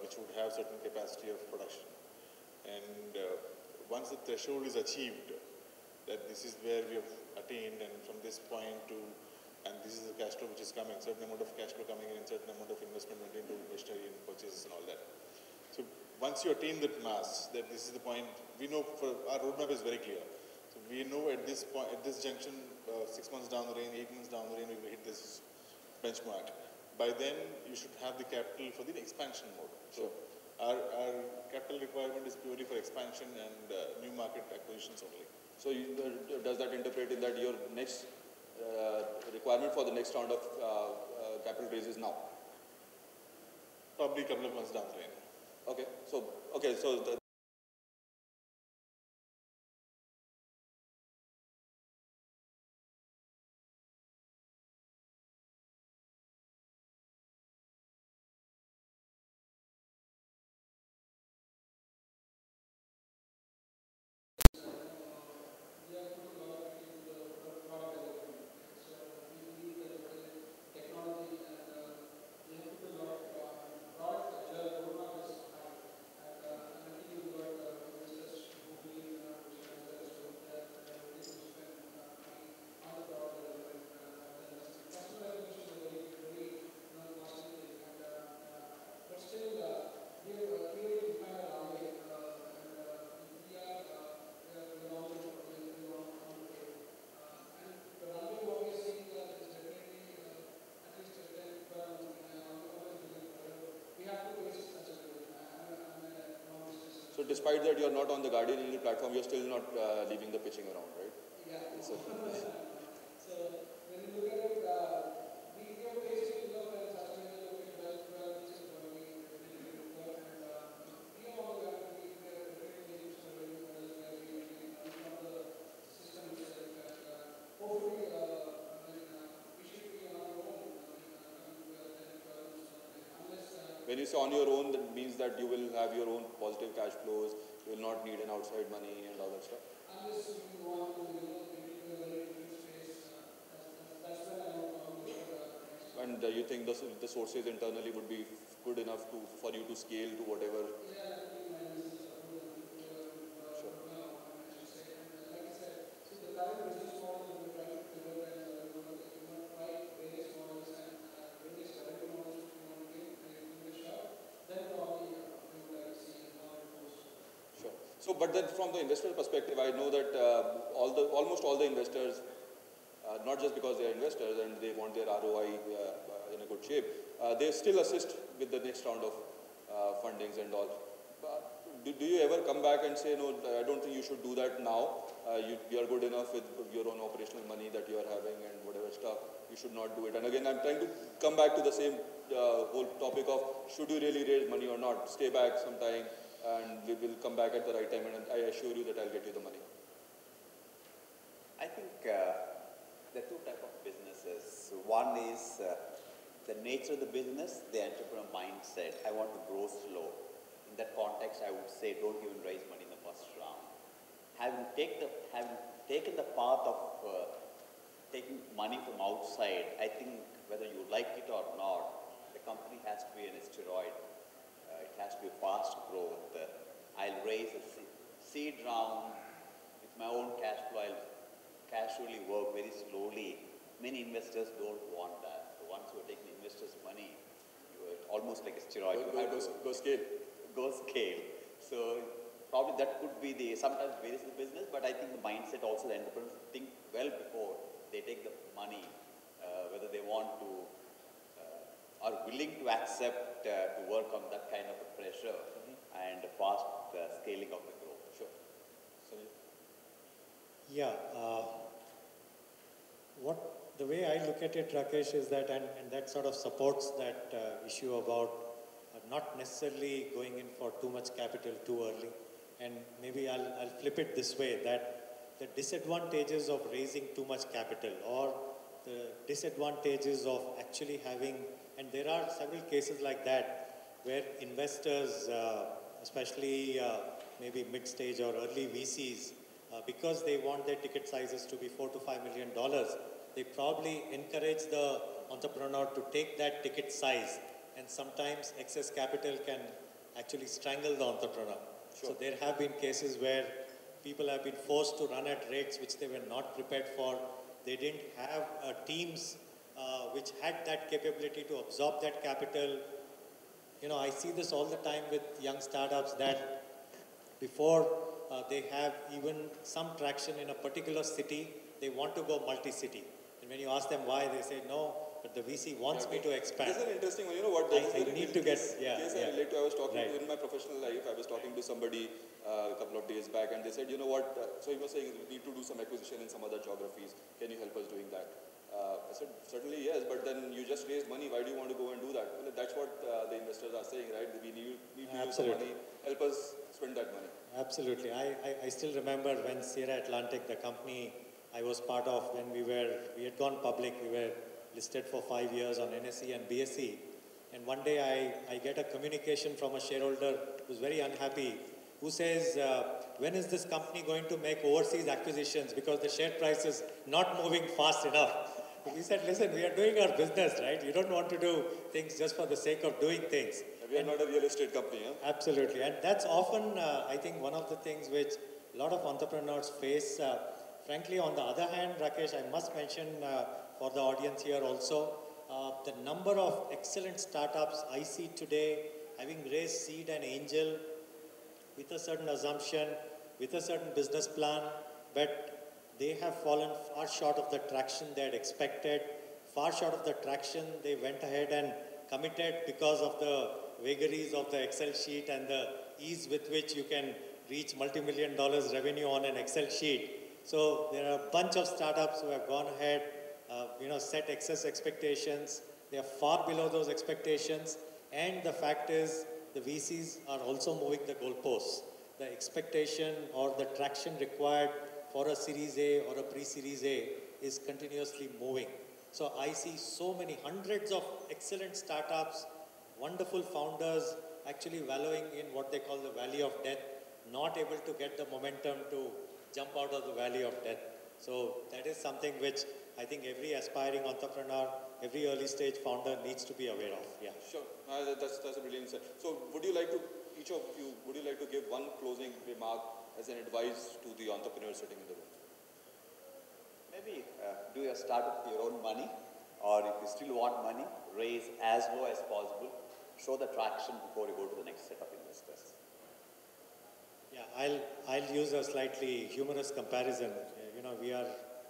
M: which would have certain capacity of production. And once the threshold is achieved, that this is where we have attained, and from this point to, and this is the cash flow which is coming, certain amount of cash flow coming in, certain amount of investment went into machinery and purchases and all that. So once you attain that mass, that this is the point, we know for our roadmap is very clear. So we know at this point, at this junction, 6 months down the lane, 8 months down the lane, we will hit this benchmark. By then, you should have the capital for the expansion mode. So our capital requirement is purely for expansion and new market acquisitions only.
B: So does that interpret in that your next requirement for the next round of capital raise is now?
M: Probably a couple of months down the lane.
B: Okay, so despite that you're not on the Guardian Angel platform, you're still not leaving the pitching around, right?
C: Yeah.
B: So,
C: So when you look at it, we have basically look at sustainable well, which is growing, report, and we have all the we are definitely surveying models where we from the system itself, and hopefully we should be on our own unless.
B: When you say on your own, that means that you will have your own positive cash flows, you will not need an outside money and all that stuff.
C: Unless you want to, get into a very different space, that's when I want to
B: And you think the sources internally would be good enough for you to scale to whatever?
C: Yeah, sure. I should say. And like I said, see the current business model that we're trying to pivot and try various models and various revenue models to want to give the shop, then probably we would like to see how it goes.
B: Sure. So, but then from the investor perspective, I know that almost all the investors, not just because they are investors and they want their ROI in a good shape, they still assist with the next round of fundings and all. Do you ever come back and say, no, I don't think you should do that now. You are good enough with your own operational money that you are having and whatever stuff. You should not do it. And again, I'm trying to come back to the same whole topic of should you really raise money or not. Stay back sometime and we will come back at the right time, and I assure you that I'll get you the money.
O: I think there are two types of businesses. One is the nature of the business, the entrepreneur mindset. I want to grow slow. In that context, I would say don't even raise money in the first round. Having taken the path of taking money from outside, I think whether you like it or not, the company has to be in a steroid. It has to be fast growth. I'll raise a seed round with my own cash flow. I'll casually work very slowly. Many investors don't want that. So once you're taking investors' money, you're almost like a steroid.
B: Go scale.
O: Go scale. So probably that could be sometimes varies the business, but I think the mindset also the entrepreneurs think well before they take the money, whether they want to, are willing to accept to work on that kind of a pressure and fast scaling of the growth.
B: Sure.
N: Yeah. The way I look at it, Rakesh, is that, and that sort of supports that issue about not necessarily going in for too much capital too early. And maybe I'll flip it this way, that the disadvantages of raising too much capital or the disadvantages of actually having, and there are several cases like that where investors, especially maybe mid-stage or early VCs, because they want their ticket sizes to be $4 to $5 million, they probably encourage the entrepreneur to take that ticket size, and sometimes excess capital can actually strangle the entrepreneur. Sure. So there have been cases where people have been forced to run at rates which they were not prepared for. They didn't have teams which had that capability to absorb that capital. I see this all the time with young startups that before they have even some traction in a particular city, they want to go multi-city. And when you ask them why, they say, no, but the VC wants me to expand.
B: This is an interesting one. You know what?
N: I need to get,
B: case I relate to. I was talking to, in my professional life, I was talking to somebody a couple of days back, and they said, you know what? So he was saying, we need to do some acquisition in some other geographies. Can you help us doing that? I said, certainly yes, but then you just raised money. Why do you want to go and do that? Well, that's what the investors are saying, right? We need to use the money. Help us spend that money.
N: Absolutely. I still remember when Sierra Atlantic, the company I was part of, when we had gone public, we were listed for 5 years on NSE and BSE. And one day I get a communication from a shareholder who's very unhappy, who says, when is this company going to make overseas acquisitions because the share price is not moving fast enough? We said, listen, we are doing our business, right? You don't want to do things just for the sake of doing things.
B: We are not a real estate company, huh?
N: Absolutely. And that's often, I think, one of the things which a lot of entrepreneurs face. Frankly, on the other hand, Rakesh, I must mention for the audience here also, the number of excellent startups I see today having raised seed and angel with a certain assumption, with a certain business plan, but they have fallen far short of the traction they had expected, far short of the traction they went ahead and committed because of the vagaries of the Excel sheet and the ease with which you can reach multi-million dollars revenue on an Excel sheet. So there are a bunch of startups who have gone ahead, set excess expectations. They are far below those expectations. And the fact is, the VCs are also moving the goalposts. The expectation or the traction required for a Series A or a pre-Series A is continuously moving. So I see so many hundreds of excellent startups, wonderful founders actually wallowing in what they call the valley of death, not able to get the momentum to jump out of the valley of death. So that is something which I think every aspiring entrepreneur, every early stage founder needs to be aware of. Yeah.
B: Sure, that's a brilliant insight. So would you like to, each of you, would you like to give one closing remark as an advice to the entrepreneurs sitting in the room?
O: Maybe do your startup with your own money, or if you still want money, raise as low as possible. Show the traction before you go to the next set of investors.
N: Yeah, I'll use a slightly humorous comparison. We are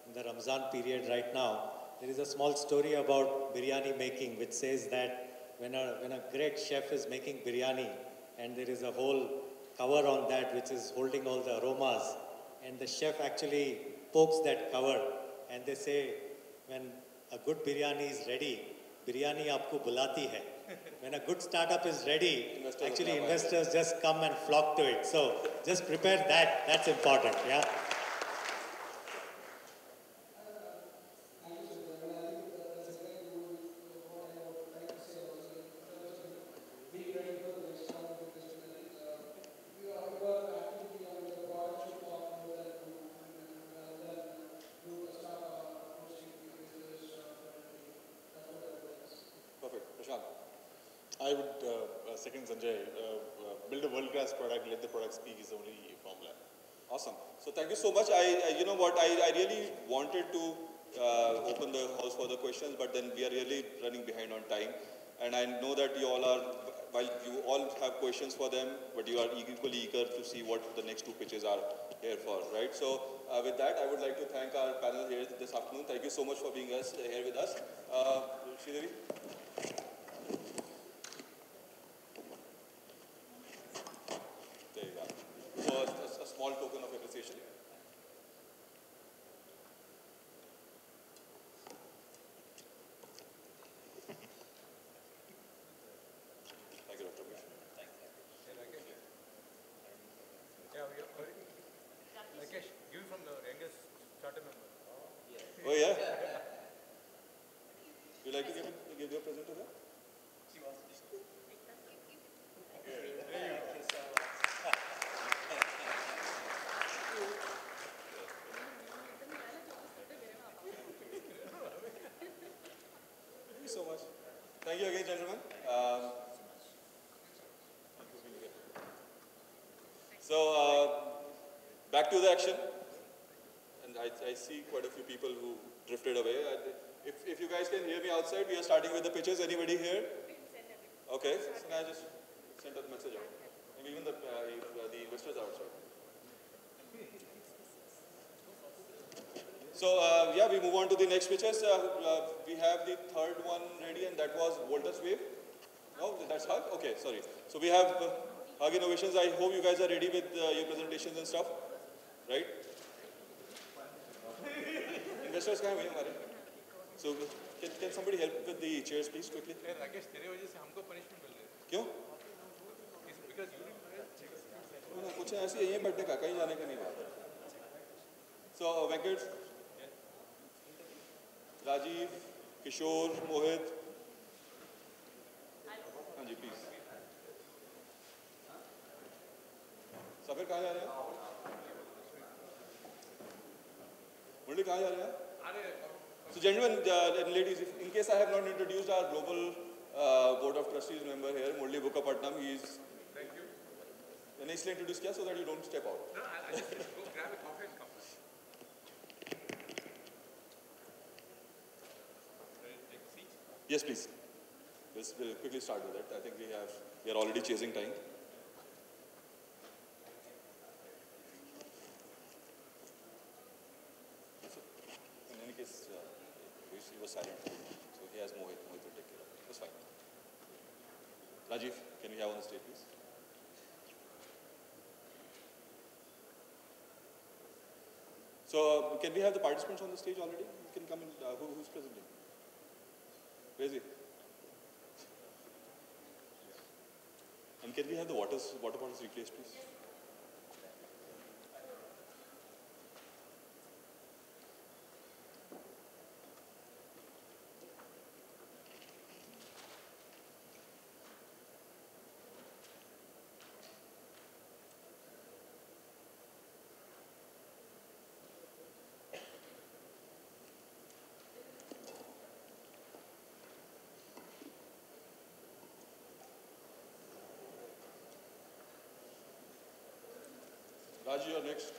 N: in the Ramzan period right now. There is a small story about biryani making, which says that when a great chef is making biryani, and there is a whole cover on that which is holding all the aromas, and the chef actually pokes that cover, and they say, when a good biryani is ready, biryani aapko bulati hai. When a good startup is ready, investors just come and flock to it. So just prepare that. That's important. Yeah.
M: I would second Sanjay. Build a world-class product, let the product speak is the only formula.
B: Awesome. So thank you so much. You know what, I really wanted to open the house for the questions, but then we are really running behind on time. And I know that you all are, while you all have questions for them, but you are equally eager to see what the next two pitches are here for, right? So with that, I would like to thank our panel here this afternoon. Thank you so much for being here with us. Sridevi? There you go. So a small token of appreciation. Thank you, Dr. Bush.
P: Rakesh, give from the youngest charter member.
B: Oh yeah? You like to give your present to them? Thank you so much. Thank you again, gentlemen. Back to the action. And I see quite a few people who drifted away. If you guys can hear me outside, we are starting with the pitches. Anybody here? Okay, so now I just sent a message out. And even the investors are outside. So yeah, we move on to the next pitches. We have the third one ready, and that was Voltus Wave. No, that's Hug? Okay, sorry. So we have Hug Innovations. I hope you guys are ready with your presentations and stuff, right? Investors can't wait. So can somebody help with the chairs, please, quickly?
P: Rakesh, तेरे वजह से हमको punishment मिल रही है.
B: क्यों?
P: Because you didn't.
B: ना कुछ ऐसे यहीं बैठने का कहीं जाने का नहीं बात. So Venkat, Rajiv, Kishore, Mohit. हाँ जी, please. सफर कहाँ जा रहे हैं? मुरली कहाँ जा रहे हैं? So gentlemen and ladies, in case I have not introduced our global board of trustees member here, Murli Bukapatnam, he is.
P: Thank you.
B: मैंने इसलिए introduce किया so that you don't step out.
P: No, I just go grab a coffee and come. Ready to take a seat?
B: Yes, please. We'll quickly start with it. I think we are already chasing time. In any case, he was silent, so he has Mohit. Mohit will take care of it. That's fine. Rajiv, can we have on the stage, please? So can we have the participants on the stage already? You can come in. Who's presenting? Where is he? And can we have the water bottles replaced, please? Raj, you are next.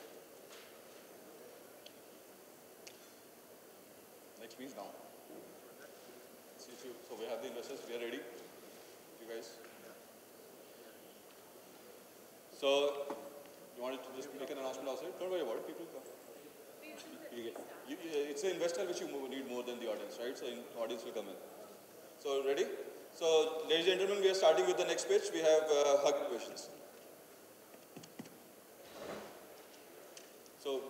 B: Next please now. So we have the investors, we are ready. You guys. So you wanted to just make an announcement outside? Don't worry about it, people come. It's an investor which you need more than the audience, right? So the audience will come in. So ready? So ladies and gentlemen, we are starting with the next pitch. We have hug questions. So,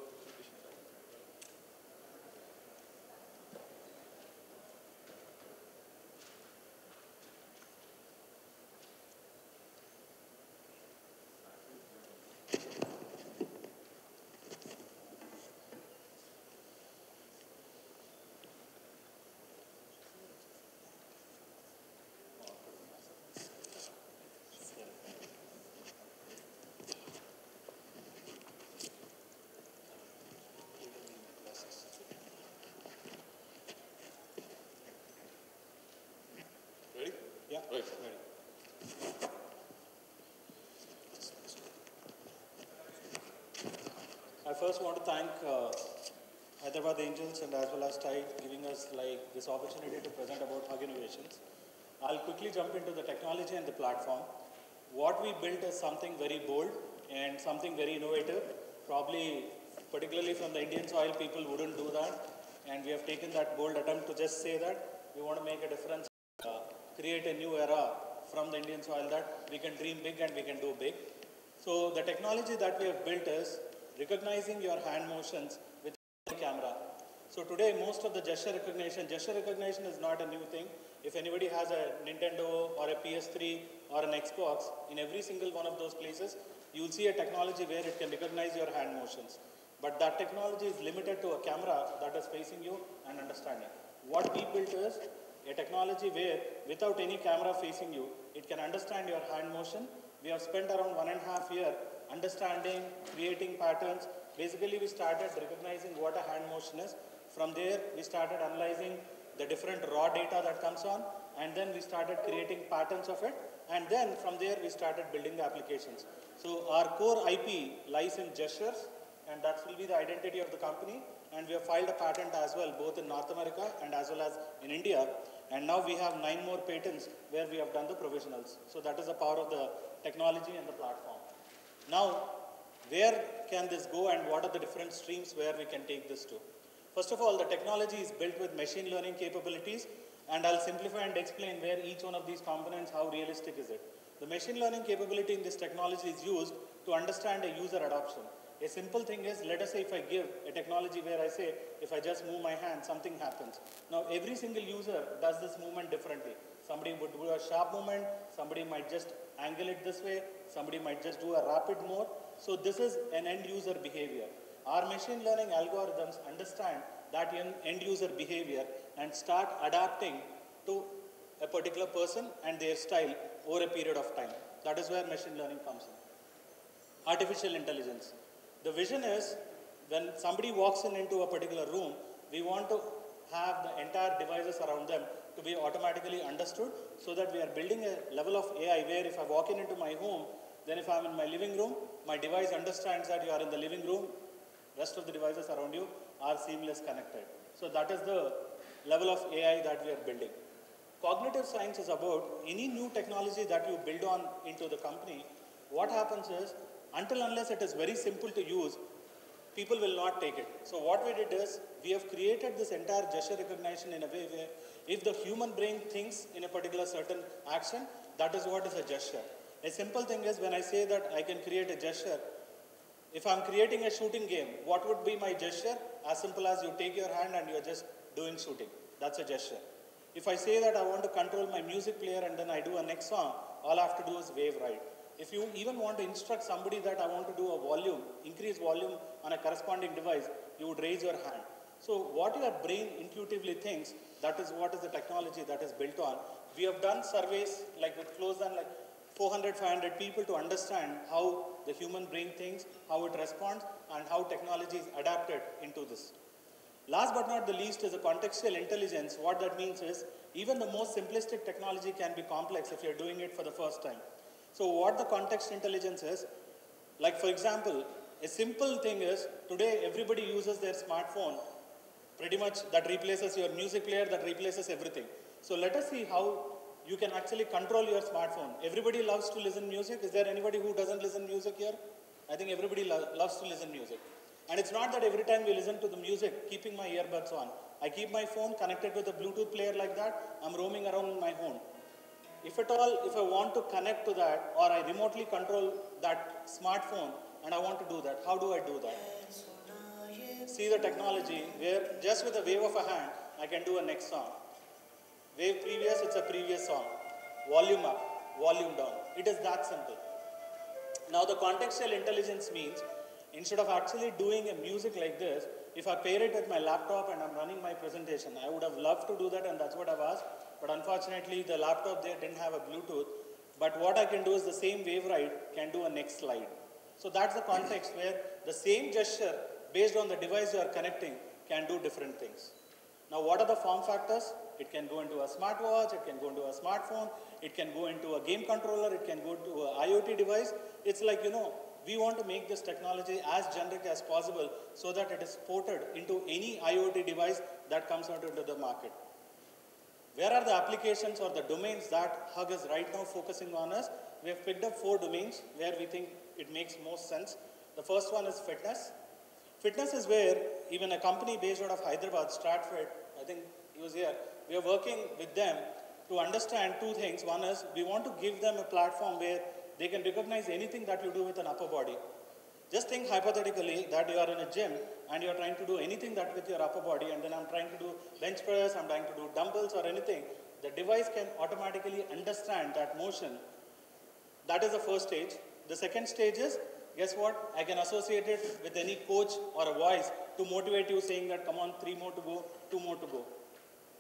B: ready?
N: Yeah.
B: Right.
N: Ready. I first want to thank Hyderabad Angels and as well as Tide giving us this opportunity to present about Hug Innovations. I'll quickly jump into the technology and the platform. What we built is something very bold and something very innovative. Probably, particularly from the Indian soil, people wouldn't do that. And we have taken that bold attempt to just say that we want to make a difference, create a new era from the Indian soil that we can dream big and we can do big. So the technology that we have built is recognizing your hand motions with the camera. So today, most of the gesture recognition is not a new thing. If anybody has a Nintendo or a PS3 or an Xbox, in every single one of those places, you will see a technology where it can recognize your hand motions. But that technology is limited to a camera that is facing you and understanding. What we built is a technology where, without any camera facing you, it can understand your hand motion. We have spent around 1.5 years understanding, creating patterns. Basically, we started recognizing what a hand motion is. From there, we started analyzing the different raw data that comes on, and then we started creating patterns of it, and then from there, we started building the applications. So our core IP lies in gestures, and that will be the identity of the company, and we have filed a patent as well, both in North America and as well as in India, and now we have 9 more patents where we have done the provisionals. So that is the power of the technology and the platform. Now, where can this go and what are the different streams where we can take this to? First of all, the technology is built with machine learning capabilities, and I'll simplify and explain where each one of these components, how realistic is it. The machine learning capability in this technology is used to understand a user adoption. A simple thing is, let us say if I give a technology where I say, if I just move my hand, something happens. Now, every single user does this movement differently. Somebody would do a sharp movement, somebody might just angle it this way, somebody might just do a rapid mode. So this is an end user behavior. Our machine learning algorithms understand that end user behavior and start adapting to a particular person and their style over a period of time. That is where machine learning comes in. Artificial intelligence. The vision is when somebody walks into a particular room, we want to have the entire devices around them to be automatically understood, so that we are building a level of AI where if I walk into my home, then if I'm in my living room, my device understands that you are in the living room, rest of the devices around you are seamless connected. So that is the level of AI that we are building. Cognitive science is about any new technology that you build on into the company. What happens is, until unless it is very simple to use, people will not take it. So what we did is, we have created this entire gesture recognition in a way where if the human brain thinks in a particular certain action, that is what is a gesture. A simple thing is when I say that I can create a gesture,
G: If I'm creating a shooting game, what would be my gesture? As simple as you take your hand and you're just doing shooting. That's a gesture. If I say that I want to control my music player and then I do a next song, all I have to do is wave right. If you even want to instruct somebody that I want to do a volume, increase volume on a corresponding device, you would raise your hand. So what your brain intuitively thinks, that is what is the technology that is built on. We have done surveys like with close than like 400, 500 people to understand how the human brain thinks, how it responds, and how technology is adapted into this. Last but not the least is a contextual intelligence. What that means is even the most simplistic technology can be complex if you're doing it for the first time. So what the context intelligence is, like for example, a simple thing is today everybody uses their smartphone. Pretty much that replaces your music player, that replaces everything. So let us see how you can actually control your smartphone. Everybody loves to listen music. Is there anybody who doesn't listen music here? I think everybody loves to listen music. And it's not that every time we listen to the music, keeping my earbuds on. I keep my phone connected with a Bluetooth player like that. I'm roaming around in my home. If at all, if I want to connect to that or I remotely control that smartphone and I want to do that, how do I do that? See the technology where just with a wave of a hand, I can do a next song. Wave previous, it's a previous song. Volume up, volume down. It is that simple. Now the contextual intelligence means instead of actually doing a music like this, if I pair it with my laptop and I'm running my presentation, I would have loved to do that and that's what I've asked. But unfortunately, the laptop there didn't have a Bluetooth. But what I can do is the same wave ride can do a next slide. So that's the context where the same gesture based on the device you are connecting can do different things. Now what are the form factors? It can go into a smartwatch, it can go into a smartphone, it can go into a game controller, it can go into an IoT device. It's like, we want to make this technology as generic as possible so that it is ported into any IoT device that comes out into the market. Where are the applications or the domains that Hug is right now focusing on us? We have picked up 4 domains where we think it makes most sense. The first one is fitness. Fitness is where even a company based out of Hyderabad, Stratford, I think he was here, we are working with them to understand 2 things. One is we want to give them a platform where they can recognize anything that you do with an upper body. Just think hypothetically that you are in a gym and you are trying to do anything that with your upper body and then I'm trying to do bench press, I'm trying to do dumbbells or anything. The device can automatically understand that motion. That is the first stage. The second stage is, guess what? I can associate it with any coach or a voice to motivate you saying that come on, 3 more to go, 2 more to go.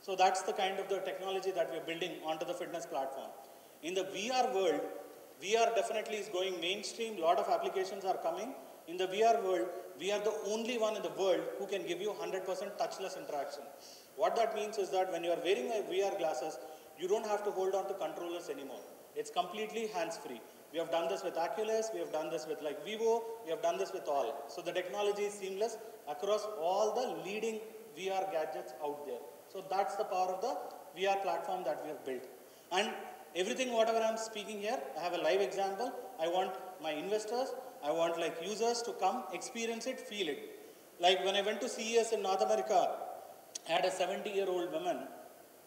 G: So that's the kind of the technology that we're building onto the fitness platform. In the VR world, VR definitely is going mainstream. A lot of applications are coming. In the VR world, we are the only one in the world who can give you 100% touchless interaction. What that means is that when you are wearing a VR glasses, you don't have to hold on to controllers anymore. It's completely hands-free. We have done this with Oculus, we have done this with like Vivo, we have done this with all. So the technology is seamless across all the leading VR gadgets out there. So that's the power of the VR platform that we have built. And everything, whatever I'm speaking here, I have a live example. I want my investors, I want like users to come, experience it, feel it. Like when I went to CES in North America, I had a 70-year-old woman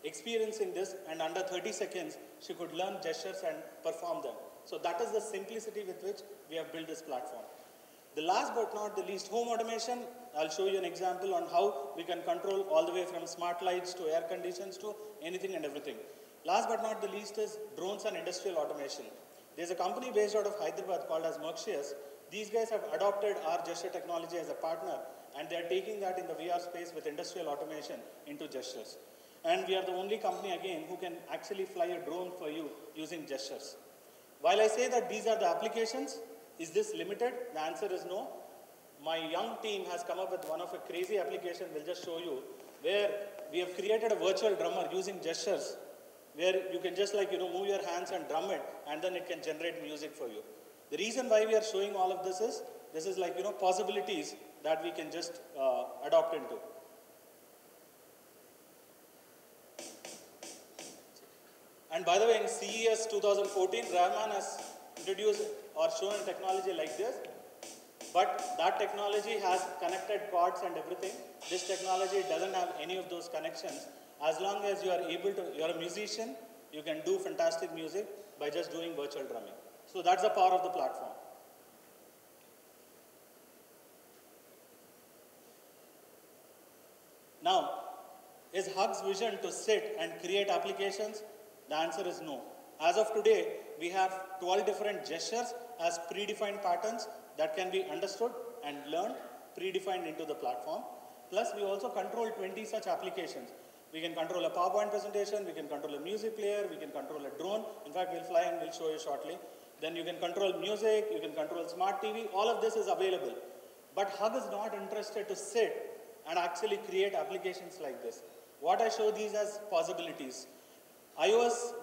G: experiencing this and under 30 seconds, she could learn gestures and perform them. So that is the simplicity with which we have built this platform. The last but not the least, home automation. I'll show you an example on how we can control all the way from smart lights to air conditions to anything and everything. Last but not the least is drones and industrial automation. There's a company based out of Hyderabad called as Merxius. These guys have adopted our gesture technology as a partner and they're taking that in the VR space with industrial automation into gestures. And we are the only company again who can actually fly a drone for you using gestures. While I say that these are the applications, is this limited? The answer is no. My young team has come up with one of a crazy application, we'll just show you, where we have created a virtual drummer using gestures, where you can just like, move your hands and drum it, and then it can generate music for you. The reason why we are showing all of this is like, possibilities that we can just adopt into. And by the way, in CES 2014, Rahman has introduced or shown a technology like this, but that technology has connected cords and everything. This technology doesn't have any of those connections. As long as you are able to, you're a musician, you can do fantastic music by just doing virtual drumming. So that's the power of the platform. Is Hug's vision to sit and create applications? The answer is no. As of today, we have 12 different gestures as predefined patterns that can be understood and learned, predefined into the platform. Plus, we also control 20 such applications. We can control a PowerPoint presentation, we can control a music player, we can control a drone. In fact, we'll fly and we'll show you shortly. Then you can control music, you can control smart TV. All of this is available. But Hug is not interested to sit and actually create applications like this. What I show these as possibilities. iOS,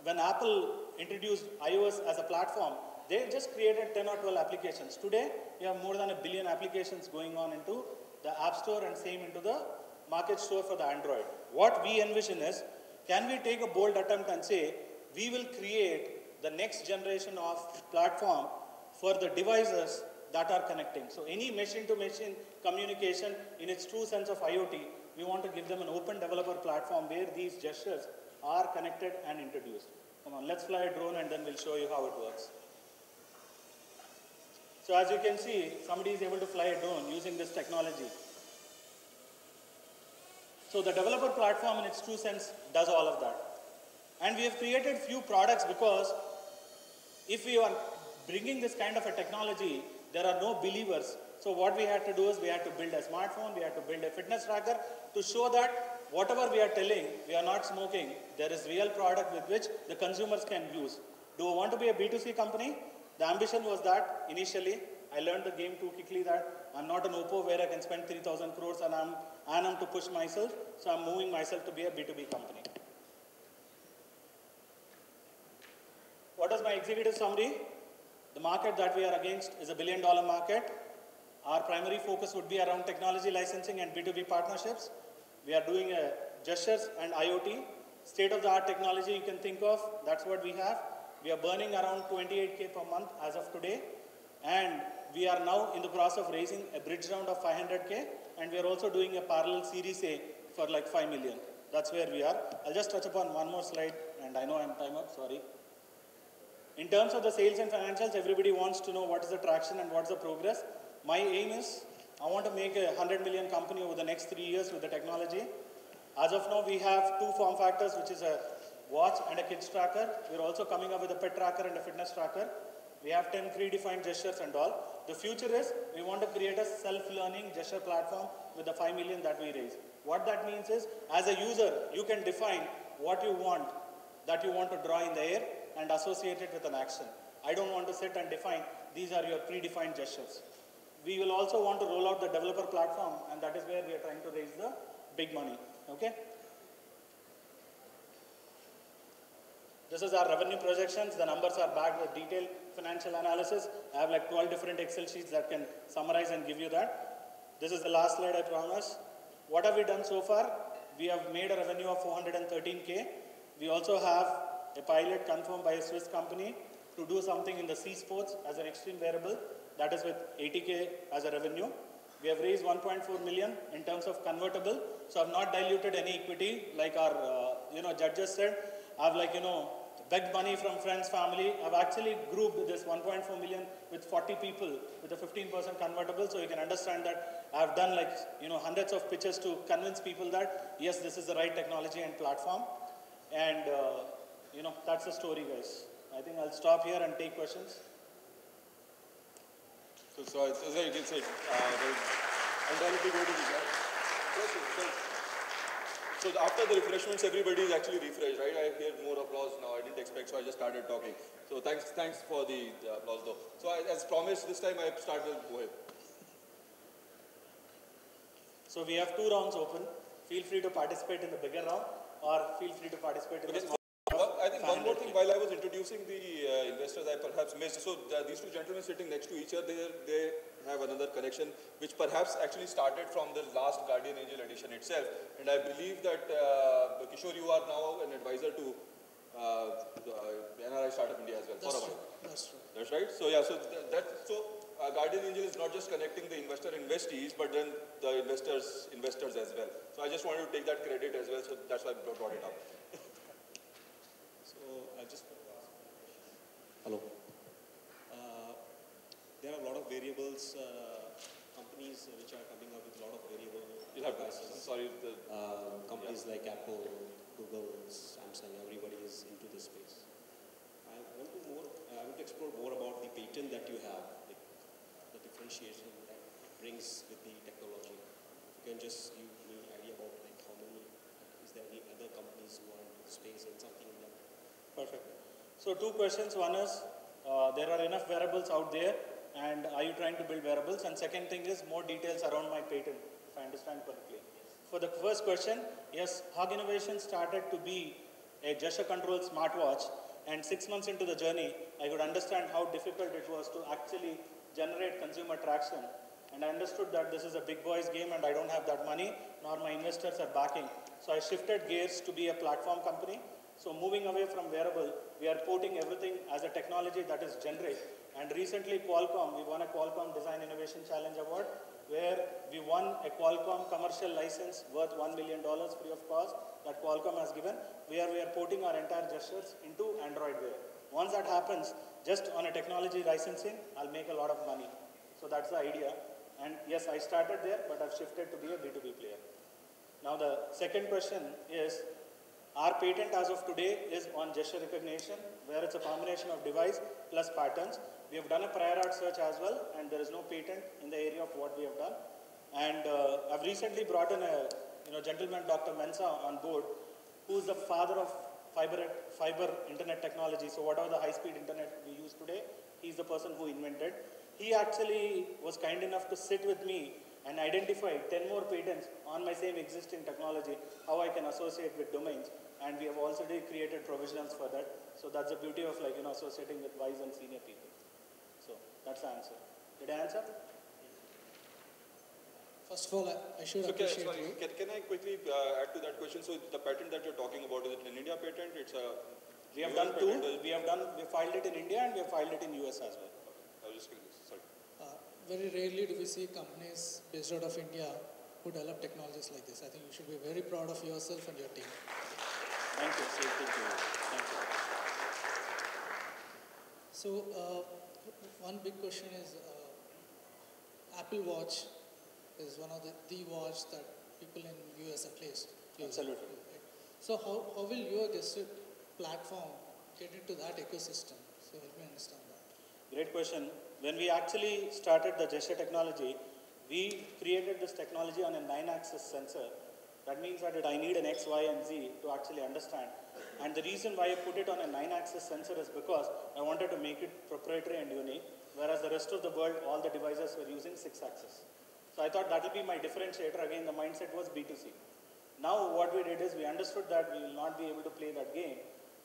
G: when Apple introduced iOS as a platform, they just created 10 or 12 applications. Today, we have more than 1 billion applications going on into the App Store and same into the market store for the Android. What we envision is, can we take a bold attempt and say, we will create the next generation of platform for the devices that are connecting. So any machine-to-machine communication in its true sense of IoT, we want to give them an open developer platform where these gestures are connected and introduced. Come on, let's fly a drone and then we'll show you how it works. So as you can see, somebody is able to fly a drone using this technology. So the developer platform in its true sense does all of that. And we have created few products because if we are bringing this kind of a technology, there are no believers. So what we had to do is we had to build a smartphone, we had to build a fitness tracker to show that whatever we are telling, we are not smoking, there is real product with which the consumers can use. Do I want to be a B2C company? The ambition was that initially, I learned the game too quickly that I'm not an Oppo where I can spend 3,000 crores and I'm to push myself, so I'm moving myself to be a B2B company. What is my executive summary? The market that we are against is $1 billion market. Our primary focus would be around technology licensing and B2B partnerships. We are doing gestures and IoT. State-of-the-art technology you can think of, that's what we have. We are burning around 28K per month as of today. And we are now in the process of raising a bridge round of 500K. And we are also doing a parallel Series A for like 5 million. That's where we are. I'll just touch upon one more slide. And I know I'm time up, sorry. In terms of the sales and financials, everybody wants to know what is the traction and what's the progress. My aim is, I want to make a 100 million company over the next 3 years with the technology. As of now, we have 2 form factors, which is a watch and a kids tracker. We're also coming up with a pet tracker and a fitness tracker. We have 10 predefined gestures and all. The future is, we want to create a self-learning gesture platform with the 5 million that we raise. What that means is, as a user, you can define what you want, that you want to draw in the air and associate it with an action. I don't want to sit and define, these are your predefined gestures. We will also want to roll out the developer platform, and that is where we are trying to raise the big money, okay? This is our revenue projections. The numbers are backed with detailed financial analysis. I have like 12 different Excel sheets that can summarize and give you that. This is the last slide, I promise. What have we done so far? We have made a revenue of 413K. We also have a pilot confirmed by a Swiss company to do something in the C sports as an extreme wearable. That is with 80K as a revenue. We have raised 1.4 million in terms of convertible. So I've not diluted any equity like our judges said. I've begged money from friends, family. I've actually grouped this 1.4 million with 40 people with a 15% convertible. So you can understand that I've done hundreds of pitches to convince people that yes, this is the right technology and platform. And that's the story, guys. I think I'll stop here and take questions.
B: So as I can say, I'm trying to go to the So after the refreshments, everybody is actually refreshed, right? I hear more applause now. I didn't expect, so I just started talking. So thanks for the applause, though. So as promised, this time I start with Mohit.
G: So we have 2 rounds open. Feel free to participate in the bigger round, or feel free to participate in the small.
B: I think one more thing, while I was introducing the investors, I perhaps missed. So these 2 gentlemen sitting next to each other, they have another connection, which perhaps actually started from the last Guardian Angel edition itself. And I believe that, Kishore, you are now an advisor to the NRI Startup India as well.
C: That's true.
B: That's right. So yeah, Guardian Angel is not just connecting the investor-investees, but then the investors as well. So I just wanted to take that credit as well, so that's why I brought it up.
J: Hello. There are a lot of variables, companies which are coming up with a lot of variable
B: You'll have to, sorry,
J: companies like Apple, Google, Samsung, everybody is into this space. I want to explore more about the patent that you have, like the differentiation that it brings with the technology. You can just give me an idea about like how many, is there any other companies who are in the space and something in that?
Q: Perfect. So 2 questions. One is, there are enough wearables out there, and are you trying to build wearables? And second thing is more details around my patent, if I understand correctly. For the first question, yes, Hug Innovation started to be a gesture control smartwatch, and 6 months into the journey, I could understand how difficult it was to actually generate consumer traction. And I understood that this is a big boys game and I don't have that money, nor my investors are backing. So I shifted gears to be a platform company. So moving away from wearable, we are porting everything as a technology that is generic. And recently Qualcomm, we won a Qualcomm Design Innovation Challenge Award, where we won a Qualcomm commercial license worth $1 million free of cost that Qualcomm has given, where we are porting our entire gestures into Android Wear. Once that happens, just on a technology licensing, I'll make a lot of money. So that's the idea. And yes, I started there, but I've shifted to be a B2B player. Now the second question is, our patent as of today is on gesture recognition, where it's a combination of device plus patterns. We have done a prior art search as well, and there is no patent in the area of what we have done. And I've recently brought in a gentleman, Dr. Mensa, on board, who's the father of fiber internet technology. So whatever the high-speed internet we use today, he's the person who invented. He actually was kind enough to sit with me and identify 10 more patents on my same existing technology, how I can associate with domains. And we have already created provisionals for that. So that's the beauty of associating with wise and senior people. So that's the answer. Did I answer?
H: First of all, I should appreciate you.
B: Can I quickly add to that question? So the patent that you're talking about, is it an India patent? It's a
Q: We have done two. We filed it in India and we have filed it in US as well.
B: I was just curious. Sorry.
H: Very rarely do we see companies based out of India who develop technologies like this. I think you should be very proud of yourself and your team.
Q: Thank you. Thank you. Thank you.
H: So one big question is, Apple Watch is one of the watch that people in US at least use.
Q: Absolutely.
H: So how will your gesture platform get into that ecosystem? So help me understand that.
Q: Great question. When we actually started the gesture technology, we created this technology on a 9-axis sensor. That means that I need an X, Y, and Z to actually understand. And the reason why I put it on a 9-axis sensor is because I wanted to make it proprietary and unique, whereas the rest of the world, all the devices were using 6-axis. So I thought that will be my differentiator. Again, the mindset was B2C. Now what we did is we understood that we will not be able to play that game.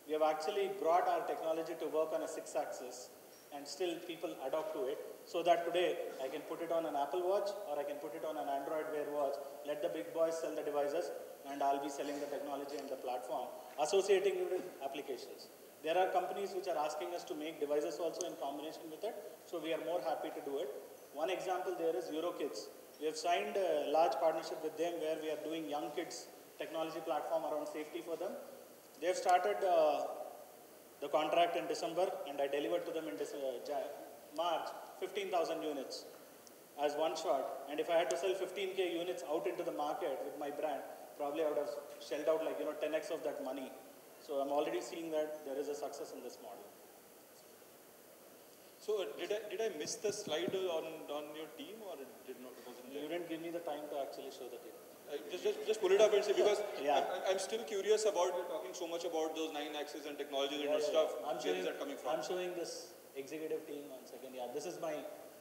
Q: We have actually brought our technology to work on a 6-axis, and still people adopt to it, so that today I can put it on an Apple Watch or I can put it on an Android Wear watch, let the big boys sell the devices, and I'll be selling the technology and the platform, associating it with applications. There are companies which are asking us to make devices also in combination with it, so we are more happy to do it. One example there is EuroKids. We have signed a large partnership with them where we are doing young kids technology platform around safety for them. They have started the contract in December, and I delivered to them in March 15,000 units as one shot. And if I had to sell 15K units out into the market with my brand, probably I would have shelled out 10x of that money. So I'm already seeing that there is a success in this model.
B: So did I miss the slide on your team, or did not?
Q: You didn't give me the time to actually show the team.
B: Just pull it up and see, because I'm still curious about you talking so much about those 9-axis and technologies and stuff. Where is that coming from?
Q: I'm showing this executive team 1 second. Yeah, this is my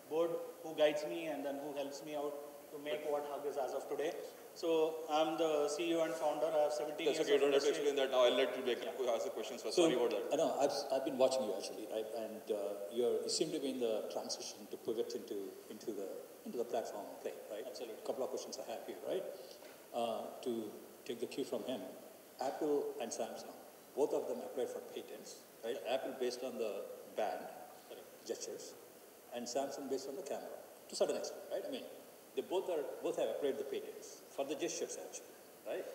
Q: board who guides me and then who helps me out to make what Hug is as of today. So I'm the CEO and founder. I have 17 years.
B: That's okay. You don't have to explain that now. I'll let you ask the questions first. Sorry about that.
D: I know. I've been watching you actually, right? And you seem to be in the transition to pivot into the platform play, right?
Q: Absolutely.
D: A couple of questions I have here, right? To take the cue from him, Apple and Samsung, both of them applied for patents, right? Apple based on the band gestures, and Samsung based on the camera, to a certain extent, right? I mean, they both have applied the patents for the gestures actually, right?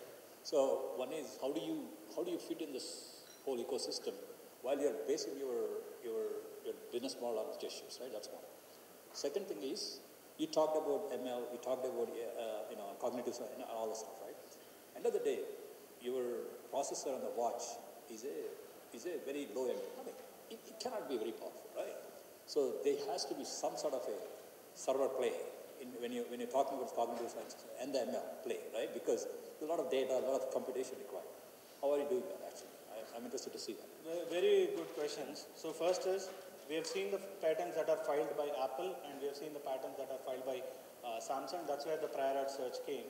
D: So one is how do you fit in this whole ecosystem while you're basing your business model on gestures, right? That's one. Second thing is, you talked about ML, you talked about cognitive side, and all the stuff, right? End of the day, your processor on the watch is a very low end. I mean, it cannot be very powerful, right? So there has to be some sort of a server play when you're talking about cognitive sciences and the ML play, right? Because there's a lot of data, a lot of computation required. How are you doing that actually? I'm interested to see that.
Q: Very good questions. So first is, we have seen the patents that are filed by Apple, and we have seen the patents that are filed by Samsung. That's where the prior art search came.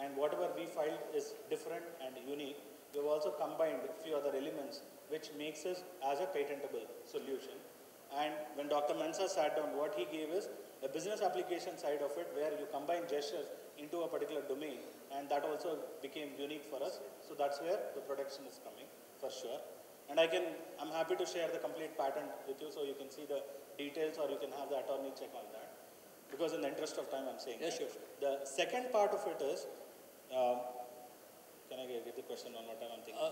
Q: And whatever we filed is different and unique. We have also combined a few other elements which makes us as a patentable solution. And when Dr. Mensa sat down, what he gave is a business application side of it, where you combine gestures into a particular domain, and that also became unique for us. So that's where the production is coming, for sure. And I'm happy to share the complete patent with you, so you can see the details, or you can have the attorney check on that. Because in the interest of time, I'm saying.
D: Yeah, sure.
Q: The second part of it is, can I get the question one more time? I'm thinking.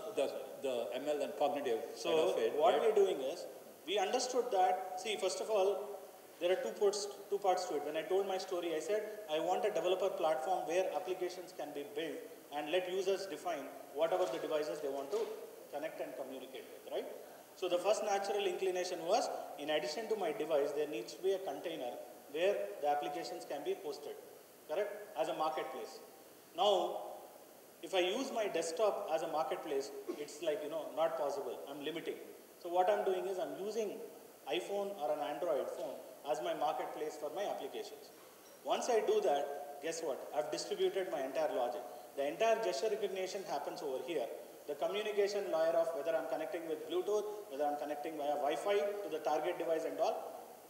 D: The ML and cognitive side
Q: So
D: of it.
Q: what
D: right?
Q: we're doing is, we understood that, see, first of all, there are two parts to it. When I told my story, I said, I want a developer platform where applications can be built and let users define whatever the devices they want to connect and communicate with, right? So the first natural inclination was, in addition to my device, there needs to be a container where the applications can be hosted, correct? As a marketplace. Now, if I use my desktop as a marketplace, it's like, not possible. I'm limiting. So what I'm doing is I'm using iPhone or an Android phone as my marketplace for my applications. Once I do that, guess what? I've distributed my entire logic. The entire gesture recognition happens over here. The communication layer of whether I'm connecting with Bluetooth, whether I'm connecting via Wi-Fi to the target device and all,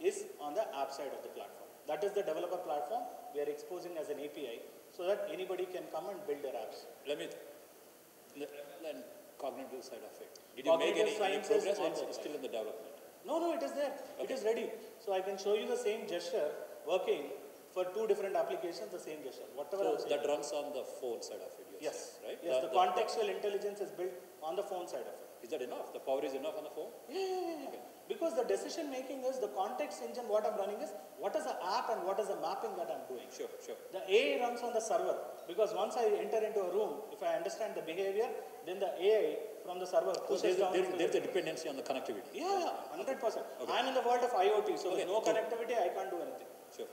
Q: is on the app side of the platform. That is the developer platform we are exposing as an API, so that anybody can come and build their apps.
D: And cognitive side of it. Did you make any progress, or it's still in the development?
Q: No, it is there. Okay. It is ready. So I can show you the same gesture working for two different applications, the same gesture. Whatever.
D: So that runs on the phone side of it,
Q: yes.
D: Right?
Q: Yes, the contextual intelligence is built on the phone side of it.
D: Is that enough? The power is enough on the phone?
Q: Yeah. Okay. Because the decision making is the context engine, what I'm running is, what is the app and what is the mapping that I'm doing.
D: Sure.
Q: The AI runs on the server, because once I enter into a room, if I understand the behavior, then the AI from the server pushes down.
D: There's a dependency on the connectivity.
Q: Yeah, 100%. Okay. I'm in the world of IoT, so with no connectivity, I can't do anything.
D: Sure.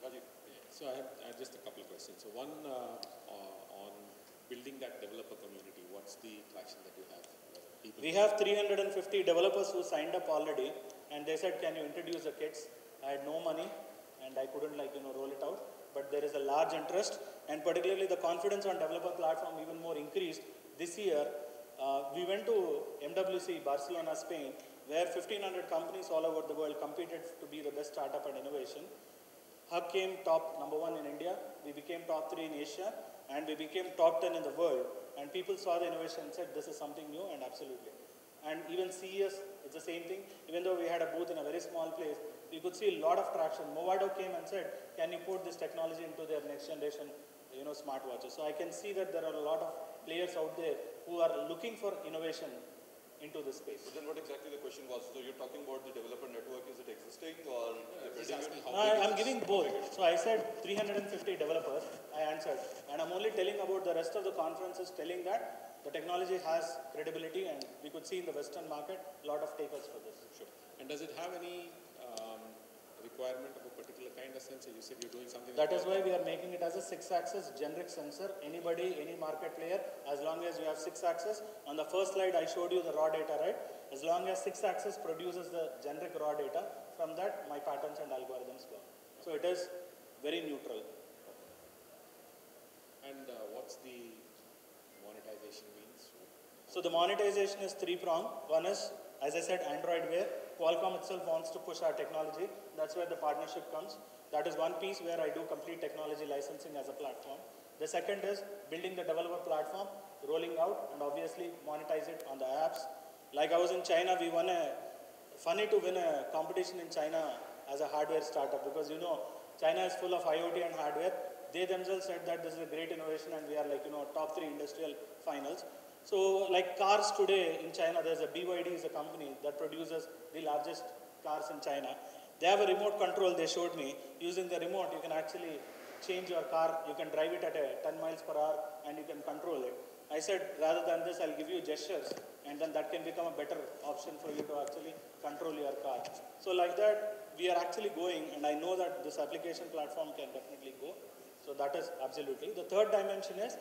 B: Rajiv.
E: So I have just a couple of questions. So one on building that developer community. What's the traction that you have?
Q: We have 350 developers who signed up already, and they said, can you introduce the kits? I had no money, and I couldn't roll it out. But there is a large interest, and particularly the confidence on developer platform even more increased. This year, we went to MWC, Barcelona, Spain, where 1,500 companies all over the world competed to be the best startup and innovation. Hub came top #1 in India. We became top 3 in Asia, and we became top 10 in the world. And people saw the innovation and said, this is something new, and absolutely. And even CES, it's the same thing. Even though we had a booth in a very small place, we could see a lot of traction. Movado came and said, can you put this technology into their next generation, smartwatches? So I can see that there are a lot of players out there who are looking for innovation into this space.
B: So then what exactly the question was? So you're talking about the developer network, is it existing or?
Q: I'm giving both. So I said 350 developers, I answered. And I'm only telling about the rest of the conferences, telling that the technology has credibility, and we could see in the Western market a lot of takers for this.
E: Sure. And does it have any requirement of a particular kind of sensor? You said you're doing something.
Q: That is why we are making it as a 6-axis generic sensor. Anybody, any market player, as long as you have 6-axis. On the first slide, I showed you the raw data, right? As long as 6-axis produces the generic raw data, from that, my patterns and algorithms go. So it is very neutral.
E: And what's the monetization means?
Q: So the monetization is 3-pronged. One is, as I said, Android Wear. Qualcomm itself wants to push our technology. That's where the partnership comes. That is one piece where I do complete technology licensing as a platform. The second is building the developer platform, rolling out, and obviously monetize it on the apps. Like I was in China, we won funny to win a competition in China as a hardware startup, because China is full of IoT and hardware. They themselves said that this is a great innovation, and we are top 3 industrial finals. So like cars today in China, there's a BYD is a company that produces the largest cars in China. They have a remote control, they showed me. Using the remote, you can actually change your car, you can drive it at 10 miles per hour and you can control it. I said, rather than this, I'll give you gestures, and then that can become a better option for you to actually control your car. So like that, we are actually going, and I know that this application platform can definitely go. So that is absolutely. The third dimension is,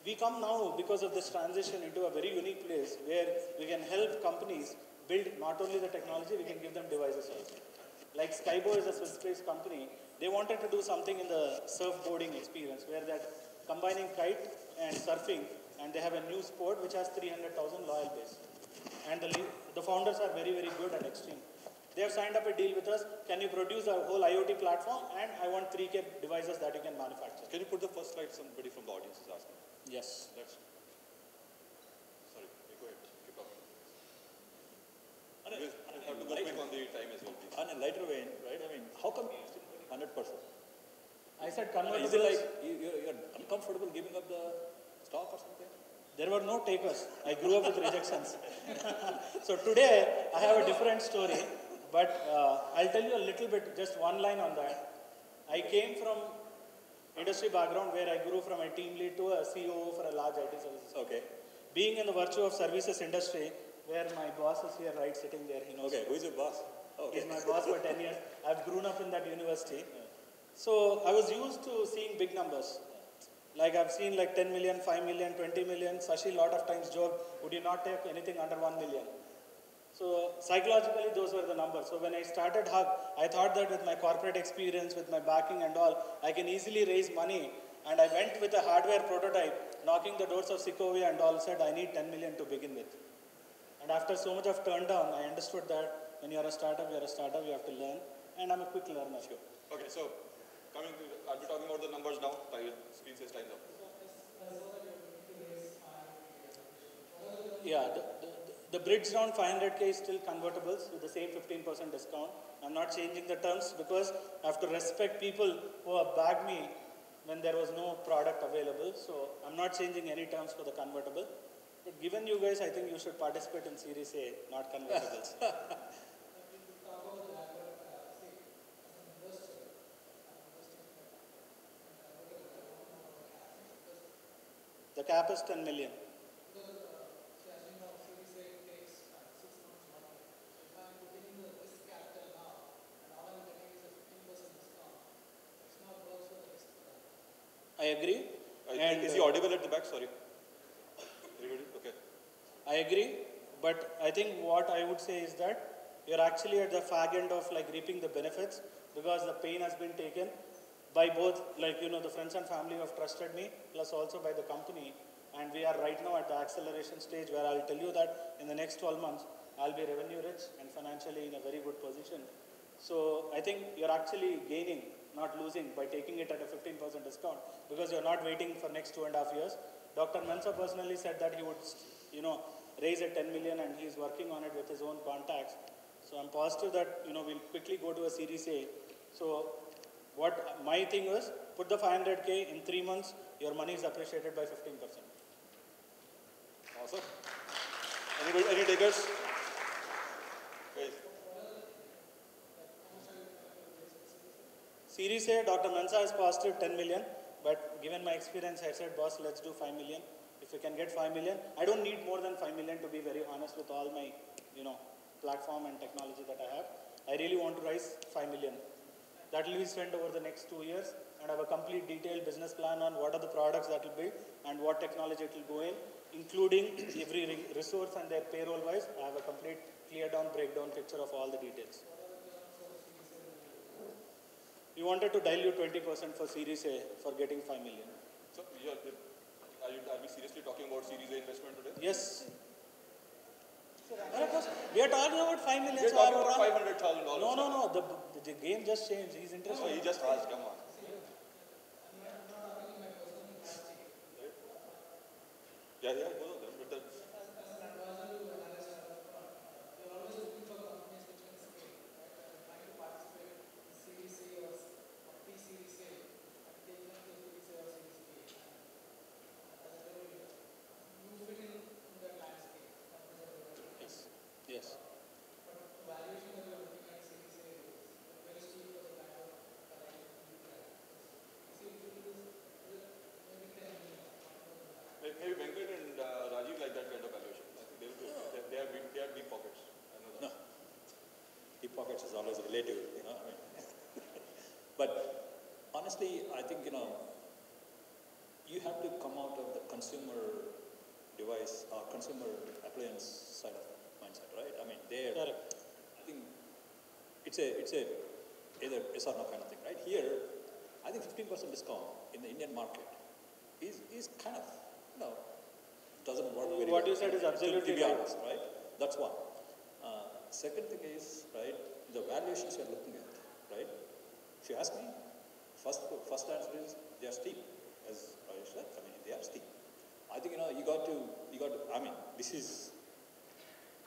Q: we come now because of this transition into a very unique place where we can help companies build not only the technology, we can give them devices also. Like Skybo is a Swiss-based company. They wanted to do something in the surfboarding experience where they're combining kite and surfing, and they have a new sport which has 300,000 loyal base. And the founders are very, very good and extreme. They have signed up a deal with us. Can you produce a whole IoT platform? And I want 3K devices that you can manufacture.
B: Can you put the first slide? Somebody from the audience is asking.
Q: Yes.
B: Sorry, go ahead. Keep talking. We have to go quick on the time as well, please.
D: On a lighter vein, right? I mean, how come 100%?
Q: I said convertibles.
D: Is it like you're uncomfortable giving up the stock or something?
Q: There were no takers. I grew up with rejections. So today, I have a different story, but I'll tell you a little bit, just one line on that. I came from industry background where I grew from a team lead to a COO for a large IT services.
D: Okay.
Q: Being in the virtue of services industry, where my boss is here, right, sitting there, he knows.
D: Okay, who is your boss? Oh, okay.
Q: He's my boss for 10 years. I've grown up in that university. So I was used to seeing big numbers. Like I've seen like 10 million, 5 million, 20 million. Sashi lot of times joke, would you not take anything under 1 million? So psychologically, those were the numbers. So when I started Hug, I thought that with my corporate experience, with my backing and all, I can easily raise money. And I went with a hardware prototype, knocking the doors of Sequoia and all, said I need 10 million to begin with. And after so much of turn down, I understood that when you're a startup, you have to learn. And I'm a quick learner. Sure.
B: Okay, so coming to, I'll be talking about the numbers now. Screen says time's up.
Q: Yeah, the bridge round 500K is still convertibles with the same 15% discount. I'm not changing the terms because I have to respect people who have bagged me when there was no product available. So I'm not changing any terms for the convertible. But given you guys, I think you should participate in Series A, not convertibles. The cap is 10 million. I agree.
B: And is he audible at the back? Sorry. Everybody? Okay.
Q: I agree, but I think what I would say is that you're actually at the fag end of like reaping the benefits because the pain has been taken by both, like, you know, the friends and family who have trusted me, plus also by the company. And we are right now at the acceleration stage where I'll tell you that in the next 12 months, I'll be revenue rich and financially in a very good position. So I think you're actually gaining, not losing, by taking it at a 15% discount because you're not waiting for next 2.5 years. Dr. Mensa personally said that he would, you know, raise a 10 million and he's working on it with his own contacts. So I'm positive that, you know, we'll quickly go to a Series A. So what my thing was, put the 500K in 3 months, your money is appreciated by 15%.
B: Awesome. Any takers? Guys.
Q: Series A, Dr. Mensa is positive 10 million, but given my experience, I said, boss, let's do 5 million. If we can get 5 million, I don't need more than 5 million to be very honest with all my, you know, platform and technology that I have. I really want to raise 5 million. That will be spent over the next 2 years and have a complete detailed business plan on what are the products that will build and what technology it will go in, including every resource and their payroll wise. I have a complete clear down, breakdown picture of all the details. We wanted to dilute 20% for Series A for getting 5 million.
B: So, are we seriously talking about Series A investment today?
Q: Yes. We are talking about 5 million.
B: We are talking about $500,000.
Q: No. The game just changed. He's interested.
B: No, he just asked. Come on. Yeah, both of them. But
Q: Yes.
D: honestly, I think, you have to come out of the consumer device or consumer appliance side of mindset, right? I mean, there, I think it's a either yes or no kind of thing, right? Here, I think 15% discount in the Indian market is kind of, doesn't work very well.
Q: What you said is absolutely
D: to be
Q: right.
D: honest, right? That's one. Second thing is, right, the valuations you're looking at, right? If you ask me, first answer is they are steep, as Rajesh said. I mean, they are steep. I think, you got to, I mean, this is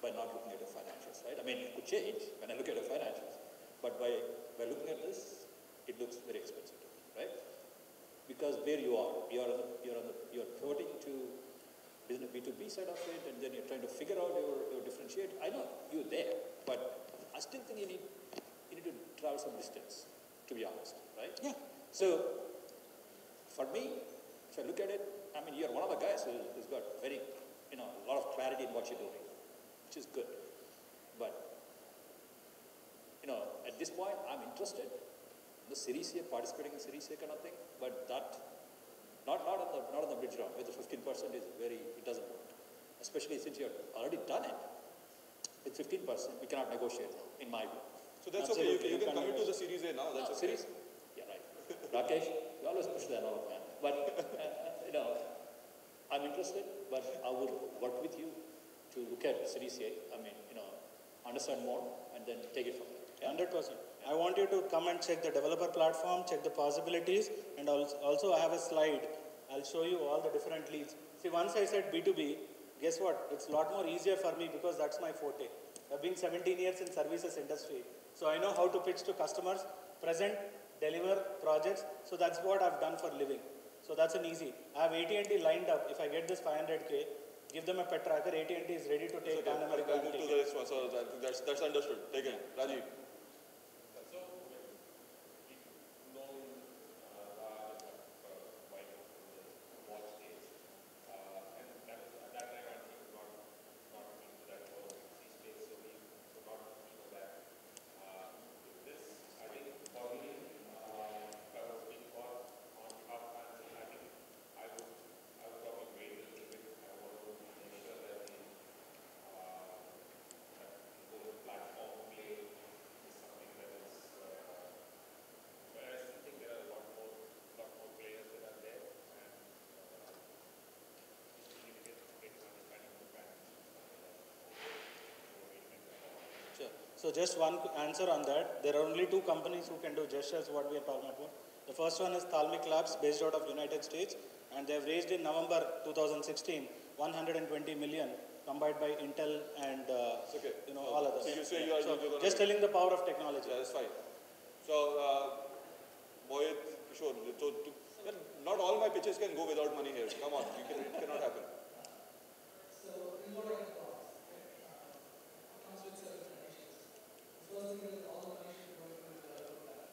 D: by not looking at the financials, right? I mean, it could change when I look at the financials. But by looking at this, it looks very expensive to me, right? Because where you are, you're pivoting to B2B side of it, and then you're trying to figure out your differentiate. I know you're there, but I still think you need to travel some distance, to be honest, right?
Q: Yeah.
D: So, for me, if I look at it, I mean, you're one of the guys who's got very, a lot of clarity in what you're doing, which is good. But, at this point, I'm interested in the Series A, participating in Series A kind of thing, but that, not on the bridge round, where the 15% is it doesn't work. Especially since you've already done it. With 15%, we cannot negotiate now, in my view.
B: So that's okay, you can commit to the Series A now, that's okay.
D: Series? Yeah, right. Rakesh, you always push the envelope, man. But, I'm interested, but I would work with you to look at Series A. I mean, understand more, and then take it from there. Yeah?
Q: 100%. I want you to come and check the developer platform, check the possibilities, and also I have a slide. I'll show you all the different leads. See, once I said B2B, guess what? It's a lot more easier for me because that's my forte. I've been 17 years in services industry. So I know how to pitch to customers, present, deliver projects. So that's what I've done for living. So that's an easy. I have AT&T lined up. If I get this 500K, give them a pet tracker. AT&T is ready to take Pan America.
B: I'll move to the next one. So that's understood. Take it. Rajiv.
Q: So just one answer on that. There are only two companies who can do just as what we are talking about. The first one is Thalmic Labs, based out of United States, and they have raised in November 2016 120 million, combined by Intel and all others.
B: So you say you are
Q: just telling the power of technology.
B: Yeah, that's fine. So Mohit, Kishore, not all my pitches can go without money here. Come on, it cannot happen.
H: So in what I comes with certain conditions. The first thing is all the money should go into the developer plan.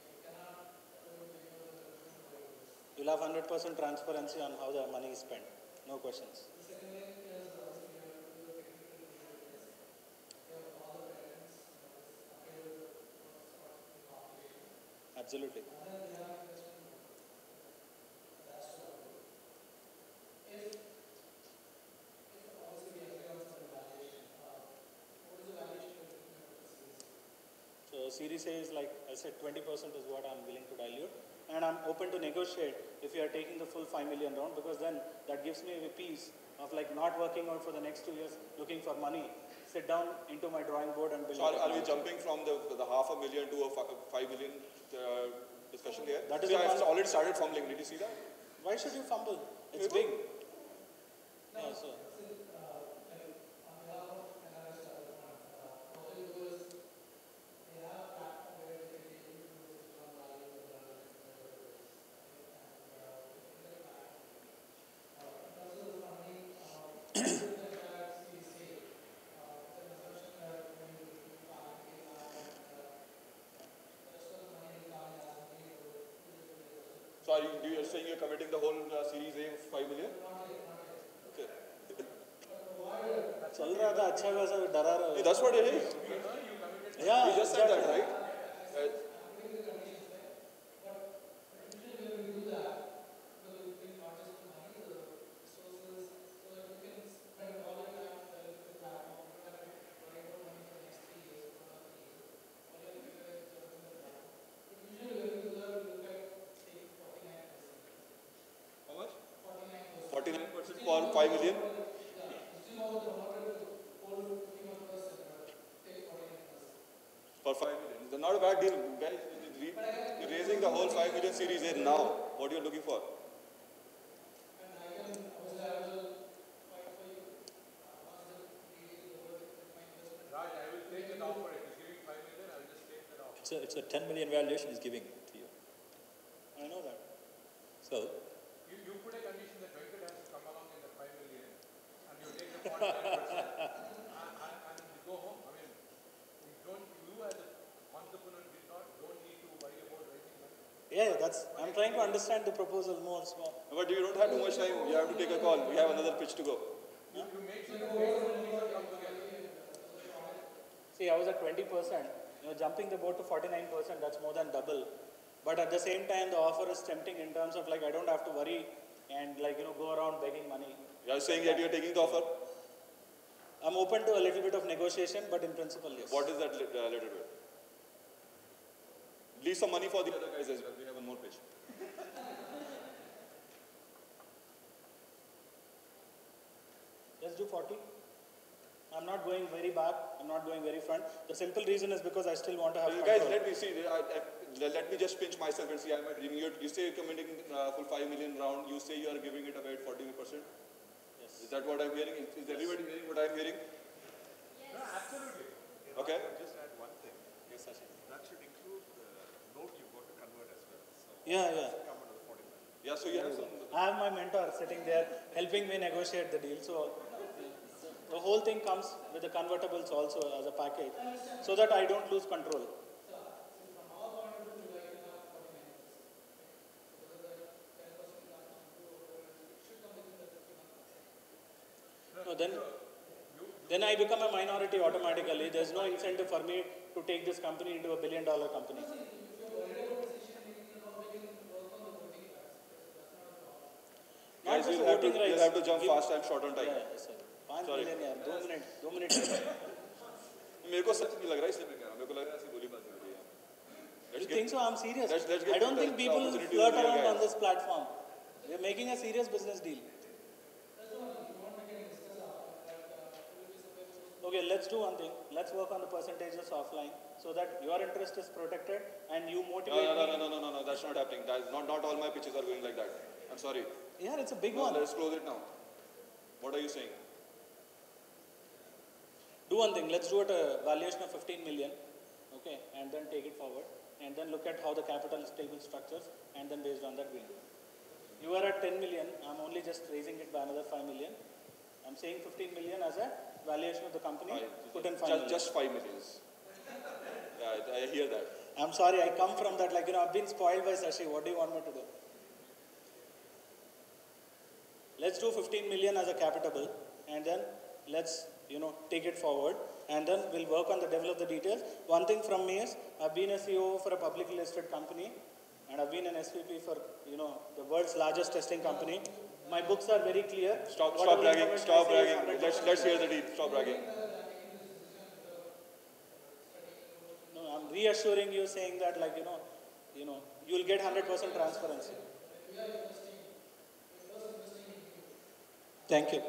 H: You cannot go into any other development.
Q: You'll have 100% transparency on how the money is spent. No questions.
H: The second thing is obviously you have to do the technical feasibility. You have all the parents, appeal, the competition.
Q: Absolutely.
H: And then you have investment. That's what I do. If obviously we agree on some valuation, what is the valuation you're looking at for Series A?
Q: So Series A is like I said, 20% is what I'm willing to dilute, and I'm open to negotiate if you are taking the full 5 million round, because then that gives me a piece of like not working out for the next 2 years, looking for money. Sit down into my drawing board and build.
B: So are we jumping from the $500,000 to a 5 million discussion here?
Q: That is
B: I've already started fumbling. Did you see that?
Q: Why should you fumble? It's big.
H: No,
Q: yeah, so.
H: On behalf of NRS what they do is they have a platform where they can take you to the system value of the
B: So you're saying you're committing the whole Series A of 5 million? Okay.
Q: चल रहा था अच्छा खासा डरा रहा.
B: That's what it is.
Q: Yeah.
B: You just said that, right? 50% for 5 million. For 5 million. It's not a bad deal, guys. You're raising the whole 5 million series A now. What you're looking for?
P: Raj, I will take that offer. If he's giving 5 million, I will just take that offer.
D: It's a 10 million valuation he's giving to you. I know that. So,
P: You put a condition that Venkat has to come along in the 5 million and you take the 49% and you go home. I mean, you as an entrepreneur don't need to worry about raising money.
Q: Yeah, I'm trying to understand the proposal more small.
B: But you don't have too much time. You have to take a call. We have another pitch to go.
P: You make sure the people come together.
Q: See, I was at 20%. Jumping the boat to 49%, that's more than double. But at the same time, the offer is tempting in terms of like, I don't have to worry and go around begging money.
B: You are saying that you are taking the offer?
Q: I'm open to a little bit of negotiation, but in principle, yes.
B: What is that little bit? Leave some money for the other guys as well. We have one more pitch.
Q: Let's do 40. I'm not going very back. I'm not going very front. The simple reason is because I still want to have
B: Guys,
Q: control.
B: let me see. Let me just pinch myself and see. Am I dreaming? You say you're committing full 5 million round. You say you are giving it about 40%.
Q: Yes.
B: Is that what I'm hearing? Is everybody hearing what I'm hearing?
P: Yes. No, absolutely.
B: Okay.
R: Just add one thing. Yes, Sachin. That should include the note you've got to convert as well. So
Q: Yeah.
R: come under the 40 million.
B: Yeah, so you have some.
Q: I have my mentor sitting there helping me negotiate the deal. So the whole thing comes with the convertibles also as a package so that I don't lose control. No, then I become a minority automatically. There's no incentive for me to take this company into $1 billion company.
B: Guys, you'll have to jump fast. I'm short on time.
Q: Sorry. 2 minutes.
B: मेरे को सच नहीं लग रहा इसलिए मैं कह रहा हूँ मेरे को लग रहा है ऐसी गोलीबाजी हो रही है
Q: You think so? I'm serious.
B: Let's get
Q: I don't
B: the
Q: think people
B: opportunity to
Q: flirt
B: the real
Q: around on
B: guys.
Q: this platform. We're making a serious business deal. Okay, let's do one thing. Let's work on the percentages offline so that your interest is protected and you motivate me.
B: No. That's not happening. Not all my pitches are going like that. I'm sorry.
Q: Yeah, it's a big one.
B: Let's close it now. What are you saying?
Q: Do one thing. Let's do it a valuation of 15 million. Okay, and then take it forward. And then look at how the capital table structures and then based on that we'll do. You are at 10 million. I'm only just raising it by another 5 million. I'm saying 15 million as a valuation of the company. Put in 5 million.
B: Just 5 millions. Yeah, I hear that.
Q: I'm sorry, I come from that, I've been spoiled by Sashi. What do you want me to do? Let's do 15 million as a capital and then let's, take it forward and then we'll work on the develop the details. One thing from me is, I've been a CEO for a publicly listed company and I've been an SVP for, the world's largest testing company. My books are very clear.
B: Stop bragging. Let's hear the deal. Stop bragging.
Q: No, I'm reassuring you saying that you'll get 100% transparency. Thank you.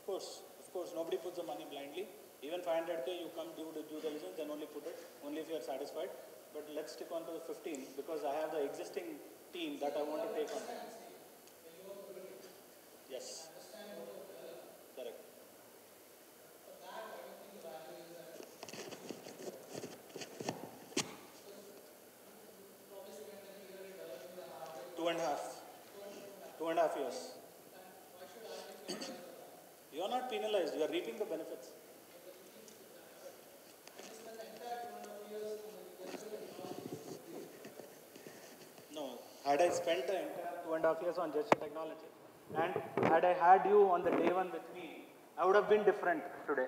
Q: Of course, nobody puts the money blindly. Even 500K, you come do the due diligence, then only put it, only if you are satisfied. But let's stick on to the 15 because I have the existing team that I want to take on. Yes. Correct. Two and a half years. You are not penalized, you are reaping the benefits. No, had I spent the entire 2.5 years on gesture technology and had I had you on the day one with me, I would have been different today.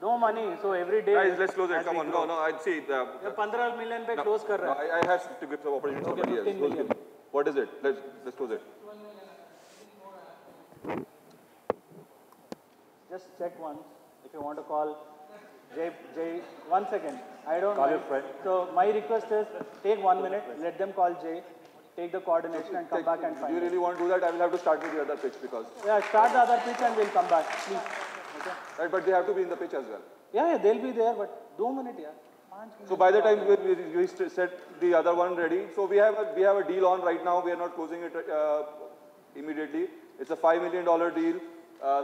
Q: No money, so every day.
B: Guys, let's close it.
Q: as
B: Come
Q: we
B: on.
Q: grow.
B: No, I'd see.
Q: ये 15 million पे close कर
B: No,
Q: रहा है.
B: I have to give some opportunity to
Q: Okay,
B: somebody
Q: 15
B: else.
Q: million.
B: What is it? Let's close it.
Q: Just check once if you want to call Jay. 1 second. I don't
B: Call
Q: mind.
B: your friend.
Q: So my request is take 1 minute, let them call Jay, take the coordination and come back and
B: Do
Q: find
B: you really want to do that? I will have to start with the other pitch because.
Q: Yeah, start the other pitch and we'll come back, please. Okay.
B: Right, but they have to be in the pitch as well.
Q: Yeah, they'll be there, but 2 minutes, yeah.
B: So by the time we set the other one ready, so we have a deal on right now. We are not closing it immediately. It's a $5 million deal,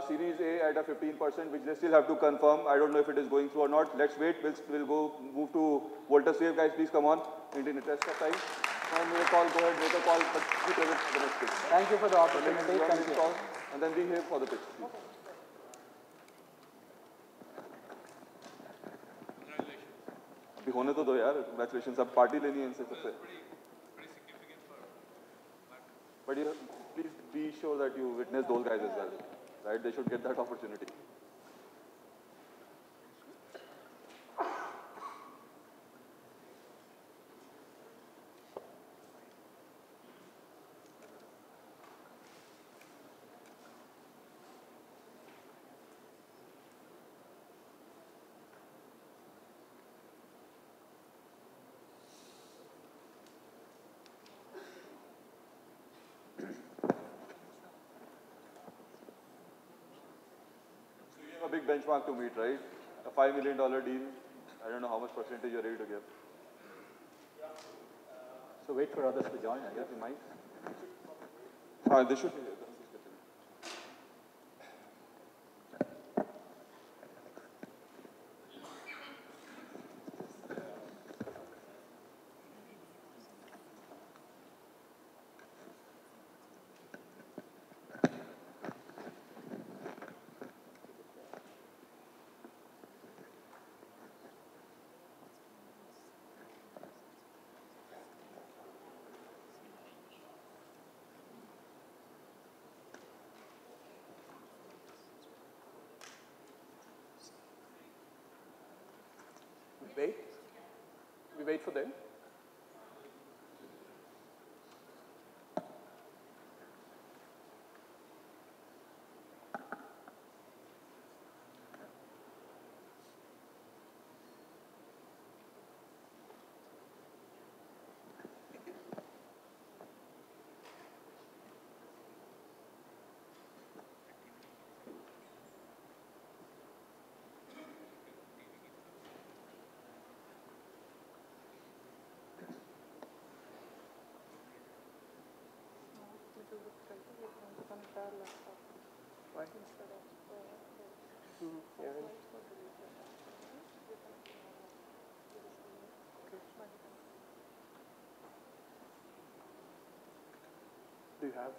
B: Series A at a 15%, which they still have to confirm. I don't know if it is going through or not. Let's wait. We'll move to Volta Save. Guys, please come on. In the interest of time. Make a call. Go ahead, make a call. But keep present for the next pitch.
Q: Thank you for the opportunity. Thank you.
B: Call, and then be here for the pitch, please. अभी होने तो दो यार, congratulations, अब party लेनी है इनसे सबसे. But you please be sure that you witness those guys as well, right? They should get that opportunity. A big benchmark to meet, right? A $5 million deal. I don't know how much percentage you're ready to give.
D: So wait for others to join, I guess.
B: They should be here.
S: We wait for them. Why? Yeah. Do you have?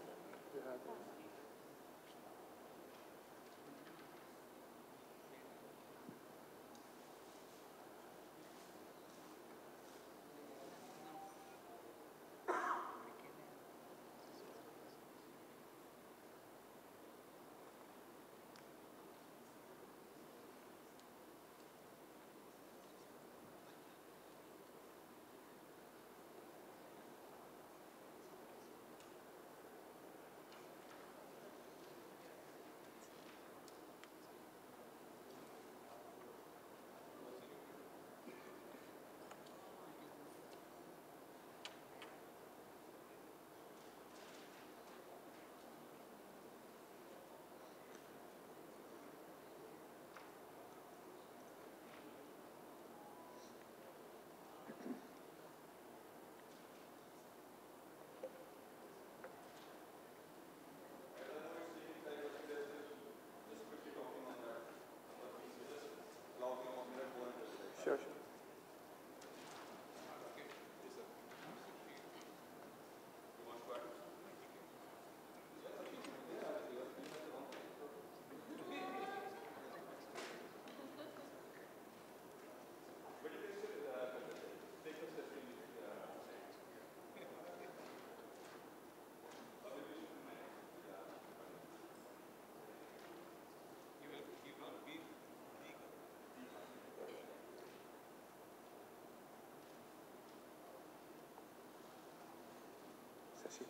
S: Sashi,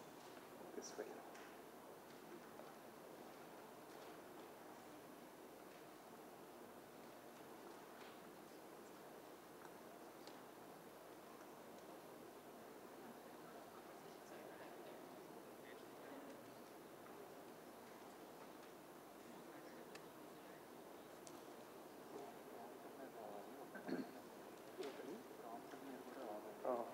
S: this way. Oh.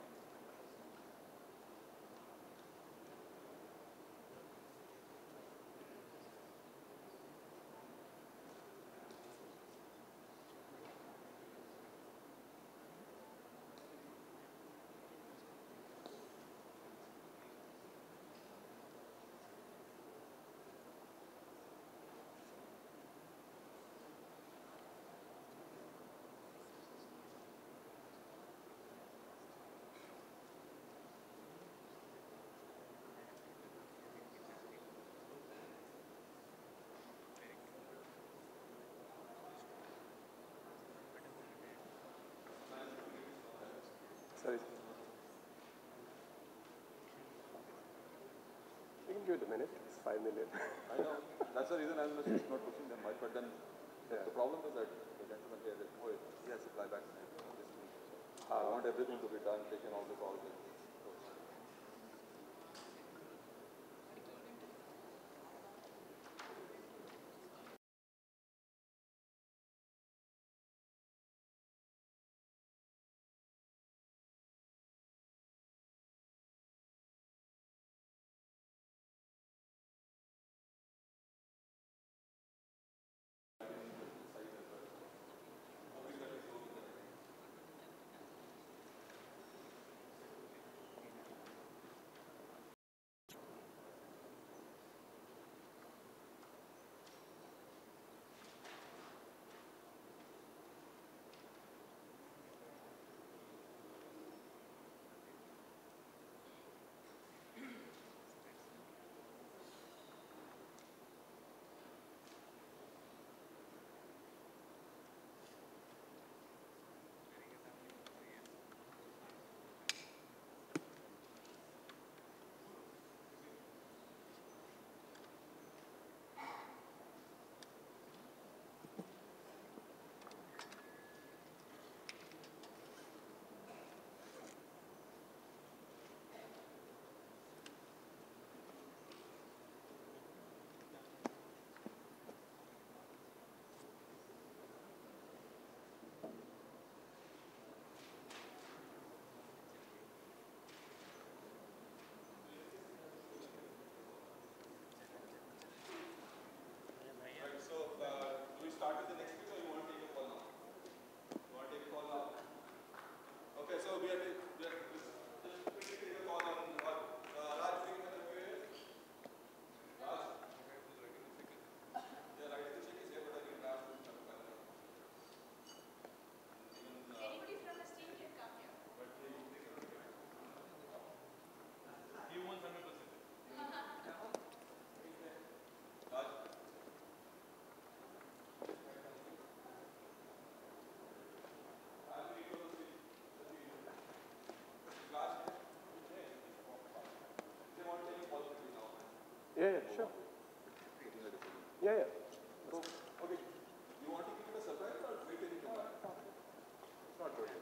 S: Sorry. You can give it a minute. It's 5 million.
B: I know. That's the reason I'm not pushing them much. But then the problem is that the gentleman here, he has to fly back this week. So I want everything to be done, taken all the calls.
S: Yeah, sure. Yeah.
B: So, okay, you want to keep it a surprise or wait till you come back? It's not good.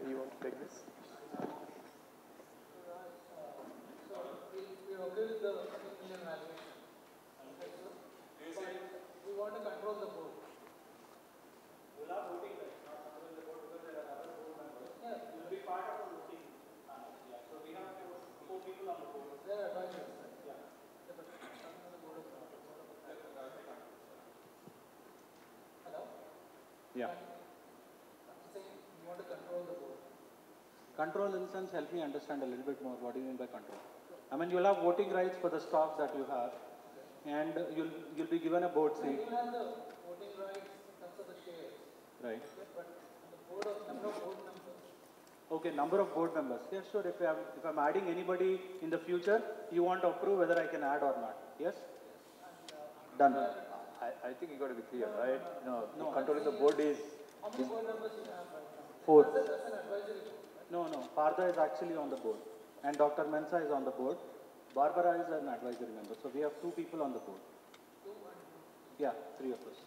S: You want to take this?
H: We're okay with the 1 million valuation. We want to control the board.
Q: We'll have voting rights, not control the board because there are other board members.
H: Yeah.
Q: You'll be part of the voting panel. Yeah. So we have 4 people on the board.
H: They're advisors.
Q: Yeah.
H: Hello?
Q: Yeah.
H: I'm saying you want to control the board.
Q: Control in the sense, help me understand a little bit more. What do you mean by control? I mean, you'll have voting rights for the stock that you have, and you'll be given a board seat.
H: You have the voting rights in terms of the shares.
Q: Right.
H: But the board of number of board members.
Q: Okay, number of board members. Yes, sure. If I'm adding anybody in the future, you want to approve whether I can add or not. Yes? Done.
N: I
T: I think you got to be clear, right? No, controlling the board is.
H: How many board members do you have right now?
Q: 4.
H: That's an advisory board, right?
Q: No, Partha is actually on the board. And Dr. Mensa is on the board. Barbara is an advisory member. So we have 2 people on the board.
H: 2 and 2.
Q: Yeah, 3 of us.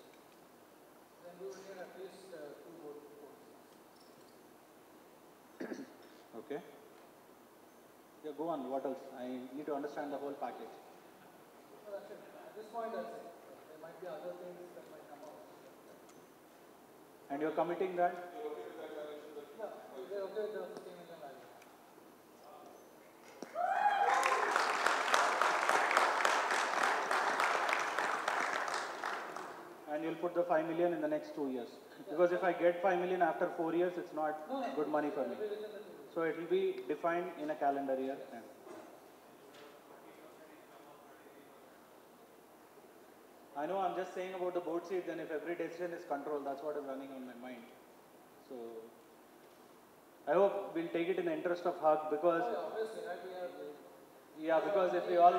H: Then we will need at least 2 board members.
Q: Okay. Yeah, go on. What else? I need to understand the whole package.
H: No, that's it. At this point, that's it. There might be other things that might come out.
Q: And you're committing that?
H: Yeah, they're okay with the 15 million value.
Q: And you'll put the 5 million in the next 2 years. Because if I get 5 million after 4 years, it's not good money for me. So it will be defined in a calendar year. I know I'm just saying about the board seat, then if every decision is controlled, that's what is running on my mind. So I hope we'll take it in the interest of Hug because...
H: obviously, right?
Q: Yeah, because if we all...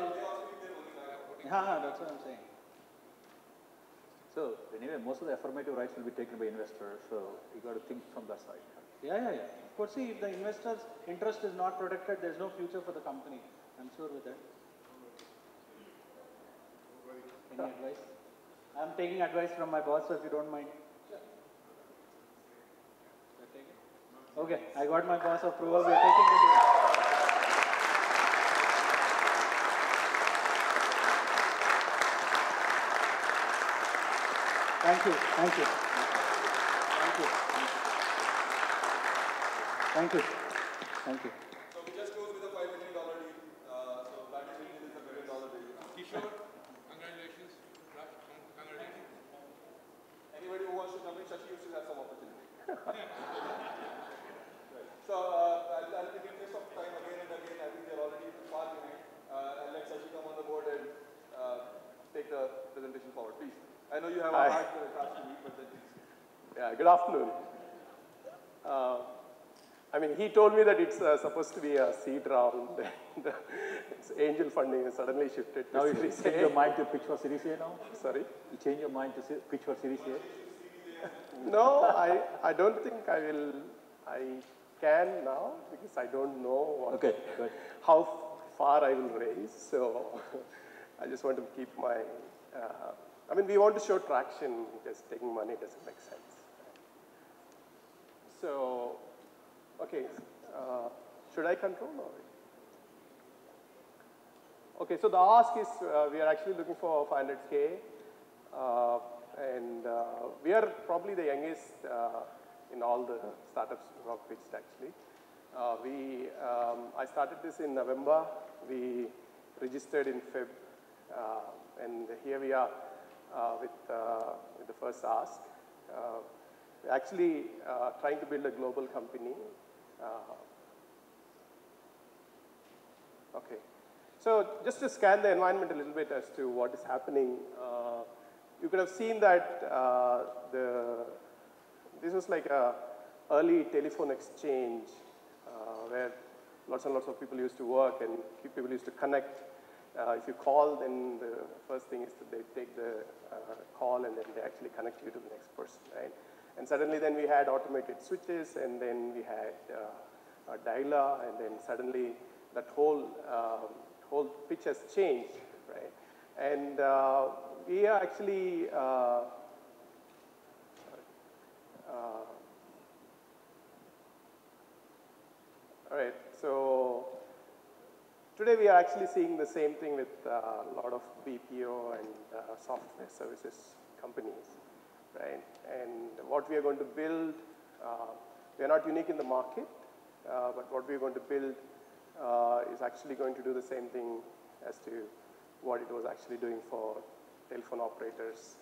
Q: Yeah, that's what I'm saying.
T: So anyway, most of the affirmative rights will be taken by investors, so you got to think from that side.
Q: Yeah. Of course, see, if the investor's interest is not protected, there's no future for the company. I'm sure with that. Any advice? I'm taking advice from my boss, so if you don't mind.
H: Sure.
Q: Should I take it? Okay, I got my boss approval. We're taking the deal. Thank you. Thank you. Thank you. Thank you. Thank you.
B: So we just closed with a $5 million deal. So that is a $1 billion deal.
E: Kishore, congratulations. Raj, congratulations.
B: Anybody who wants to come in, Shashi, you still have some opportunity. Right. So I'll in the interest of time again and again, I think they're already far behind. I'll let Shashi come on the board and take the presentation forward, please. I know you have a hard task to meet, but then please.
S: Yeah, good afternoon. I mean, he told me that it's supposed to be a seed round. It's angel funding and suddenly shifted to
T: Now you
S: Series
T: change
S: A.
T: your mind to pitch for Series A now?
S: Sorry?
T: You change your mind to pitch for Series A?
S: No, I don't think I can now because I don't know how far I will raise. So I just want to keep my, I mean, we want to show traction, just taking money doesn't make sense. So, okay, should I control or? Okay, so the ask is we are actually looking for 500K and we are probably the youngest in all the startups who have pitched actually. I started this in November, we registered in Feb and here we are with the first ask. We're actually trying to build a global company. Okay. So just to scan the environment a little bit as to what is happening, you could have seen that this was like a early telephone exchange where lots and lots of people used to work and people used to connect. If you call, then the first thing is that they take the call and then they actually connect you to the next person, right? And suddenly then we had automated switches and then we had a dialer and then suddenly that whole pitch has changed, right? And we are actually, all right, so today we are actually seeing the same thing with a lot of BPO and software services companies, right? And what we are going to build, we are not unique in the market, but what we are going to build is actually going to do the same thing as to what it was actually doing for telephone operators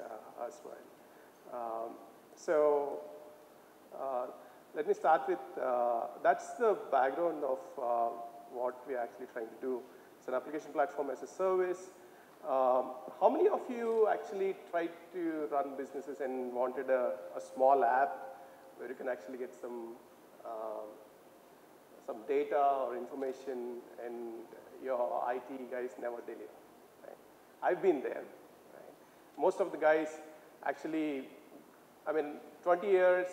S: as well. So let me start with, that's the background of what we are actually trying to do. It's an application platform as a service. How many of you actually tried to run businesses and wanted a small app where you can actually get some data or information and your IT guys never deliver? Right? I've been there. Right? most of the guys actually, I mean, 20 years,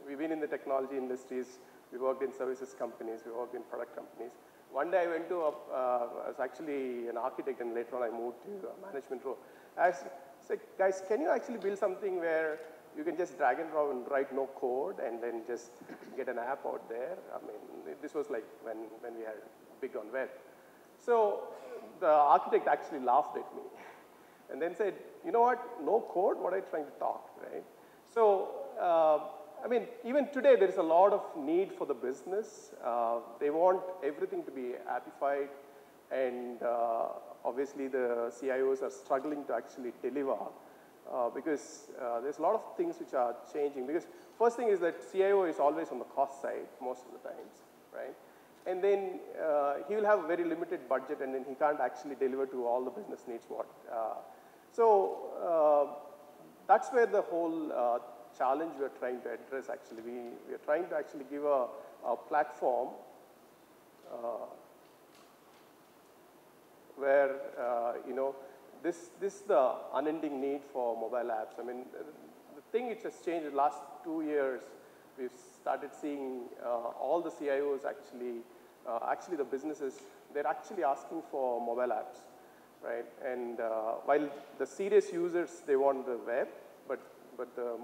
S: we've been in the technology industries, we worked in services companies, we worked in product companies. One day I went to, I was actually an architect, and later on I moved to a management role. I said, guys, can you actually build something where you can just drag and drop and write no code and then just get an app out there? I mean, this was like when we had big on web. So the architect actually laughed at me and then said, you know what, no code, what are you trying to talk, right? So, I mean, even today there is a lot of need for the business. They want everything to be appified, and obviously the CIOs are struggling to actually deliver because there's a lot of things which are changing. Because first thing is that CIO is always on the cost side most of the times, right? And then he will have a very limited budget, and then he can't actually deliver to all the business needs. That's where the whole challenge we are trying to address actually. We are trying to actually give a platform where, you know, this is the unending need for mobile apps. I mean, the thing which has changed in the last 2 years, we've started seeing all the CIOs actually the businesses, they're actually asking for mobile apps, right? And while the serious users, they want the web, but the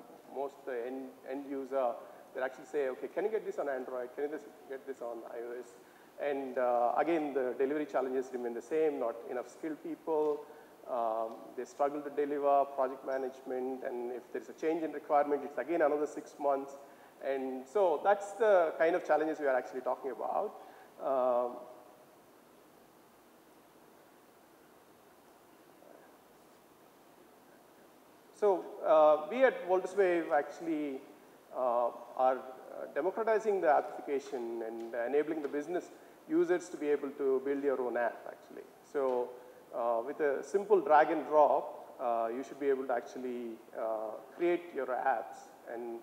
S: end user, they actually say, okay, can you get this on Android? Can you get this on iOS? And again, the delivery challenges remain the same, not enough skilled people. They struggle to deliver project management, and if there's a change in requirement, it's again another 6 months. And so that's the kind of challenges we are actually talking about. We at Voltus Wave actually are democratizing the application and enabling the business users to be able to build your own app actually. So with a simple drag and drop, you should be able to actually create your apps, and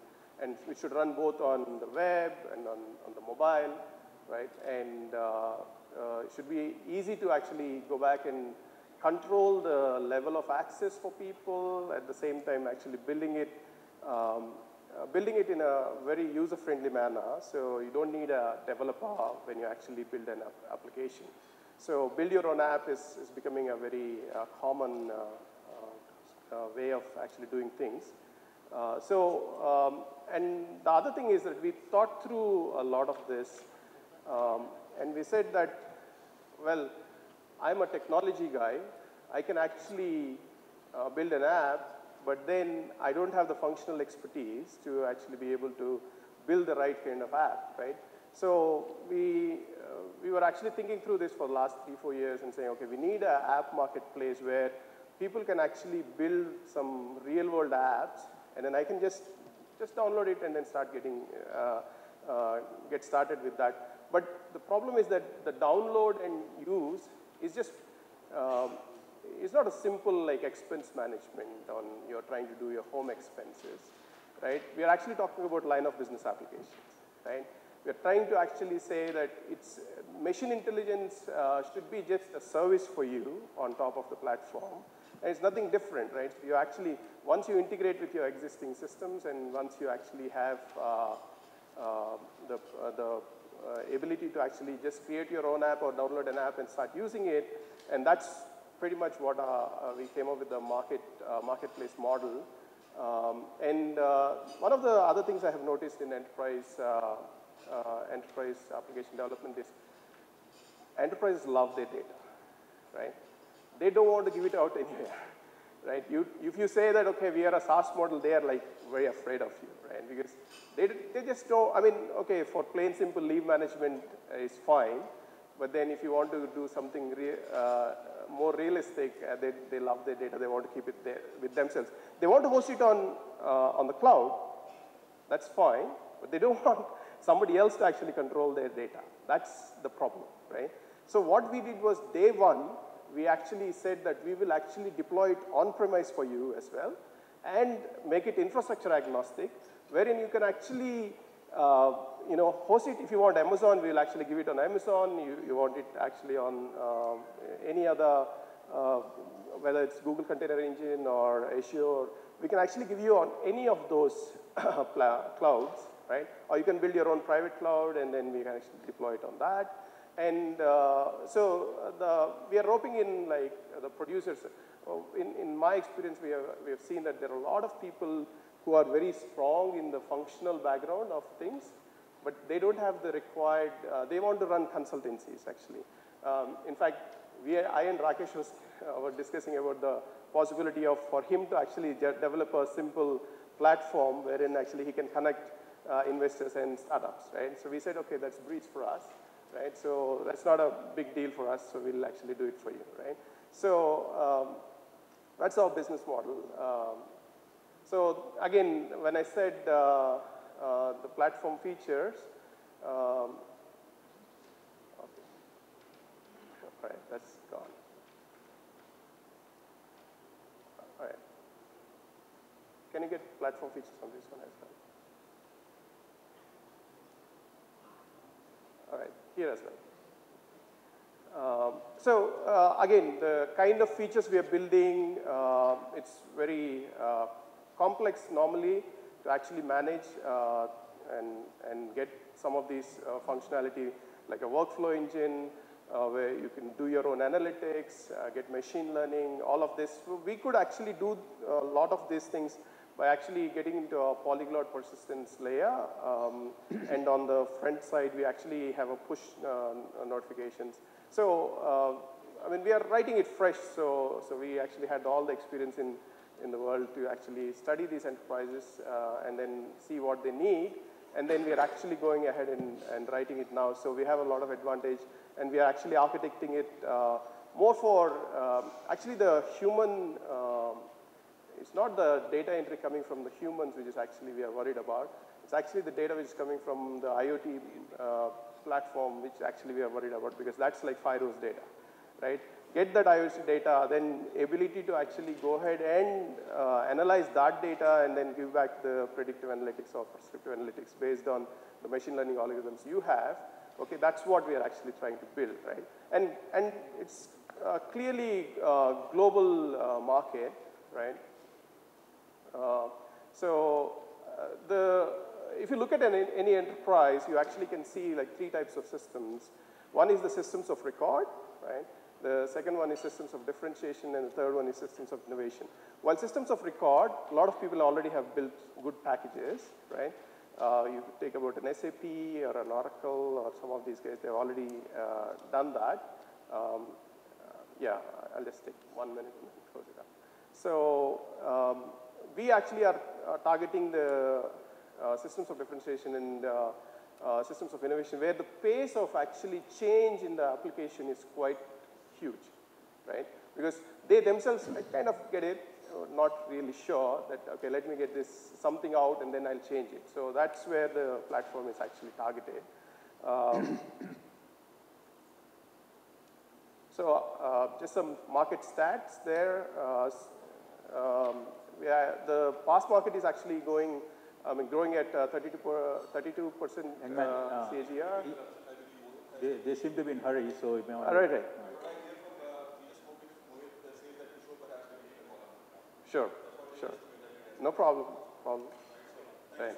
S: it should run both on the web and on the mobile, right? And it should be easy to actually go back and control the level of access for people, at the same time actually building it in a very user-friendly manner, so you don't need a developer when you actually build an application. So build your own app is becoming a very common way of actually doing things. And the other thing is that we thought through a lot of this, and we said that, well, I'm a technology guy. I can actually build an app, but then I don't have the functional expertise to actually be able to build the right kind of app, right? So we were actually thinking through this for the last 3-4 years and saying, okay, we need an app marketplace where people can actually build some real-world apps, and then I can just download it and then start get started with that. But the problem is that the download and use is just, it's not a simple like expense management on you're trying to do your home expenses, right? We are actually talking about line of business applications, right? We are trying to actually say that it's machine intelligence should be just a service for you on top of the platform. And it's nothing different, right? You actually, once you integrate with your existing systems, and once you actually have the ability to actually just create your own app or download an app and start using it, and that's pretty much what we came up with the marketplace model. One of the other things I have noticed in enterprise application development is enterprises love their data, right? They don't want to give it out anywhere, right? If you say that, okay, we are a SaaS model, they are like very afraid of you, right? Because they just don't, I mean, okay, for plain simple leave management is fine, but then if you want to do something more realistic, they love their data, they want to keep it there with themselves. They want to host it on the cloud, that's fine, but they don't want somebody else to actually control their data. That's the problem, right? So what we did was day one, we actually said that we will actually deploy it on-premise for you as well and make it infrastructure agnostic, wherein you can actually host it. If you want Amazon, we'll actually give it on Amazon. You want it actually on any other whether it's Google Container Engine or Azure, we can actually give you on any of those clouds, right? Or you can build your own private cloud, and then we can actually deploy it on that. And we are roping in like the producers. In my experience, we have seen that there are a lot of people who are very strong in the functional background of things, but they don't have the required, they want to run consultancies actually. In fact, I and Rakesh were discussing about the possibility of, for him to actually develop a simple platform wherein actually he can connect investors and startups, right? So we said, okay, that's breach for us, right? So that's not a big deal for us, so we'll actually do it for you, right? So that's our business model. So again, when I said the platform features, okay. All right, that's gone. All right. Can you get platform features on this one as well? All right, here as well. Again, the kind of features we are building, it's very complex normally to actually manage and get some of these functionality, like a workflow engine, where you can do your own analytics, get machine learning, all of this. So we could actually do a lot of these things by actually getting into a polyglot persistence layer. And on the front side, we actually have a push notifications. So, I mean, we are writing it fresh, so we actually had all the experience in the world to actually study these enterprises and then see what they need. And then we are actually going ahead and writing it now. So we have a lot of advantage, and we are actually architecting it more for actually the human. It's not the data entry coming from the humans, which is actually we are worried about. It's actually the data which is coming from the IoT platform, which actually we are worried about, because that's like Firo's data, right? Get that IoT data, then ability to actually go ahead and analyze that data and then give back the predictive analytics or prescriptive analytics based on the machine learning algorithms you have. Okay, that's what we are actually trying to build, right? And it's clearly a global market, right? If you look at any enterprise, you actually can see like 3 types of systems. One is the systems of record, right? The second one is systems of differentiation, and the third one is systems of innovation. While systems of record, a lot of people already have built good packages, right? You take about an SAP or an Oracle or some of these guys, they've already done that. Yeah, I'll just take 1 minute and then close it up. So we actually are targeting the systems of differentiation and systems of innovation, where the pace of actually change in the application is quite huge, right? Because they themselves kind of get it, not really sure that, okay, let me get this something out and then I'll change it. So that's where the platform is actually targeted. Just some market stats there. The PaaS market is actually growing at 32% CAGR.
T: They seem to be in a hurry, so it may want
S: Right. Sure. No problem. Right.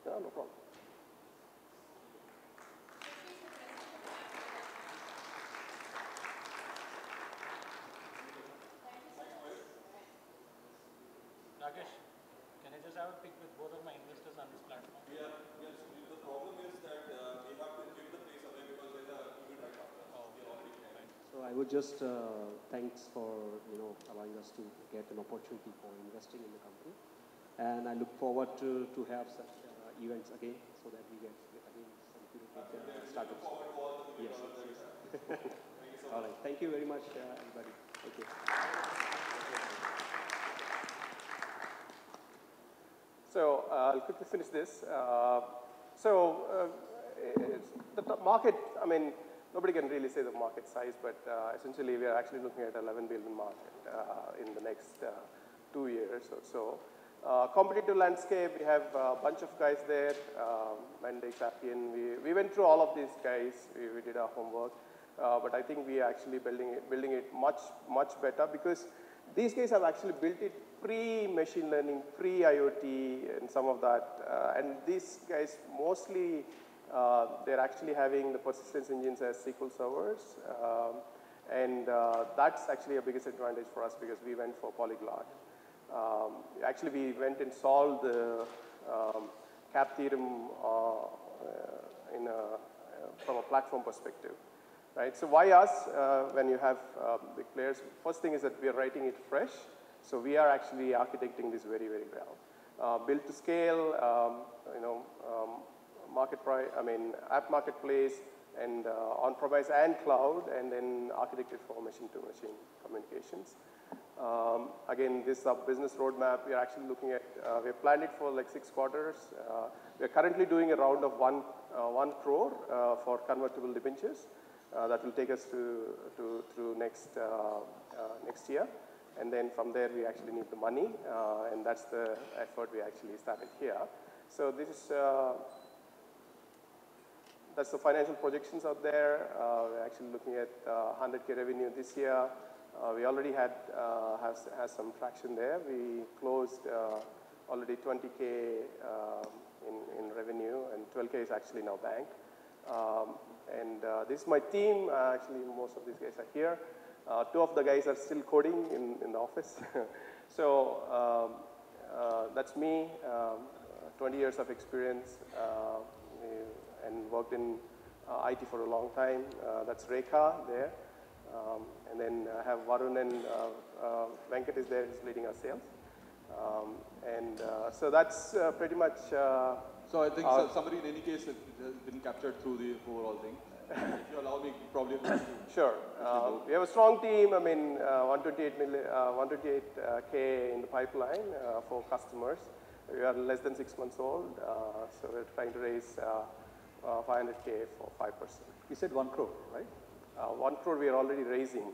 S: No problem.
Q: Rakesh, can I just have a pic with both of my investors on this platform?
B: Yes. The problem is that we have to give the place away because there's a event right after.
U: So I would just thanks for allowing us to get an opportunity for investing in the company, and I look forward to have such events again, so that we get again some good startups. Yes. All right. Thank you very much, everybody. Thank you.
S: So I'll quickly finish this. The market, I mean, nobody can really say the market size, but essentially we are actually looking at 11 billion market in the next 2 years or so. Competitive landscape, we have a bunch of guys there, Menday, Sapien. We went through all of these guys. We did our homework, but I think we are actually building it much better because these guys have actually built it pre-machine learning, pre-IoT, and some of that. And these guys mostly, they're actually having the persistence engines as SQL servers. That's actually a biggest advantage for us because we went for polyglot. Actually, we went and solved the cap theorem from a platform perspective. Right? So why us when you have big players? First thing is that we are writing it fresh. So we are actually architecting this very, very well. Built to scale, app marketplace, and on-premise and cloud, and then architected for machine-to-machine communications. Again, this is our business roadmap. We are actually looking at, we have planned it for like 6 quarters. We are currently doing a round of 1 crore for convertible debentures. That will take us through next year. And then from there, we actually need the money. And that's the effort we actually started here. So this is, that's the financial projections out there. We're actually looking at 100K revenue this year. We already has some traction there. We closed already 20K in revenue, and 12K is actually now banked. This is my team. Actually, most of these guys are here. 2 of the guys are still coding in the office. So that's me. 20 years of experience and worked in IT for a long time. That's Rekha there. And then I have Varun and Venkat is there, who's leading our sales. So that's pretty much.
B: So I think somebody in any case has been captured through the overall thing. If you allow me, probably.
S: Sure. We have a strong team. I mean, 128K in the pipeline for customers. We are less than 6 months old, so we're trying to raise 500K for 5%.
T: You said 1 crore, right?
S: 1 crore we are already raising.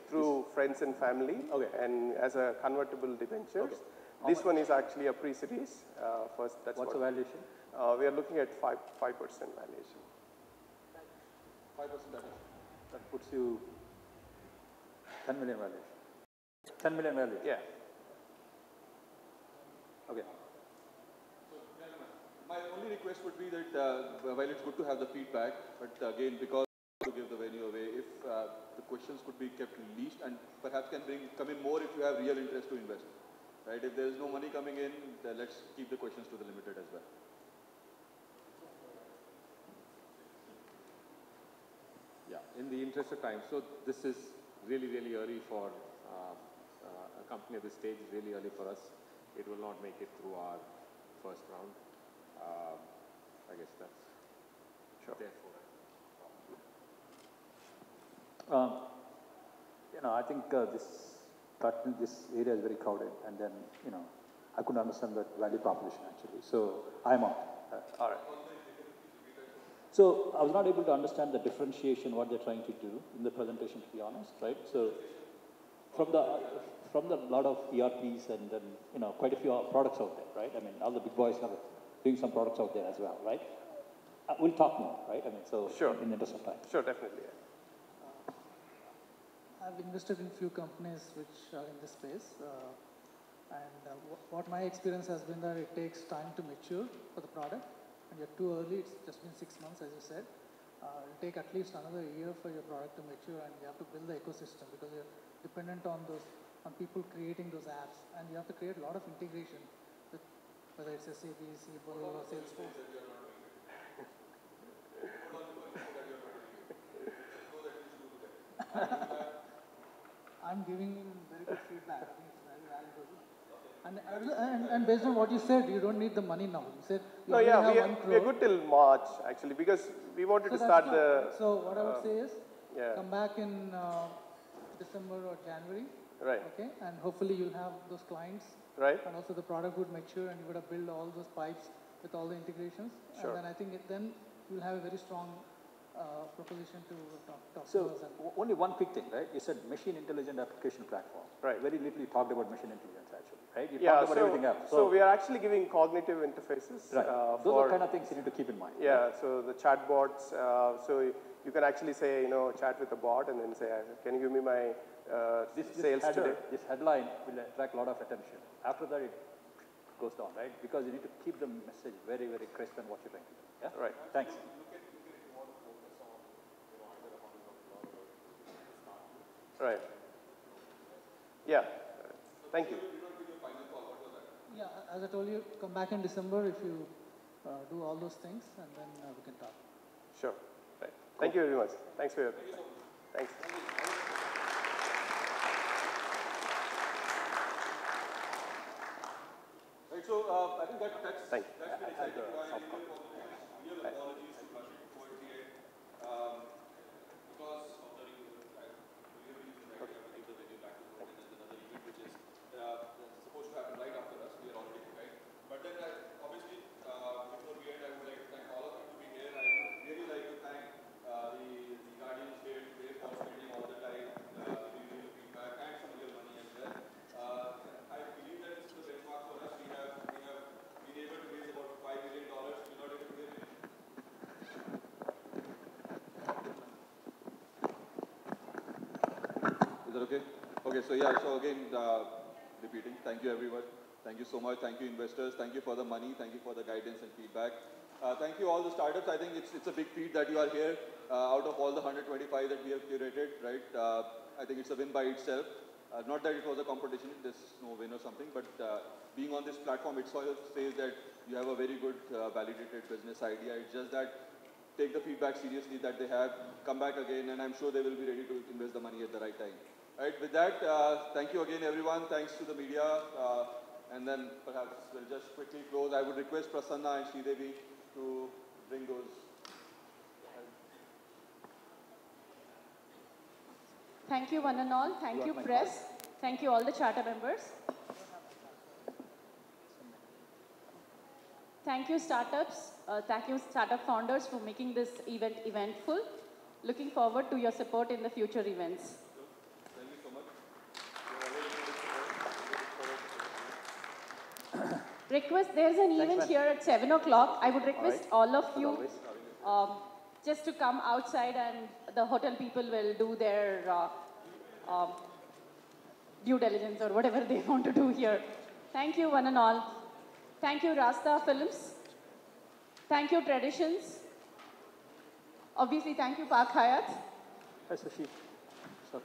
S: Through friends and family, and as a convertible debentures. This one is actually a pre-series. First, that's
T: what's the valuation?
S: We are looking at 5% valuation.
B: 5%
T: that puts you 10 million valuation. 10 million valuation.
S: Yeah.
T: Okay.
B: So, my only request would be that while it's good to have the feedback, but again, because to give the venue away, if the questions could be kept least and perhaps come in more if you have real interest to invest. Right? If there is no money coming in, then let's keep the questions to the limited as well.
R: Yeah, in the interest of time. So this is really, really early for a company at this stage. It's really early for us. It will not make it through our first round. I guess that's there for that.
T: I think this area is very crowded, and then, I couldn't understand the value proposition actually. So I'm out.
S: All right.
D: So I was not able to understand the differentiation, what they're trying to do in the presentation, to be honest, right? So from the lot of ERPs and then, quite a few products out there, right? I mean, all the big boys are doing some products out there as well, right? We'll talk more, right? I mean, so
S: sure.
D: In the interest of time.
S: Sure, definitely. Yeah.
H: I've invested in few companies which are in this space, what my experience has been that it takes time to mature for the product, and you're too early. It's just been 6 months, as you said. It'll take at least another year for your product to mature, and you have to build the ecosystem because you're dependent on people creating those apps, and you have to create a lot of integration with whether it's SAP, Siebel, or Salesforce. I'm giving him very good feedback. I think it's very valuable. And based on what you said, you don't need the money now. You said you
S: we are
H: 1 crore.
S: good till March actually because we wanted to start the.
H: So what I would say is, come back in December or January.
S: Right.
H: Okay, and hopefully you'll have those clients
S: Right.
F: And also the product would mature and you would have built all those pipes with all the integrations.
S: Sure.
F: And then I think then you'll have a very strong proposition to talk
T: So,
F: to us.
T: only one quick thing, right? You said machine intelligent application platform.
S: Right.
T: Very little you talked about machine intelligence, actually, right? You
S: Yeah,
T: talked about everything else.
S: So we are actually giving cognitive interfaces.
T: Right. Those
S: for,
T: are kind of things you need to keep in mind.
S: Yeah, so the chatbots, so you can actually say, you know, chat with a bot and then say, can you give me my sales today?
T: This headline will attract a lot of attention. After that, it goes down, right? Because you need to keep the message very, very crisp and what you're trying to do. Yeah?
S: Right.
T: Thanks.
S: Right. Yeah. Thank you.
F: Yeah, as I told you, come back in December if you do all those things, and then we can talk.
S: Sure. Right. Thank you very much. Thanks for your. Thanks.
B: Right, so I think that's been exciting. Real apologies to Kashif for the end, because of the real reason that we have to give the venue back to them, and there's another event which is supposed to happen right after us. We are already prepared. But then obviously, before we end, I would like to thank all of you to be here. I would really like to thank the Guardians here today for spending all the time, giving real feedback and some real money as well. I believe that this is the benchmark for us. We have been able to raise about $5 million. We're not able to raise it. Is that okay? Okay, so yeah, so again, repeating, thank you everyone. Thank you so much. Thank you investors. Thank you for the money. Thank you for the guidance and feedback. Thank you all the startups. I think it's a big feat that you are here out of all the 125 that we have curated, right? I think it's a win by itself. Not that it was a competition, there's no win or something, but being on this platform itself says that you have a very good validated business idea. It's just that take the feedback seriously that they have, come back again, and I'm sure they will be ready to invest the money at the right time. Right, with that, thank you again everyone, thanks to the media, and then perhaps we'll just quickly close. I would request Prasanna and Sridevi to bring those.
V: Thank you one and all, thank you press, thank you all the charter members. Thank you startups, thank you startup founders for making this event eventful. Looking forward to your support in the future events.
B: Thank you so much.
V: Request, there's an event here at 7 o'clock. I would request all of you just to come outside and the hotel people will do their due diligence or whatever they want to do here. Thank you one and all. Thank you Rasta Films. Thank you Traditions. Obviously thank you Park Hyatt.
T: Hi Sashi. Sorry.